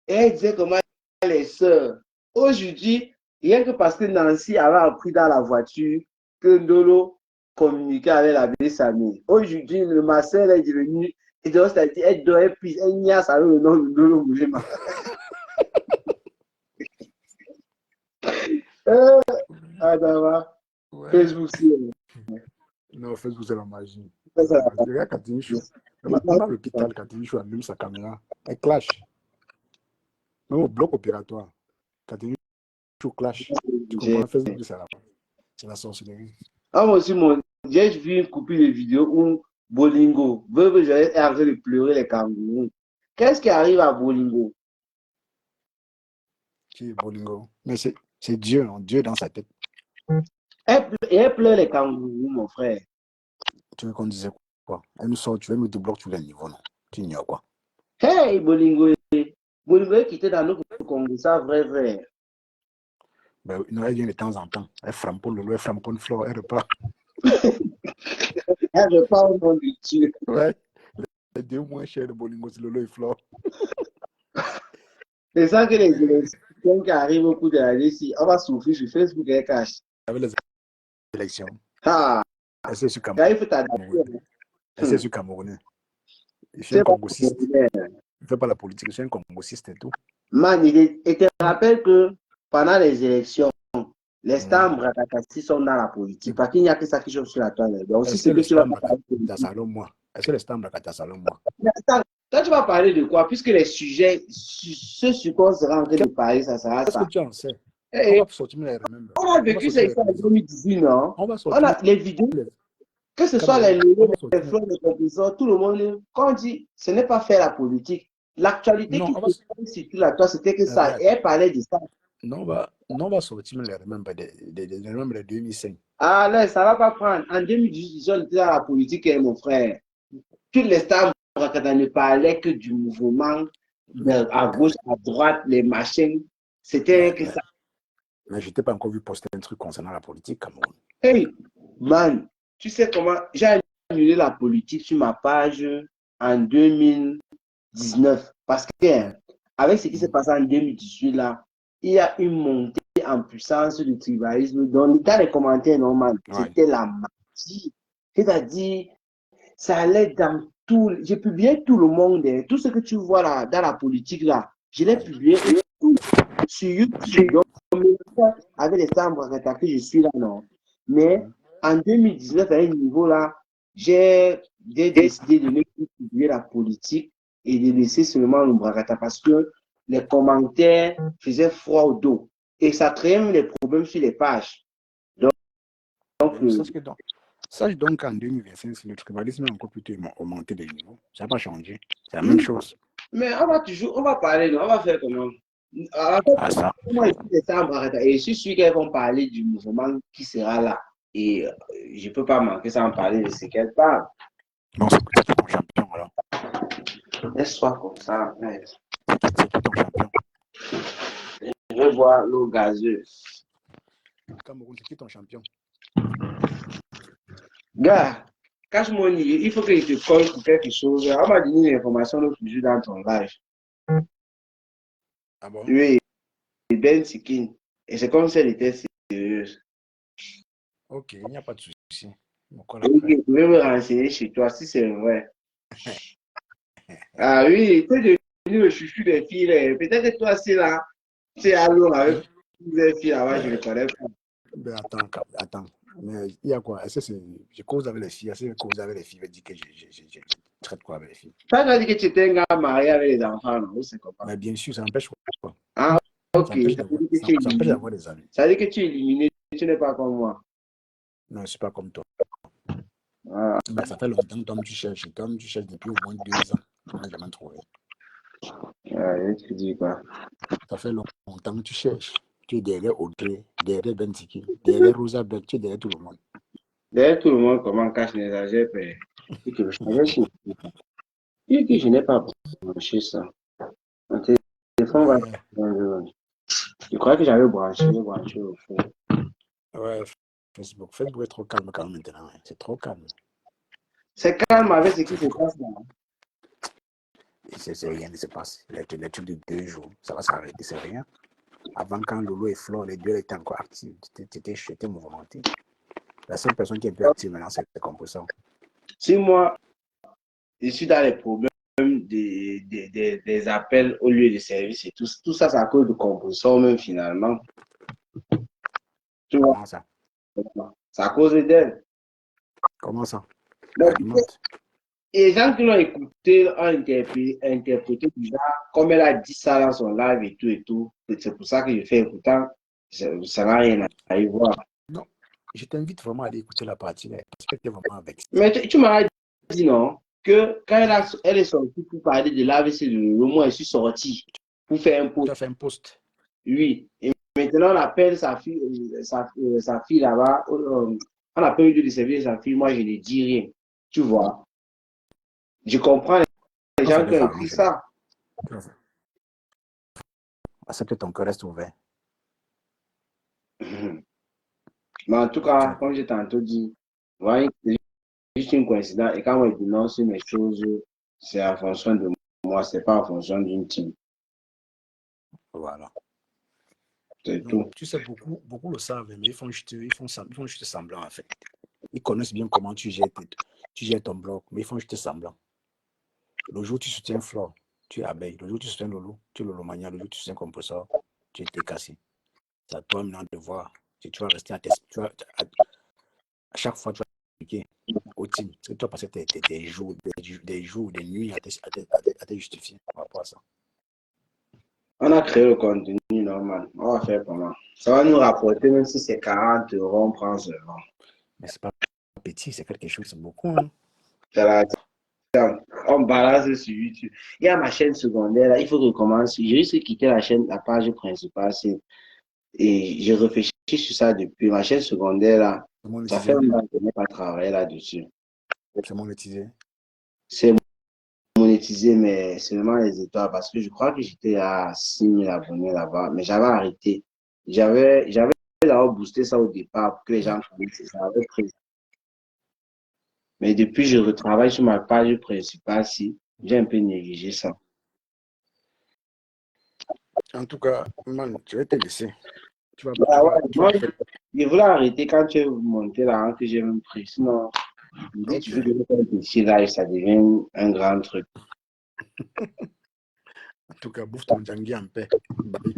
Et elle disait comment les soeurs. Aujourd'hui, rien que parce que Nancy avait appris dans la voiture que Ndolo communiquait avec la belle Samy. Aujourd'hui, ma soeur est devenue, et donc, elle doit être plus, elle n'y a ça le nom de Ndolo Moulema. Ouais. Facebook, Non, Facebook, c'est la magie. c'est ça. Regarde Catherine Chou. Même à l'hôpital, Catherine Chou allume sa caméra. Elle clash. Même au bloc opératoire. Catherine Chou clash. Tu comprends? Facebook, c'est la sorcellerie. Ah, moi aussi, j'ai vu une coupure de vidéo où Bolingo est en train de pleurer les kangourous. Qu'est-ce qui arrive à Bolingo? Qui est Bolingo? Mais c'est Dieu, non? Dieu dans sa tête. Elle pleure les kangourous, mon frère. Tu veux qu'on disait quoi? Elle nous sort, tu veux nous débloquer tous les niveaux, non? Tu ignores quoi? Hey, Bolingo est quitté dans notre Congo, ça, vrai. Ben, elle vient de temps en temps. Elle framponne le lot, elle framponne Flore, elle repart. Elle repart au nom de Dieu. Ouais. Les deux moins chers de Bolingo, c'est Lolo et Flore. C'est ça que les élections qui arrivent au cours de l'année, si on va souffrir sur Facebook et cash. Avec les élections. Ah, Elle s'est sur il faut t'adapter. Camerounais. Elle s'est sur Camerounais. Je suis C'est un pas congociste. Je ne fais pas la politique, je suis un congociste et tout. Man, et te rappelle que pendant les élections, les stars Mbratakassi sont dans la politique. Parce qu'il n'y a que ça qui joue sur la toile. Donc, si c'est que tu vas parler de politique. Est-ce que les stars Mbratakassi moi? Toi, tu vas parler de quoi? Puisque les sujets, ce sur quoi on sera en train de parler, ça sera Qu'est-ce ça. que tu en sais? Hey, on va sortir les remember. On a vécu ça en 2018, non? On va sortir. On a les vidéos, que ce soit les logos, les fleurs, les composants, tout le monde, quand on dit, ce n'est pas faire la politique. L'actualité qui se passe sur la toile, c'était que ça. Et elle parlait de ça. Non, on va sortir les remember de 2005. Ah là, ça ne va pas prendre. En 2018, on était dans la politique, mon frère. Toutes les stars ne parlaient que du mouvement, à gauche, à droite, les machines. C'était que ça. Mais je n'étais pas encore vu poster un truc concernant la politique, Cameroun. Hey, man, tu sais comment j'ai annulé la politique sur ma page en 2019 parce que avec ce qui s'est passé en 2018 là, il y a une montée en puissance du tribalisme. Donc, dans les commentaires normaux, c'était la magie. C'est-à-dire, ça allait dans tout. J'ai publié tout le monde, tout ce que tu vois là, dans la politique là, je l'ai publié sur YouTube. Donc, avec les stars que je suis là, non. Mais en 2019, à un niveau là, j'ai décidé de ne plus publier la politique et de laisser seulement le Bragata parce que les commentaires faisaient froid au dos et ça créait même des problèmes sur les pages. Donc sache donc qu'en 2025, le tribalisme a encore plutôt augmenté de niveau. Ça n'a pas changé. C'est la même chose. Mais on va parler, on va faire comment? Ça. Et je suis sûr qu'elles vont parler du mouvement qui sera là. Et je ne peux pas manquer sans parler de ce qu'elles parlent. Non, c'est qui ton champion alors? Laisse-toi comme ça. C'est qui ton champion? Je vais voir l'eau gazeuse. Cameroun, c'est qui ton champion? Gars, cache-moi, il faut que je te colle pour quelque chose. On m'a donné l'information l'autre jour dans ton live. Ah bon? Oui, Ben Sikin. Et c'est comme si elle était sérieuse. Ok, il n'y a pas de souci. Je vais me renseigner chez toi si c'est vrai. Ah oui, tu es devenu le chouchou des filles. Peut-être que toi, c'est là. C'est à l'eau avec les filles là-bas, je ne connais pas. Ben attends. Mais il y a quoi? Est-ce que je cause avec les filles? Est-ce que je cause avec les filles veut dire que Traite quoi avec les filles? Ça, tu as dit que tu étais un gars marié avec les enfants, non? Ou c'est comment? Mais bien sûr, ça empêche quoi? Ah, ok. Ça empêche Ça veut d'avoir dire que ça, tu es ça empêche éliminé. d'avoir des amis. Ça veut dire que tu es éliminé. Tu n'es pas comme moi. Non, je suis pas comme toi. Ah, Ben, ça fait longtemps, toi, tu cherches. Toi, tu cherches depuis au moins 2 ans. Tu n'as jamais trouvé. tu dis quoi? Ça fait longtemps que tu cherches. Tu es derrière Audrey, derrière Bentiki, derrière Rosa Beck, tu es derrière tout le monde. D'ailleurs, tout le monde, comment cache les agents, et que je savais que je n'ai pas branché ça. Mon téléphone va. Ouais, Je crois que j'avais branché au fond. ouais, Facebook. Facebook est trop calme quand même maintenant. Hein. C'est trop calme. C'est calme avec ce qui C'est se trop. passe là. Rien ne se passe. Les trucs de 2 jours, ça va s'arrêter, c'est rien. Avant, quand Lolo et Flo, les deux étaient encore actifs, t'étais mouvementé. La seule personne qui est plus active maintenant, c'est le composant. Si moi, je suis dans les problèmes des appels au lieu de service et tout ça, c'est à cause de composition même finalement. Tu vois, Comment ça? c'est à cause d'elle. Comment ça? Donc, Alimente. et les gens qui l'ont écouté ont interprété déjà, comme elle a dit ça dans son live et tout. C'est pour ça que je fais écoutant, ça n'a rien à y voir. Non, je t'invite vraiment à aller écouter la partie là, parce que tu es vraiment avec. Mais tu m'as dit non, que quand elle est sortie pour parler de l'AVC de le mois, elle suis sortie pour faire un Tu post. as fait un post. Oui. Et maintenant, on appelle sa fille, sa fille là-bas, on appelle lui de servir sa fille, moi je ne dis rien. Tu vois. Je comprends les Non, ça gens qui les ont écrit arrange. ça. Accepte ton cœur reste ouvert. Mais en tout cas, comme j'ai tantôt dit, voilà, c'est juste une coïncidence. Et quand on dénonce mes choses, c'est en fonction de moi, c'est pas en fonction d'une team. Voilà. C'est Non, tout. tu sais, beaucoup le savent, mais ils font juste semblant, en fait. Ils connaissent bien comment tu gères ton blog, mais ils font juste semblant. Le jour où tu soutiens Flore, tu es abeille. Le jour où tu soutiens Lolo, tu es Lolo Mania. Le jour où tu soutiens Compressor, tu es cassé. C'est à toi maintenant de voir si tu vas rester à chaque fois, tu vas expliquer au team. Parce que tu vas passer des jours, des nuits à te justifier par rapport à ça. On a créé le contenu normal. On va faire comment? Ça va nous rapporter, même si c'est 40 €, on prend seulement. Mais c'est pas petit, c'est quelque chose, c'est beaucoup. Hein. C'est la on balance sur YouTube. Il y a ma chaîne secondaire, là, il faut que je commence. J'ai juste quitté la chaîne, la page principale, et je réfléchis sur ça depuis. Ma chaîne secondaire, là, C'est ça fait monétisé. un moment que je n'ai pas travaillé là-dessus. C'est monétisé. C'est monétisé, mais seulement les étoiles, parce que je crois que j'étais à 6 000 abonnés là-bas, mais j'avais arrêté. J'avais d'abord boosté ça au départ pour que les gens connaissent ça. Mais depuis, je retravaille sur ma page principale, si j'ai un peu négligé ça. En tout cas, man, je vais te laisser. Tu vas, Ah tu ouais, vas, tu vas moi, peut-être. je voulais arrêter quand tu es monté là, hein, que j'ai même pris. Sinon, il Ok. suffit de faire un petit live, ça devient un grand truc. En tout cas, bouffe ton djangi en paix. Bye.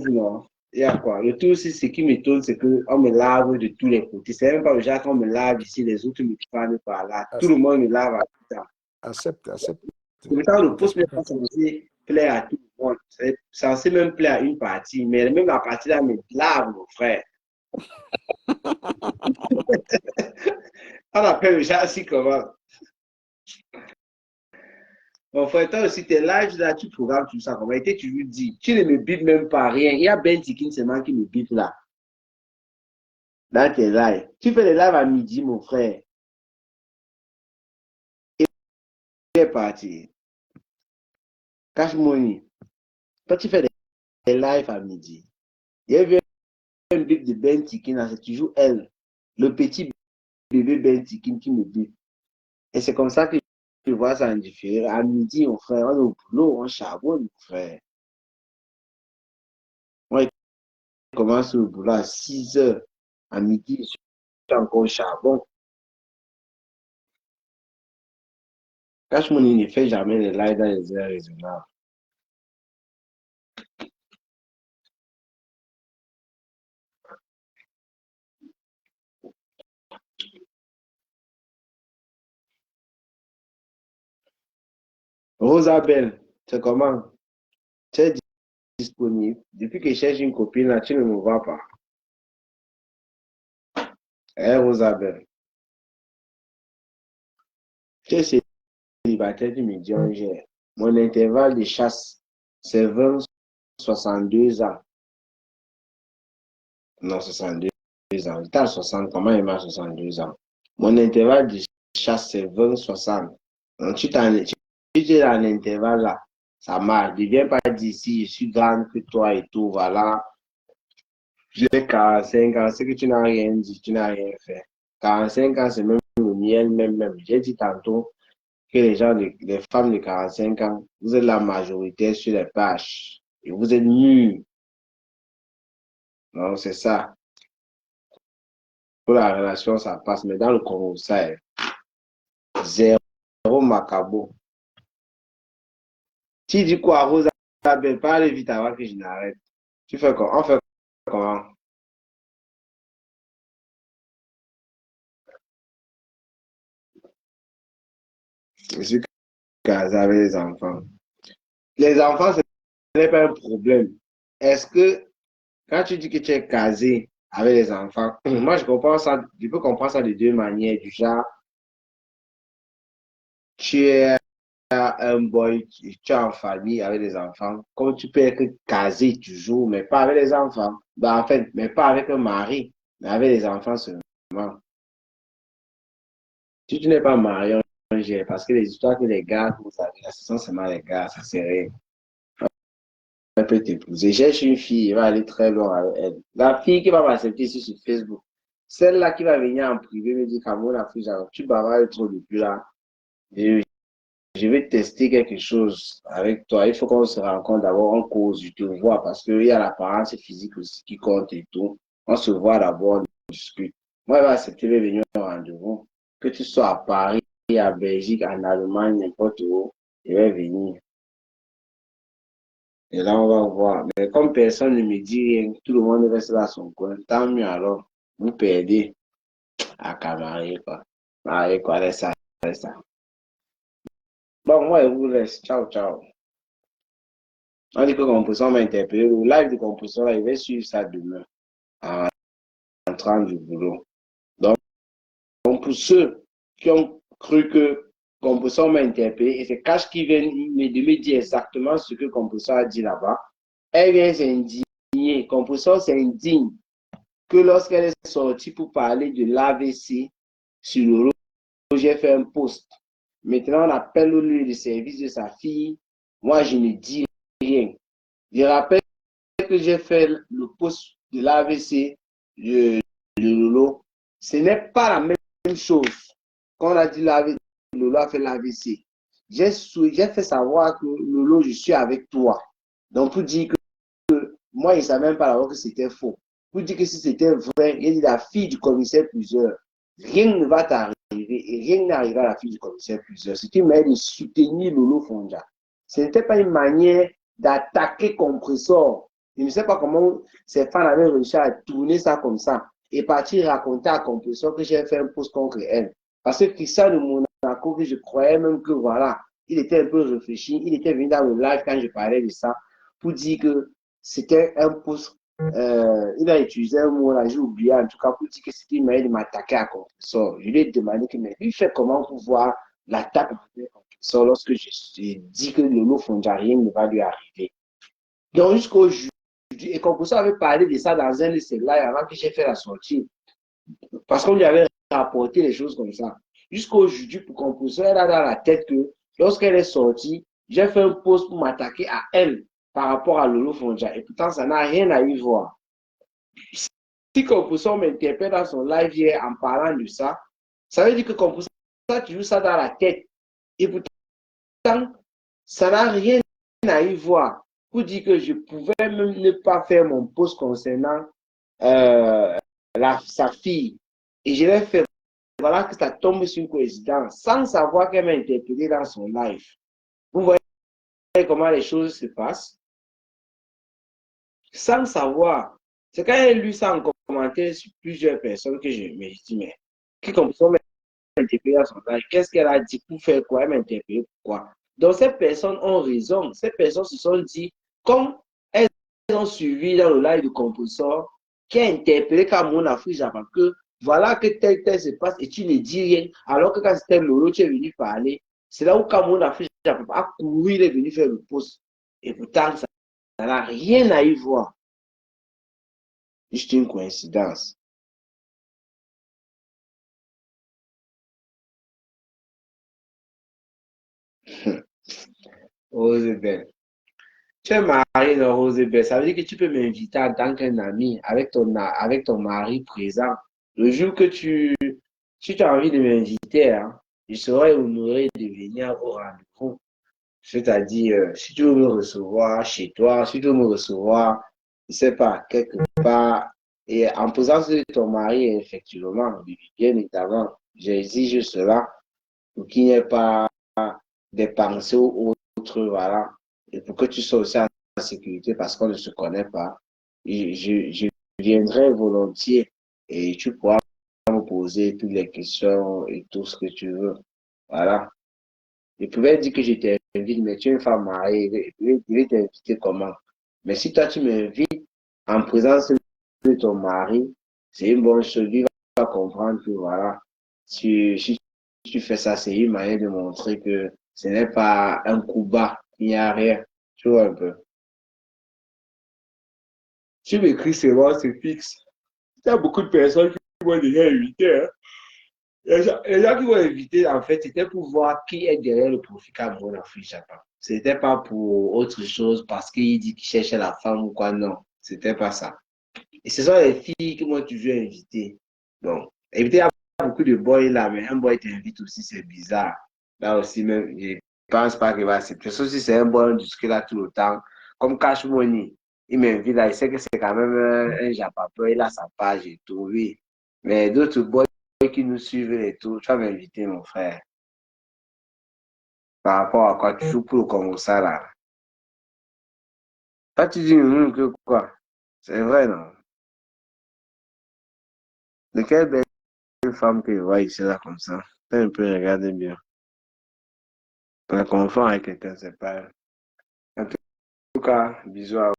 Non. Il y a quoi? Le tout aussi, ce qui m'étonne, c'est qu'on me lave de tous les côtés. C'est même pas le genre qu'on me lave ici, les autres me prennent par là. Tout le monde me lave à tout ça. Accepte, accepte. Pourtant, le poste n'est T'expliques. pas censé plaire à tout le monde. C'est censé même plaire à une partie. Mais même la partie là me lave, mon frère. On appelle le genre ainsi comment? Mon frère, toi aussi, tes lives là, tu programmes tout ça. Comment était toujours dit? Tu ne me bipes même pas rien. Il y a Ben Tikin seulement qui me bip là. Dans tes lives. Tu fais les lives à midi, mon frère. Il est parti. Cash money. Toi, tu fais des lives à midi. Il y a eu un bip de Ben Tikin, c'est toujours elle. Le petit bébé Ben Tikin qui me bip. Et c'est comme ça que je vois ça en différé. À midi, mon frère, on est au boulot, on charbonne, mon frère. On commence le boulot à 6 h. À midi, je suis encore au charbon. Cash money ne fait jamais les lives dans les heures raisonnables. Rosabelle, c'est comment? Tu es disponible. Depuis que je cherche une copine, là, tu ne me vois pas. Rosabelle, tu es célibataire, tu me dis un gère. Mon intervalle de chasse, c'est 20-62 ans. Non, 62 ans. J'étais à 60, comment il m'a 62 ans? Mon intervalle de chasse, c'est 20-60. Donc, tu es dans l'intervalle là. Ça marche. Ne viens pas d'ici, je suis grande que toi et tout, voilà. J'ai 45 ans, c'est que tu n'as rien dit, tu n'as rien fait. 45 ans, c'est même le miel, même. J'ai dit tantôt que les femmes de 45 ans, vous êtes la majorité sur les pages. Et vous êtes mûrs. Non, c'est ça. Pour la relation, ça passe. Mais dans le Congo, ça est zéro macabo. Tu dis quoi, Rosa? Parle vite avant que je n'arrête. Tu fais quoi? On fait comment? Je suis casé avec les enfants. Les enfants, ce n'est pas un problème. Est-ce que quand tu dis que tu es casé avec les enfants, moi je comprends ça, je peux comprendre ça de deux manières. Du genre, tu es un boy, tu es en famille avec les enfants, comme tu peux être casé toujours, mais pas avec les enfants. Ben, en fait, mais pas avec un mari, mais avec les enfants seulement. Si tu n'es pas marié, parce que les histoires que les gars, vous savez, ce sont seulement les gars, ça c'est rien. Elle peut t'épouser. Cherche une fille, elle va aller très loin avec elle. La fille qui va m'accepter ici sur Facebook, celle-là qui va venir en privé me dire, Cameroun, la fille, genre, tu bavardes trop depuis là. Et je vais tester quelque chose avec toi. Il faut qu'on se rencontre d'abord en cause, je te vois, parce qu'il y a l'apparence physique aussi qui compte et tout. On se voit d'abord, on discute. Moi, elle va accepter de venir au rendez-vous. Que tu sois à Paris, à Belgique, en Allemagne, n'importe où, je vais venir. Et là, on va voir. Mais comme personne ne me dit rien, tout le monde reste là à son coin. Tant mieux alors. Vous perdez à Camarer, quoi. Marier, quoi, laisse ça, laisse ça. Bon, moi, je vous laisse. Ciao, ciao. On dit que Composition m'a interpellé. Le live de Composition, là, il va suivre ça demain, en entrant du boulot. Donc, pour ceux qui ont cru que Composition m'a interpellé, et c'est Cash qui vient de me dire exactement ce que Composition a dit là-bas, elle vient s'indigner. Composition s'indigne que lorsqu'elle est sortie pour parler de l'AVC sur le lot, j'ai fait un post. Maintenant, on appelle au lieu de service de sa fille. Moi, je ne dis rien. Je rappelle que j'ai fait le post de l'AVC, de Lolo. Ce n'est pas la même chose. Quand on a dit l'AVC, Lolo a fait l'AVC. J'ai fait savoir que Lolo, je suis avec toi. Donc, pour dire que moi, il ne savait même pas que c'était faux. Pour dire que si c'était vrai, il dit la fille du commissaire plusieurs. Rien ne va t'arriver et rien n'arrivera à la fille du commissaire plusieurs. C'est une manière de soutenir Lolo Fonja. Ce n'était pas une manière d'attaquer Compressor. Je ne sais pas comment ces fans avaient réussi à tourner ça comme ça et partir raconter à Compressor que j'ai fait un post contre elle. Parce que Christian de Monaco, que je croyais même que voilà, il était un peu réfléchi, il était venu dans le live quand je parlais de ça pour dire que c'était un post. Il a utilisé un mot là, j'ai oublié en tout cas pour dire que c'était une manière de m'attaquer à Compressor. Je lui ai demandé que, mais lui fait comment pour voir l'attaque de Compressor lorsque je dis que le lot fondarien ne va lui arriver. Donc jusqu'au jeudi, et Compressor avait parlé de ça dans un de ses lives avant que j'ai fait la sortie. Parce qu'on lui avait rapporté les choses comme ça. Jusqu'au jeudi, pour Compressor, elle a dans la tête que lorsqu'elle est sortie, j'ai fait un post pour m'attaquer à elle par rapport à Lolo Fonja. Et pourtant, ça n'a rien à y voir. Si Compressor m'interpelle dans son live hier en parlant de ça, ça veut dire que Compressor a toujours ça dans la tête. Et pourtant, ça n'a rien à y voir. Pour dire que je pouvais même ne pas faire mon post concernant sa fille. Et je l'ai fait. Voilà que ça tombe sur une coïncidence, sans savoir qu'elle m'a interpellé dans son live. Vous voyez comment les choses se passent? Sans savoir. C'est quand j'ai lu ça en commentaire sur plusieurs personnes que je me dis, mais qui comme ça m'a interpellé dans son live? Qu'est-ce qu'elle a dit pour faire quoi? Elle m'a interpellé pourquoi? Donc, ces personnes ont raison. Ces personnes se sont dit, comme elles ont suivi dans le live de Compressor, qui a interpellé Cameroun Afrique Japan, que voilà que tel se passe et tu ne dis rien. Alors que quand c'était Lolo, tu es venu parler. C'est là où Cameroun Afrique Japan a couru, il est venu faire le post. Et pourtant, ça n'a rien à y voir. Juste une coïncidence. Rosebel. Tu es marié dans Rosebel. Ça veut dire que tu peux m'inviter en tant qu'un ami avec ton mari présent. Le jour que si tu as envie de m'inviter, hein, je serai honoré de venir au rendez-vous. C'est-à-dire, si tu veux me recevoir chez toi, si tu veux me recevoir, je ne sais pas, quelque part, et en présence de ton mari, effectivement, bien évidemment, j'exige cela pour qu'il n'y ait pas des pensées ou autres, voilà. Et pour que tu sois aussi en sécurité parce qu'on ne se connaît pas, je viendrai volontiers et tu pourras me poser toutes les questions et tout ce que tu veux. Voilà. Je pouvais dire que je t'invite, mais tu es une femme mariée, je vais t'inviter comment? Mais si toi tu m'invites en présence de ton mari, c'est une bonne chose. Lui va comprendre que voilà, si tu fais ça, c'est une manière de montrer que ce n'est pas un coup bas, il n'y a rien. Tu vois un peu. Tu m'écris, c'est fixe. Il y a beaucoup de personnes qui vont déjà inviter, hein. Les gens qui vont inviter, en fait, c'était pour voir qui est derrière le profil Cameroun Afrique Japan. C'était pas pour autre chose parce qu'il dit qu'il cherchait la femme ou quoi, non. C'était pas ça. Et ce sont les filles que moi, tu veux inviter. Donc, éviter, il y a beaucoup de boys là, mais un boy t'invite aussi, c'est bizarre. Là aussi, même, je pense pas qu'il va accepter. Sauf si c'est un boy jusque là tout le temps. Comme Cash Money, il m'invite là, il sait que c'est quand même un Japapeur, il a sa page et tout, oui. Mais d'autres boys qui nous suivent et tout, tu vas m'inviter, mon frère. Par rapport à quoi tu joues pour le Congo, ça là. Toi, tu dis que quoi? C'est vrai, non? De quelle belle femme que je vois ici là comme ça? Fais un peu regarder bien. On la confond avec quelqu'un, c'est pas. En tout cas, bisous à